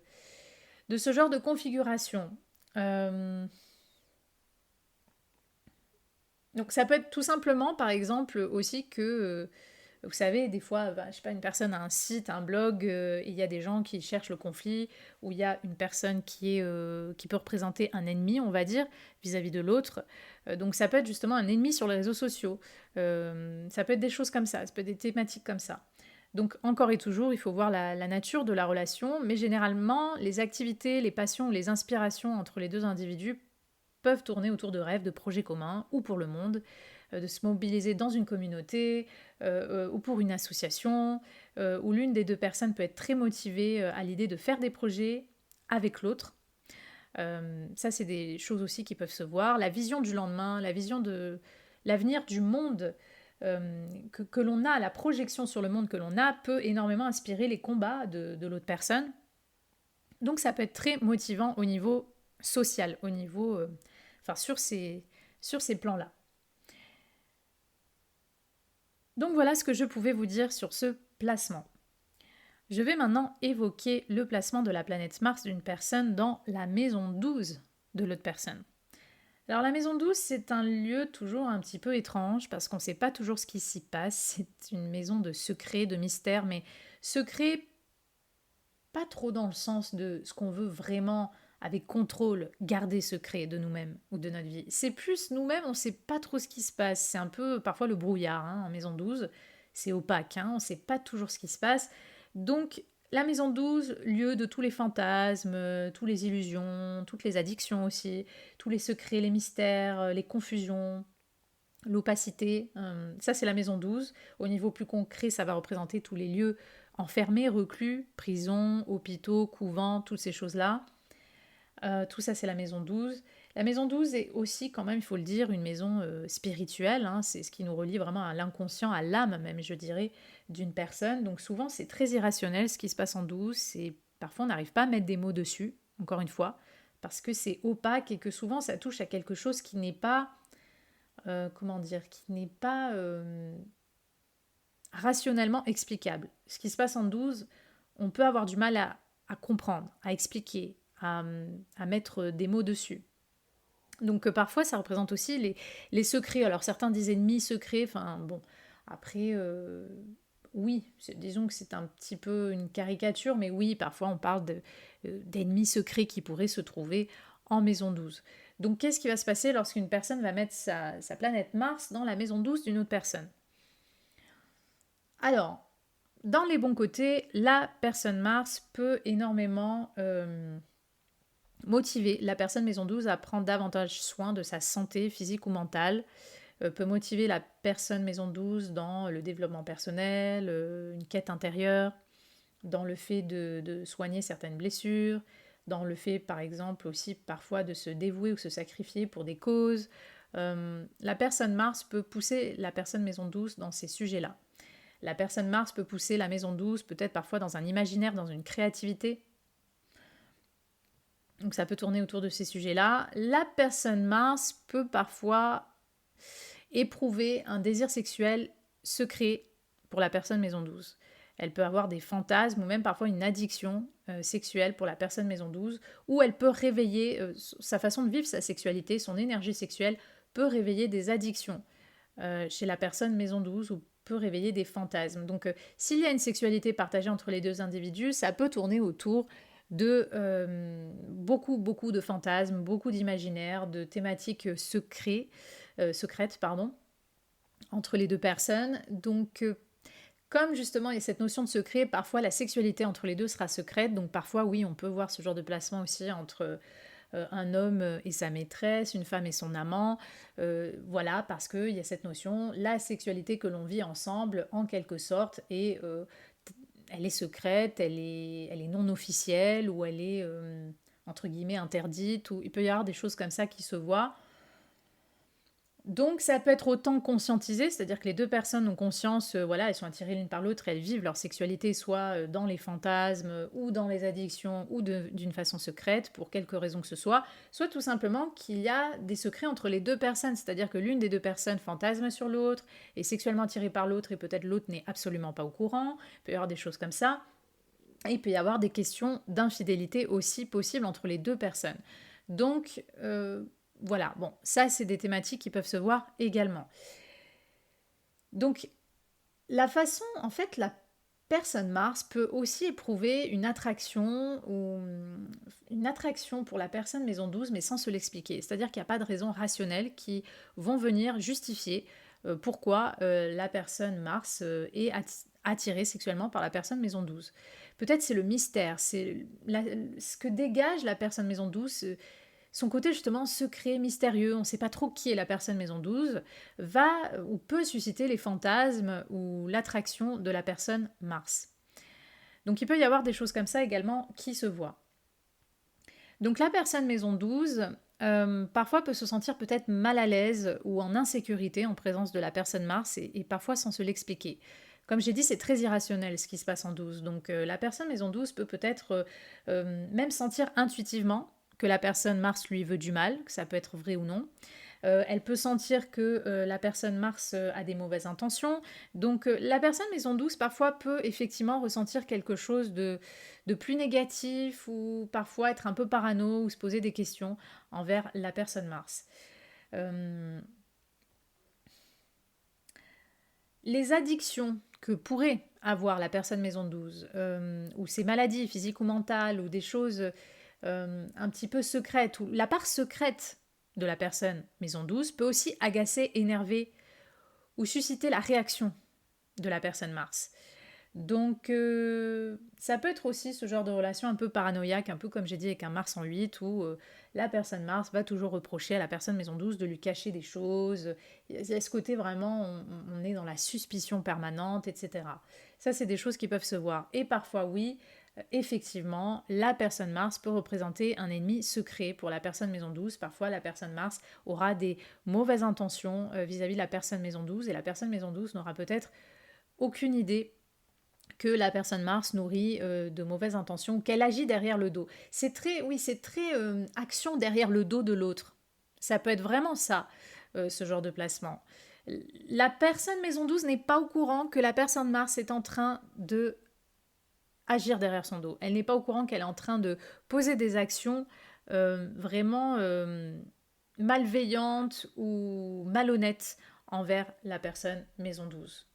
configuration. Donc ça peut être tout simplement, par exemple, aussi que vous savez, des fois, je sais pas, une personne a un site, un blog, et il y a des gens qui cherchent le conflit, ou il y a une personne qui peut représenter un ennemi, on va dire, vis-à-vis de l'autre. Donc ça peut être justement un ennemi sur les réseaux sociaux. Ça peut être des choses comme ça, ça peut être des thématiques comme ça. Donc encore et toujours, il faut voir la nature de la relation, mais généralement, les activités, les passions, les inspirations entre les deux individus peuvent tourner autour de rêves, de projets communs, ou pour le monde, de se mobiliser dans une communauté ou pour une association, où l'une des deux personnes peut être très motivée à l'idée de faire des projets avec l'autre. Ça, c'est des choses aussi qui peuvent se voir. La vision du lendemain, la vision de l'avenir du monde que l'on a, la projection sur le monde que l'on a, peut énormément inspirer les combats de l'autre personne. Donc ça peut être très motivant au niveau social, au niveau, sur ces plans-là. Donc voilà ce que je pouvais vous dire sur ce placement. Je vais maintenant évoquer le placement de la planète Mars d'une personne dans la maison 12 de l'autre personne. Alors la maison 12, c'est un lieu toujours un petit peu étrange parce qu'on ne sait pas toujours ce qui s'y passe. C'est une maison de secret, de mystère, mais secret pas trop dans le sens de ce qu'on veut vraiment avec contrôle garder secret de nous-mêmes ou de notre vie. C'est plus nous-mêmes, on ne sait pas trop ce qui se passe. C'est un peu parfois le brouillard en maison 12. C'est opaque, on ne sait pas toujours ce qui se passe. Donc la maison 12, lieu de tous les fantasmes, toutes les illusions, toutes les addictions aussi, tous les secrets, les mystères, les confusions, l'opacité. Ça, c'est la maison 12. Au niveau plus concret, ça va représenter tous les lieux enfermés, reclus, prisons, hôpitaux, couvents, toutes ces choses-là. Tout ça, c'est la maison 12. La maison 12 est aussi, quand même, il faut le dire, une maison spirituelle. C'est ce qui nous relie vraiment à l'inconscient, à l'âme même, je dirais, d'une personne. Donc souvent, c'est très irrationnel ce qui se passe en 12. Parfois, on n'arrive pas à mettre des mots dessus, encore une fois, parce que c'est opaque et que souvent, ça touche à quelque chose qui n'est pas, qui n'est pas rationnellement explicable. Ce qui se passe en 12, on peut avoir du mal à comprendre, à expliquer, à mettre des mots dessus. Donc parfois ça représente aussi les secrets. Alors certains disent ennemis secrets, après oui, disons que c'est un petit peu une caricature, mais oui, parfois on parle d'ennemis secrets qui pourraient se trouver en maison 12. Donc qu'est-ce qui va se passer lorsqu'une personne va mettre sa planète Mars dans la maison 12 d'une autre personne? Alors, dans les bons côtés, la personne Mars peut énormément motiver la personne maison 12 à prendre davantage soin de sa santé physique ou mentale, peut motiver la personne maison 12 dans le développement personnel, une quête intérieure, dans le fait de soigner certaines blessures, dans le fait par exemple aussi parfois de se dévouer ou se sacrifier pour des causes. La personne Mars peut pousser la personne maison 12 dans ces sujets-là. La personne Mars peut pousser la maison 12 peut-être parfois dans un imaginaire, dans une créativité. Donc ça peut tourner autour de ces sujets-là. La personne Mars peut parfois éprouver un désir sexuel secret pour la personne maison 12. Elle peut avoir des fantasmes ou même parfois une addiction sexuelle pour la personne maison 12, ou elle peut réveiller sa façon de vivre sa sexualité, son énergie sexuelle peut réveiller des addictions chez la personne maison 12 ou peut réveiller des fantasmes. Donc s'il y a une sexualité partagée entre les deux individus, ça peut tourner autour de beaucoup de fantasmes, beaucoup d'imaginaires, de thématiques secrètes, entre les deux personnes. Donc comme justement il y a cette notion de secret, parfois la sexualité entre les deux sera secrète, donc parfois oui, on peut voir ce genre de placement aussi entre un homme et sa maîtresse, une femme et son amant, voilà, parce qu'il y a cette notion, la sexualité que l'on vit ensemble, en quelque sorte, et elle est secrète, elle est non officielle, ou elle est, entre guillemets, interdite, ou il peut y avoir des choses comme ça qui se voient. Donc ça peut être autant conscientisé, c'est-à-dire que les deux personnes ont conscience, elles sont attirées l'une par l'autre, elles vivent leur sexualité soit dans les fantasmes ou dans les addictions ou d'une façon secrète pour quelque raison que ce soit tout simplement qu'il y a des secrets entre les deux personnes, c'est-à-dire que l'une des deux personnes fantasme sur l'autre, est sexuellement attirée par l'autre et peut-être l'autre n'est absolument pas au courant, il peut y avoir des choses comme ça, et il peut y avoir des questions d'infidélité aussi possibles entre les deux personnes. Donc voilà, bon, ça c'est des thématiques qui peuvent se voir également. Donc, la personne Mars peut aussi éprouver une attraction pour la personne maison 12, mais sans se l'expliquer. C'est-à-dire qu'il n'y a pas de raisons rationnelles qui vont venir justifier pourquoi la personne Mars est attirée sexuellement par la personne maison 12. Peut-être c'est le mystère, c'est ce que dégage la personne maison 12, son côté justement secret, mystérieux, on ne sait pas trop qui est la personne maison 12, va ou peut susciter les fantasmes ou l'attraction de la personne Mars. Donc il peut y avoir des choses comme ça également qui se voient. Donc la personne maison 12 parfois peut se sentir peut-être mal à l'aise ou en insécurité en présence de la personne Mars et parfois sans se l'expliquer. Comme j'ai dit, c'est très irrationnel ce qui se passe en 12. Donc la personne maison 12 peut peut-être même sentir intuitivement que la personne Mars lui veut du mal, que ça peut être vrai ou non. Elle peut sentir que la personne Mars a des mauvaises intentions. Donc la personne maison 12 parfois peut effectivement ressentir quelque chose de plus négatif ou parfois être un peu parano ou se poser des questions envers la personne Mars. Euh, les addictions que pourrait avoir la personne maison 12, ou ses maladies physiques ou mentales, ou des choses un petit peu secrètes, ou la part secrète de la personne maison 12 peut aussi agacer, énerver ou susciter la réaction de la personne Mars. Donc ça peut être aussi ce genre de relation un peu paranoïaque, un peu comme j'ai dit avec un Mars en 8, où la personne Mars va toujours reprocher à la personne maison 12 de lui cacher des choses. Il y a ce côté vraiment, on est dans la suspicion permanente, etc. Ça, c'est des choses qui peuvent se voir. Et parfois, oui, effectivement, la personne Mars peut représenter un ennemi secret pour la personne maison 12. Parfois, la personne Mars aura des mauvaises intentions vis-à-vis de la personne maison 12 et la personne maison 12 n'aura peut-être aucune idée que la personne Mars nourrit de mauvaises intentions, qu'elle agit derrière le dos. C'est très, oui, c'est très action derrière le dos de l'autre. Ça peut être vraiment ça, ce genre de placement. La personne maison 12 n'est pas au courant que la personne Mars est en train de agir derrière son dos. Elle n'est pas au courant qu'elle est en train de poser des actions vraiment malveillantes ou malhonnêtes envers la personne maison 12.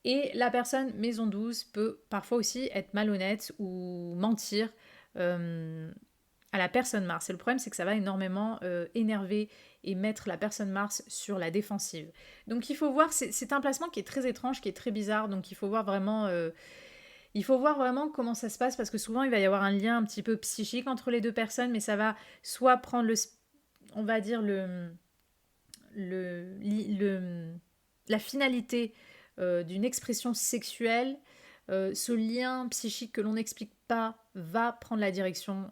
Et la personne maison 12 peut parfois aussi être malhonnête ou mentir à la personne Mars. Et le problème, c'est que ça va énormément énerver et mettre la personne Mars sur la défensive. Donc il faut voir, c'est un placement qui est très étrange, qui est très bizarre, donc il faut voir vraiment comment ça se passe, parce que souvent il va y avoir un lien un petit peu psychique entre les deux personnes, mais ça va soit prendre on va dire la finalité d'une expression sexuelle. Ce lien psychique que l'on n'explique pas va prendre la direction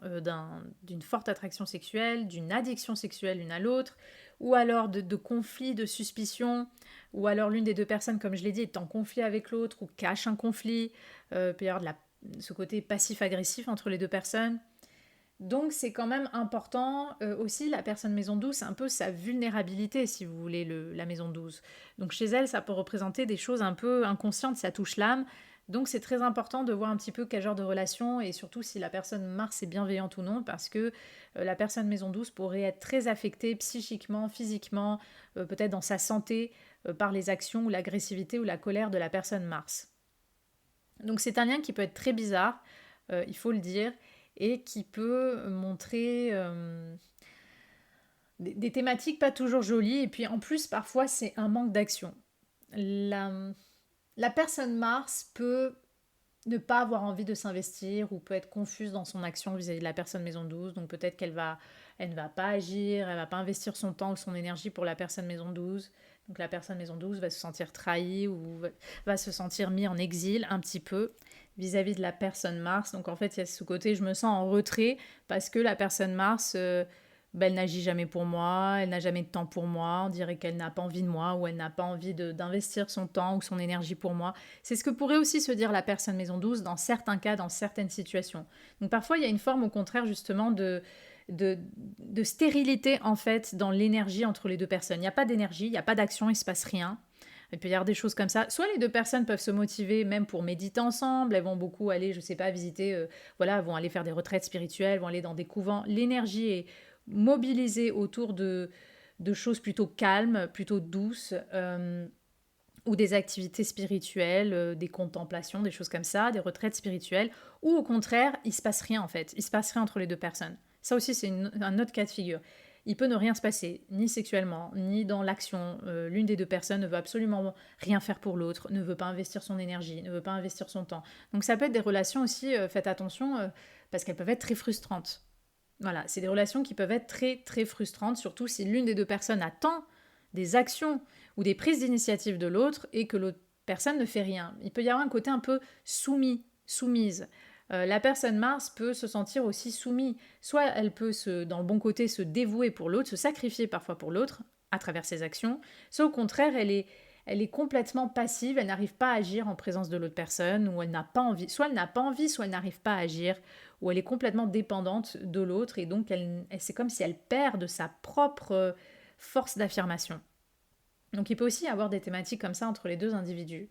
d'une forte attraction sexuelle, d'une addiction sexuelle l'une à l'autre, ou alors de conflits, de suspicions, ou alors l'une des deux personnes, comme je l'ai dit, est en conflit avec l'autre ou cache un conflit. Il peut y avoir ce côté passif-agressif entre les deux personnes. Donc c'est quand même important aussi, la personne maison 12, c'est un peu sa vulnérabilité, si vous voulez, la maison 12. Donc chez elle, ça peut représenter des choses un peu inconscientes, ça touche l'âme. Donc c'est très important de voir un petit peu quel genre de relation, et surtout si la personne Mars est bienveillante ou non, parce que la personne maison 12 pourrait être très affectée psychiquement, physiquement, peut-être dans sa santé, par les actions ou l'agressivité ou la colère de la personne Mars. Donc c'est un lien qui peut être très bizarre, il faut le dire, et qui peut montrer des thématiques pas toujours jolies. Et puis en plus, parfois, c'est un manque d'action. La personne Mars peut ne pas avoir envie de s'investir ou peut être confuse dans son action vis-à-vis de la personne maison 12. Donc peut-être elle ne va pas agir, elle ne va pas investir son temps ou son énergie pour la personne maison 12. Donc la personne maison 12 va se sentir trahie ou va se sentir mise en exil un petit peu vis-à-vis de la personne Mars. Donc en fait, il y a ce côté, je me sens en retrait parce que la personne Mars, elle n'agit jamais pour moi, elle n'a jamais de temps pour moi, on dirait qu'elle n'a pas envie de moi ou elle n'a pas envie d'investir son temps ou son énergie pour moi. C'est ce que pourrait aussi se dire la personne maison 12 dans certains cas, dans certaines situations. Donc parfois, il y a une forme au contraire justement de stérilité en fait dans l'énergie entre les deux personnes. Il n'y a pas d'énergie, il n'y a pas d'action, il ne se passe rien. Il peut y avoir des choses comme ça. Soit les deux personnes peuvent se motiver même pour méditer ensemble, elles vont beaucoup aller, je sais pas, visiter, vont aller faire des retraites spirituelles, vont aller dans des couvents. L'énergie est mobilisée autour de choses plutôt calmes, plutôt douces, ou des activités spirituelles, des contemplations, des choses comme ça, des retraites spirituelles, ou au contraire, il se passe rien en fait, il se passe rien entre les deux personnes. Ça aussi, c'est un autre cas de figure. Il peut ne rien se passer, ni sexuellement, ni dans l'action. L'une des deux personnes ne veut absolument rien faire pour l'autre, ne veut pas investir son énergie, ne veut pas investir son temps. Donc ça peut être des relations aussi, faites attention, parce qu'elles peuvent être très frustrantes. Voilà, c'est des relations qui peuvent être très très frustrantes, surtout si l'une des deux personnes attend des actions ou des prises d'initiative de l'autre et que l'autre personne ne fait rien. Il peut y avoir un côté un peu soumise. La personne Mars peut se sentir aussi soumise. Soit elle peut, dans le bon côté, se dévouer pour l'autre, se sacrifier parfois pour l'autre à travers ses actions, soit au contraire, elle est complètement passive, elle n'arrive pas à agir en présence de l'autre personne, ou elle n'a pas envie. Soit elle n'a pas envie, soit elle n'arrive pas à agir, ou elle est complètement dépendante de l'autre, et donc c'est comme si elle perd de sa propre force d'affirmation. Donc il peut aussi y avoir des thématiques comme ça entre les deux individus.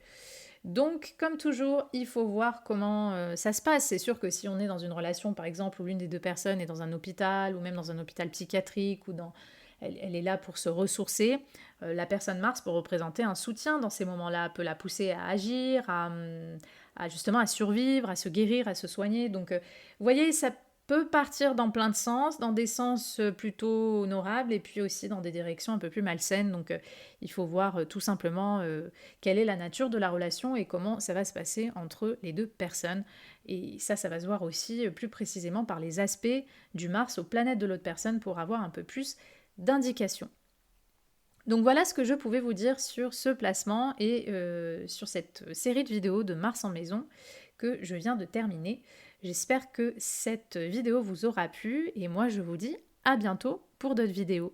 Donc, comme toujours, il faut voir comment ça se passe. C'est sûr que si on est dans une relation, par exemple, où l'une des deux personnes est dans un hôpital, ou même dans un hôpital psychiatrique, ou elle est là pour se ressourcer, la personne Mars peut représenter un soutien dans ces moments-là, peut la pousser à agir, justement à survivre, à se guérir, à se soigner. Donc, vous voyez, ça peut partir dans plein de sens, dans des sens plutôt honorables et puis aussi dans des directions un peu plus malsaines. Donc il faut voir tout simplement quelle est la nature de la relation et comment ça va se passer entre les deux personnes. Et ça va se voir aussi plus précisément par les aspects du Mars aux planètes de l'autre personne pour avoir un peu plus d'indications. Donc voilà ce que je pouvais vous dire sur ce placement et sur cette série de vidéos de Mars en maison que je viens de terminer. J'espère que cette vidéo vous aura plu et moi je vous dis à bientôt pour d'autres vidéos.